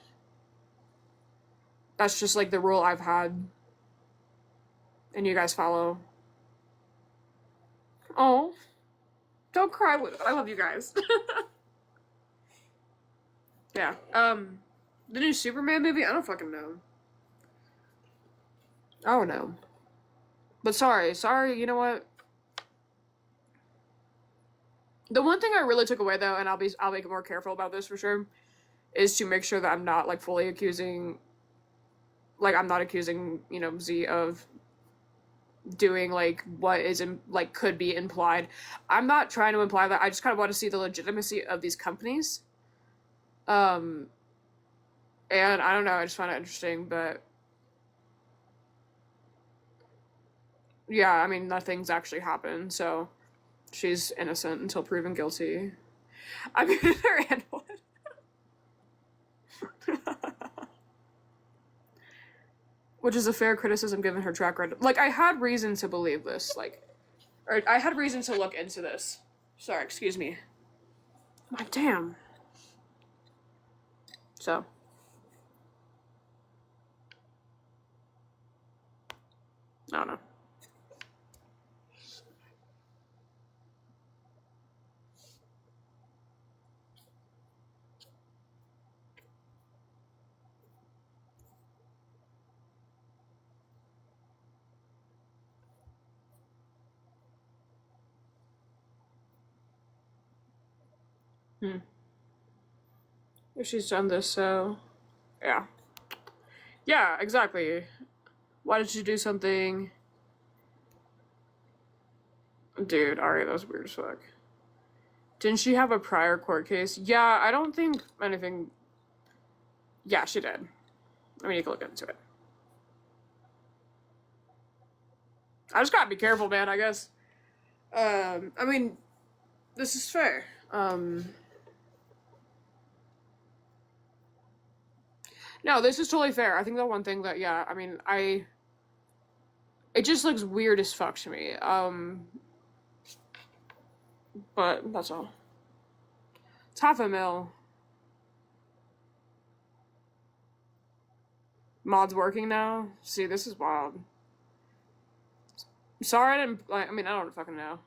That's just, like, the rule I've had. And you guys follow. Oh. Don't cry. I love you guys. Yeah. The new Superman movie? I don't fucking know. I don't know. But sorry, you know what? The one thing I really took away though, and I'll make more careful about this for sure, is to make sure that I'm not like fully accusing, like I'm not accusing, you know, Z of doing like what is like could be implied. I'm not trying to imply that. I just kind of want to see the legitimacy of these companies. And I don't know, I just find it interesting, but yeah, I mean, nothing's actually happened, so she's innocent until proven guilty. I mean, her and what? Which is a fair criticism given her track record. Like, I had reason to believe this, like, or I had reason to look into this. Sorry, excuse me. I'm like, damn. So. I don't know. If she's done this, so yeah. Yeah, exactly. Why did you do something? Dude, Ari, that was weird as fuck. Didn't she have a prior court case? Yeah, I don't think anything. Yeah, she did. I mean, you can look into it. I just gotta be careful, man, I guess. I mean, this is fair. No, this is totally fair. I think the one thing that, yeah, I mean, it just looks weird as fuck to me. But that's all. It's $500,000. Mod's working now? See, this is wild. Sorry, I didn't, I mean, I don't fucking know.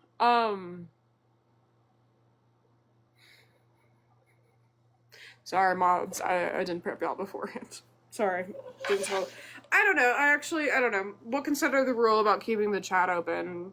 Sorry, mods. I didn't prep y'all beforehand. Sorry. Didn't tell. I don't know. I don't know. We'll consider the rule about keeping the chat open